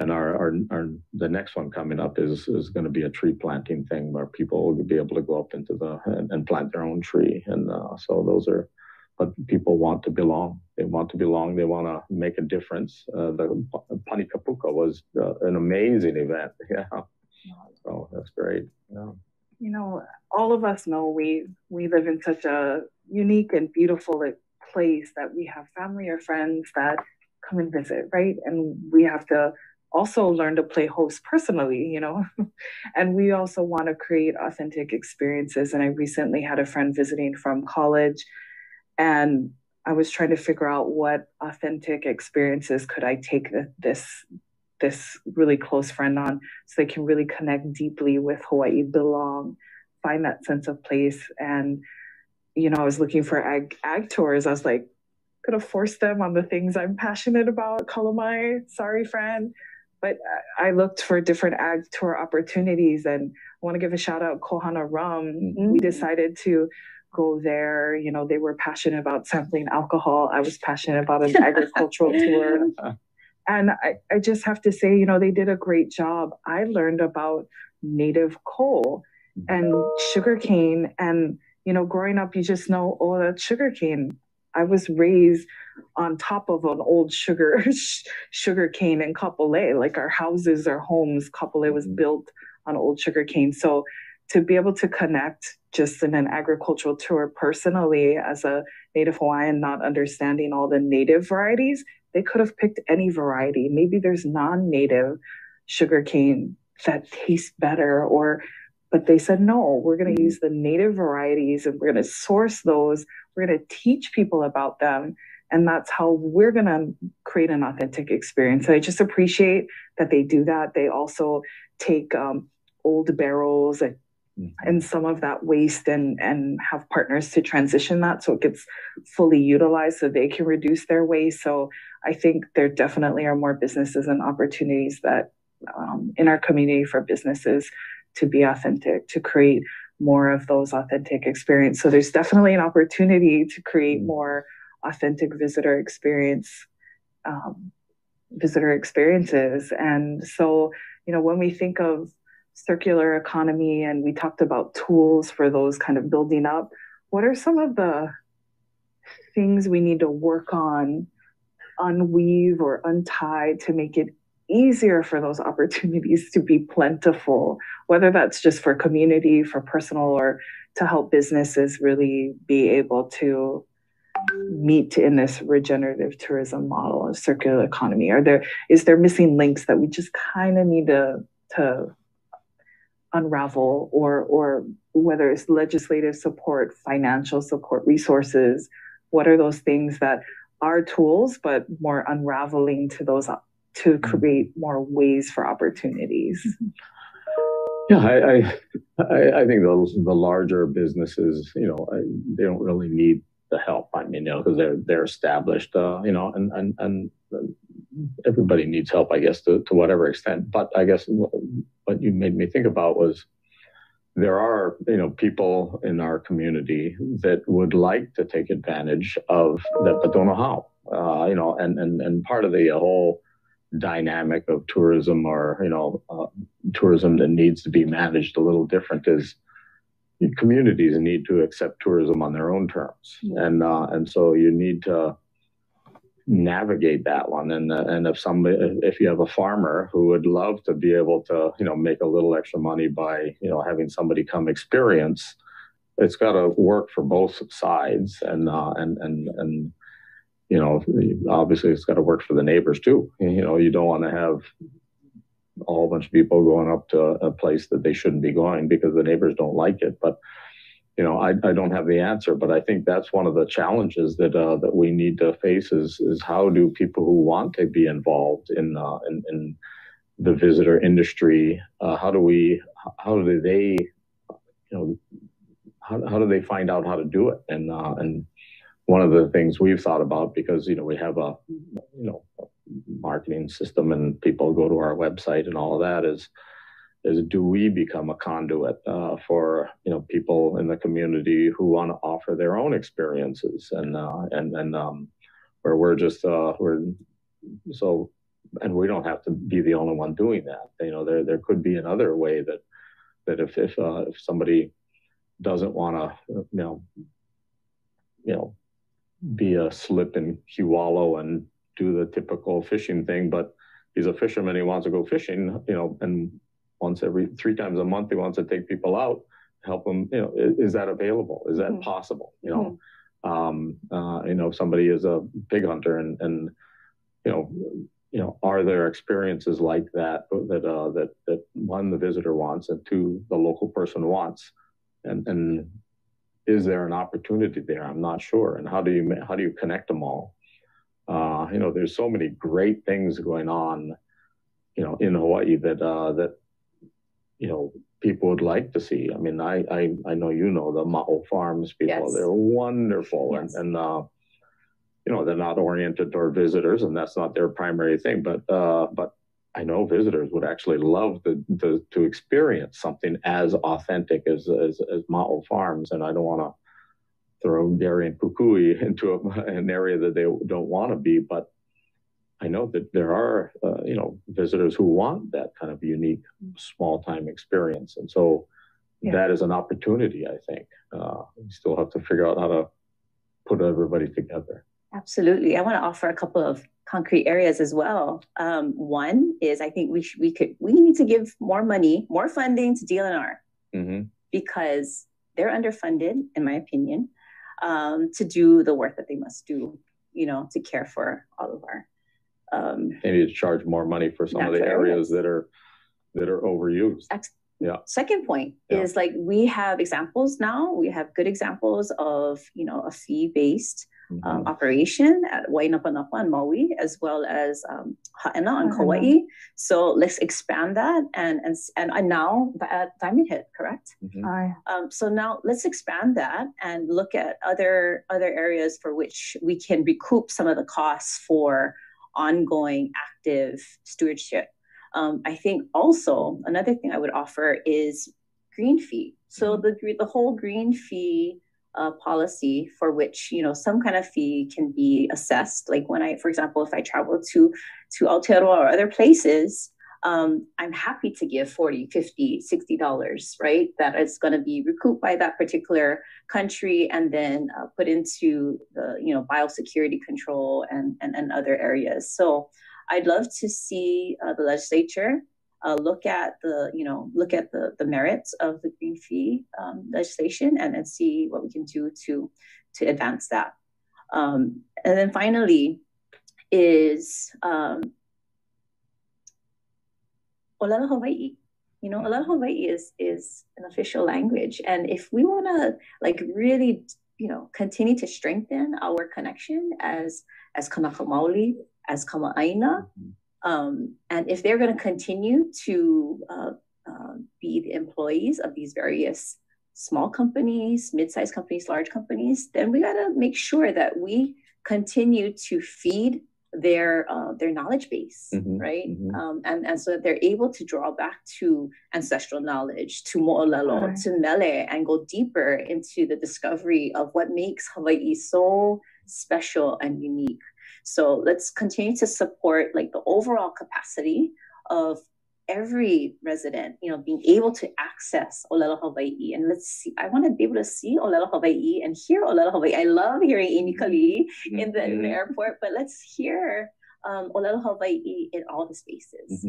D: And the next one coming up is going to be a tree planting thing where people will be able to go up into and plant their own tree. And so those are, but people want to belong. They want to belong. They want to make a difference. The Pani Kapuka was an amazing event. Yeah. So that's great. Yeah.
A: All of us know we live in such a unique and beautiful place that we have family or friends that come and visit, right? And we have to also learn to play host personally, and we also want to create authentic experiences. And I recently had a friend visiting from college, and I was trying to figure out what authentic experiences could I take this really close friend on, so they can really connect deeply with Hawaii, belong, find that sense of place. And I was looking for ag tours. I was like, could have forced them on the things I'm passionate about. Kalamai, sorry, friend. But I looked for different ag tour opportunities, and I want to give a shout out Kohana Rum. We decided to go there. They were passionate about sampling alcohol. I was passionate about an agricultural tour. And I just have to say, they did a great job. I learned about native coal and sugarcane. And, growing up, you just know, oh, that's sugarcane. I was raised on top of an old sugar cane in Kapolei. Like our houses, our homes, Kapolei was built on old sugar cane. So to be able to connect just in an agricultural tour personally as a Native Hawaiian, not understanding all the native varieties, they could have picked any variety. Maybe there's non-native sugar cane that tastes better, but they said, no, we're going to use the native varieties and we're going to source those. We're going to teach people about them. And that's how we're going to create an authentic experience. And I just appreciate that they do that. They also take old barrels and some of that waste and have partners to transition that so it gets fully utilized so they can reduce their waste. So I think there definitely are more businesses and opportunities that in our community for businesses to be authentic, to create more of those authentic experiences. So there's definitely an opportunity to create more authentic visitor experiences. And so, when we think of circular economy and we talked about tools for those kind of building up, what are some of the things we need to work on, unweave or untie to make it easier for those opportunities to be plentiful, whether that's just for community, for personal, or to help businesses really be able to meet in this regenerative tourism model of circular economy? Is there missing links that we just kind of need to unravel, or whether it's legislative support, financial support, resources? What are those things that are tools, but more unraveling to those to create more ways for opportunities?
D: Yeah, I think the larger businesses, they don't really need the help. I mean, because they're established, and everybody needs help, I guess, to whatever extent. But I guess what you made me think about was there are, people in our community that would like to take advantage of that, but don't know how. And part of the whole dynamic of tourism, or tourism that needs to be managed a little different, is communities need to accept tourism on their own terms, and so you need to navigate that one. And if you have a farmer who would love to be able to make a little extra money by having somebody come experience, it's got to work for both sides, and obviously it's got to work for the neighbors too. You don't want to have a whole bunch of people going up to a place that they shouldn't be going because the neighbors don't like it. But I don't have the answer, but I think that's one of the challenges that we need to face is how do people who want to be involved in the visitor industry, how do they find out how to do it? And one of the things we've thought about, because we have a marketing system and people go to our website and all of that, is do we become a conduit for people in the community who want to offer their own experiences, and where we're just and we don't have to be the only one doing that. There could be another way that if somebody doesn't want to be a slip and Kiwalo and do the typical fishing thing, but he's a fisherman, he wants to go fishing, and once every 3 times a month he wants to take people out, help them, is that available? Is that possible? If somebody is a pig hunter and are there experiences like that one, the visitor wants, and 2, the local person wants, and is there an opportunity there? I'm not sure. And how do you connect them all? There's so many great things going on, in Hawaii that people would like to see. I mean, I know the Ma'o Farms people. Yes. They're wonderful. Yes. And they're not oriented toward visitors, and that's not their primary thing. But I know visitors would actually love to experience something as authentic as Ma'o Farms. And I don't want to throw Gary and Kukui into an area that they don't want to be, but I know that there are, visitors who want that kind of unique, small-time experience. And so that is an opportunity, I think. We still have to figure out how to put everybody together.
W: Absolutely. I want to offer a couple of concrete areas as well. One is, I think we need to give more money, more funding to DLNR, because they're underfunded, in my opinion, to do the work that they must do, to care for all of our.
D: They need to charge more money for some of the areas that are overused.
W: Second point is, like, we have examples now. We have good examples of a fee-based operation at Wainapanapa and Maui, as well as Huina on Kauai. So let's expand that, and now Diamond Head, correct? So now let's expand that and look at other areas for which we can recoup some of the costs for ongoing active stewardship. I think also another thing I would offer is green fee. So the whole green fee policy, for which, you know, some kind of fee can be assessed. Like when for example, if I travel to Aotearoa or other places, I'm happy to give $40, $50, $60, right? That is going to be recouped by that particular country and then put into the, you know, biosecurity control and other areas. So I'd love to see the legislature look at the merits of the green fee legislation and see what we can do to advance that. And then finally is Olelo Hawaii. You know, Olelo Hawaii is an official language, and if we want to like really, you know, continue to strengthen our connection as Kanaka Maoli, as Kama'aina, and if they're going to continue to be the employees of these various small companies, mid-sized companies, large companies, then we got to make sure that we continue to feed their knowledge base, right? And so that they're able to draw back to ancestral knowledge, to mo'olelo, to mele, and go deeper into the discovery of what makes Hawaii so special and unique. So let's continue to support like the overall capacity of every resident, you know, being able to access Olelo Hawaii. And let's see, I want to be able to see Olelo Hawaii and hear Olelo Hawaii. I love hearing Amy Kali'i in the airport, but let's hear Olelo Hawaii in all the spaces.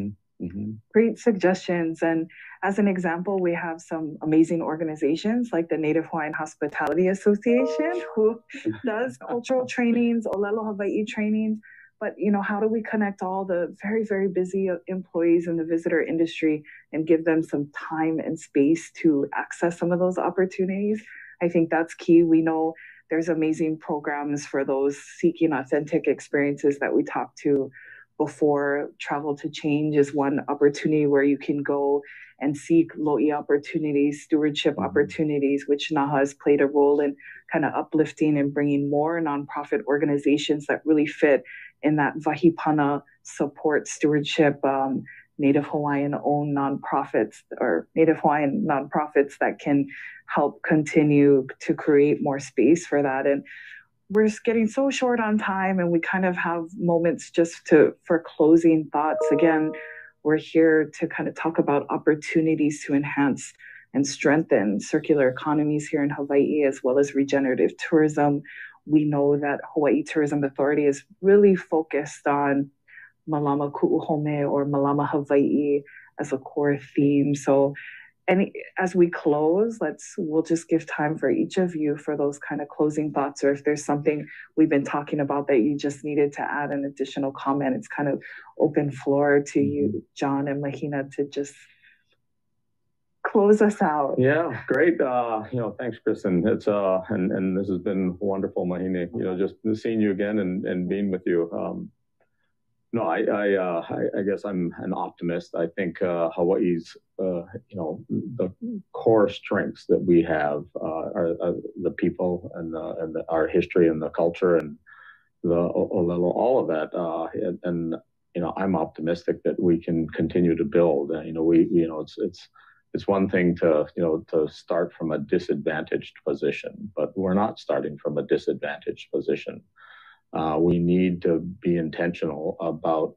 A: Great suggestions. And as an example, we have some amazing organizations like the Native Hawaiian Hospitality Association, who does cultural trainings, Olelo Hawaii trainings. But, you know, how do we connect all the very, very busy employees in the visitor industry and give them some time and space to access some of those opportunities? I think that's key. We know there's amazing programs for those seeking authentic experiences that we talked to before. Travel to Change is one opportunity where you can go and seek lo'i opportunities, stewardship opportunities, which NAHA has played a role in kind of uplifting and bringing more nonprofit organizations that really fit in that Vahipana support stewardship, Native Hawaiian owned nonprofits or Native Hawaiian nonprofits that can help continue to create more space for that. And we're just getting so short on time, and we kind of have moments just for closing thoughts. Again, we're here to kind of talk about opportunities to enhance and strengthen circular economies here in Hawaii, as well as regenerative tourism. We know that Hawaii Tourism Authority is really focused on Malama Ku'uhome or Malama Hawaii as a core theme. So, and as we close, we'll just give time for each of you for those kind of closing thoughts, or if there's something we've been talking about that you just needed to add an additional comment, it's kind of open floor to you, John and Mahina, to just close us out.
D: Yeah, great. Thanks, Kristen. It's and this has been wonderful, Mahine. Just seeing you again and being with you. I guess I'm an optimist. I think Hawaii's, the core strengths that we have are the people and our history and the culture and the Olelo, all of that. I'm optimistic that we can continue to build. It's one thing to start from a disadvantaged position, but we're not starting from a disadvantaged position. We need to be intentional about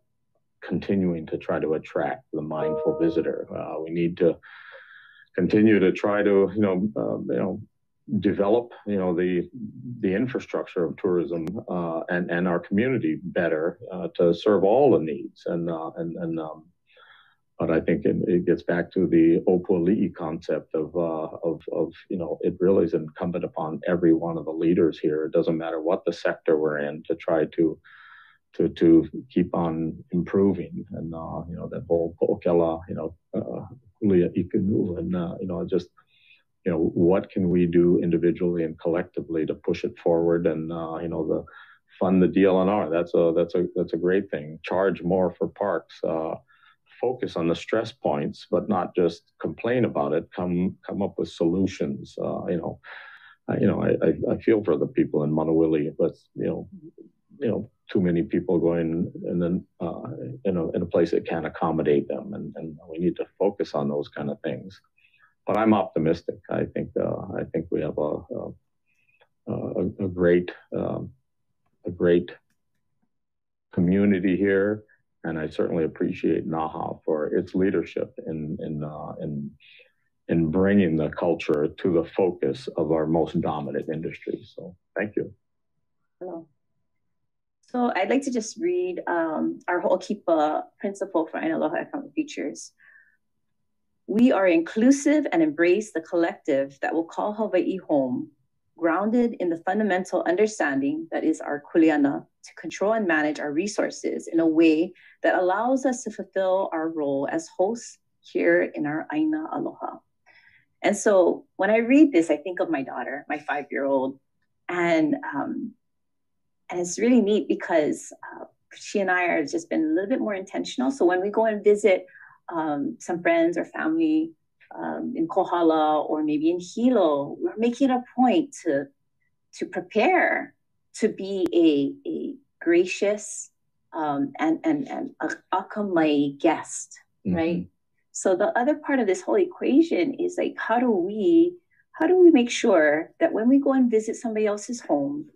D: continuing to try to attract the mindful visitor. We need to continue to try to develop the infrastructure of tourism and our community better to serve all the needs but I think it gets back to the Opuali'i concept of it really is incumbent upon every one of the leaders here. It doesn't matter what the sector we're in, to try to keep on improving. And that whole po'okela, kulia ikanu, and just what can we do individually and collectively to push it forward, and the fund the DLNR. That's a great thing. Charge more for parks. Focus on the stress points, but not just complain about it. Come up with solutions. I feel for the people in Manuili, but too many people going and then in a place that can't accommodate them, and we need to focus on those kind of things. but I'm optimistic. I think we have a great community here, and I certainly appreciate NAHA for its leadership in bringing the culture to the focus of our most dominant industry. So thank you.
W: Hello. So I'd like to just read our Ho'okipa principle for Aina Aloha Economic Futures. We are inclusive and embrace the collective that will call Hawaii home, grounded in the fundamental understanding that is our kuleana to control and manage our resources in a way that allows us to fulfill our role as hosts here in our Aina Aloha. And so when I read this, I think of my daughter, my 5-year-old, and it's really neat because she and I are just been a little bit more intentional. So when we go and visit some friends or family in Kohala or maybe in Hilo, we're making a point to prepare to be a gracious and a akamai guest, right? So the other part of this whole equation is like, how do we make sure that when we go and visit somebody else's home,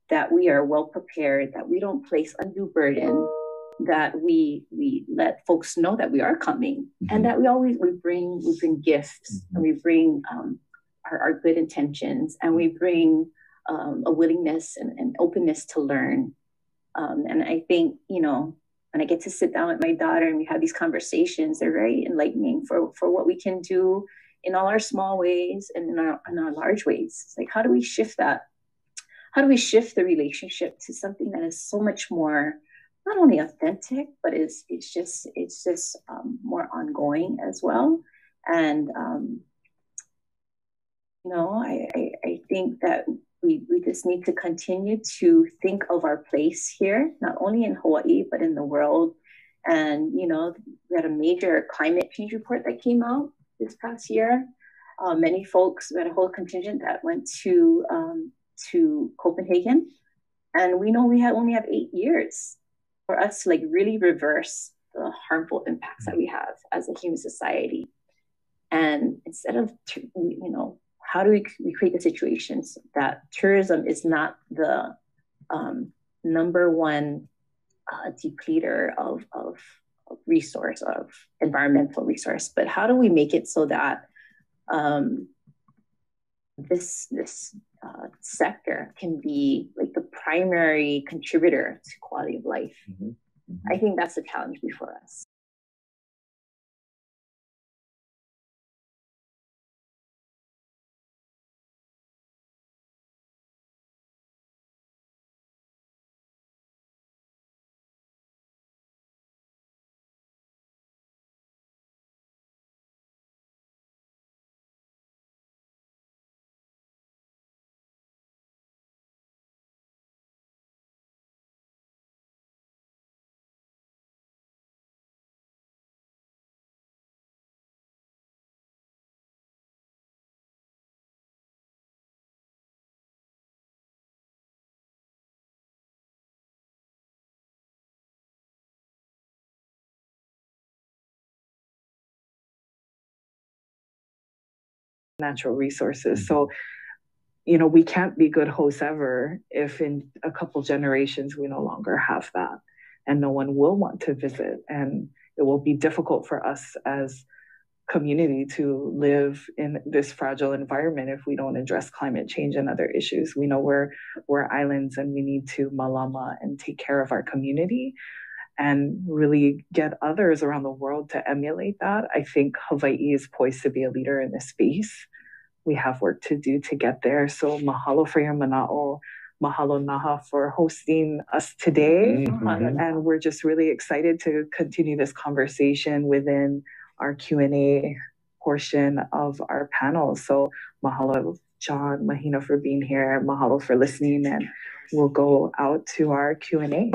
W: that we are well prepared, that we don't place undue burden, that we let folks know that we are coming, and that we bring gifts, and we bring our good intentions, and we bring a willingness and openness to learn. And I think, when I get to sit down with my daughter and we have these conversations, they're very enlightening for what we can do in all our small ways and in our large ways. It's like, how do we shift that? How do we shift the relationship to something that is so much more, not only authentic, but it's just more ongoing as well. And I think that we just need to continue to think of our place here, not only in Hawaii, but in the world. And, we had a major climate change report that came out this past year. Many folks, we had a whole contingent that went to Copenhagen. And we know we only have 8 years for us to really reverse the harmful impacts that we have as a human society. And instead of, how do we create the situations that tourism is not the number one depleter of resource, of environmental resource, but how do we make it so that this sector can be the primary contributor to quality of life? I think that's the challenge before us.
A: Natural resources. So, we can't be good hosts ever if in a couple generations we no longer have that, and no one will want to visit, and it will be difficult for us as community to live in this fragile environment if we don't address climate change and other issues. We know we're islands, and we need to malama and take care of our community and really get others around the world to emulate that. I think Hawaii is poised to be a leader in this space. We have work to do to get there. So mahalo for your mana'o. Mahalo Naha for hosting us today. And we're just really excited to continue this conversation within our Q&A portion of our panel. So mahalo, John, Mahina, for being here. Mahalo for listening. And we'll go out to our Q&A.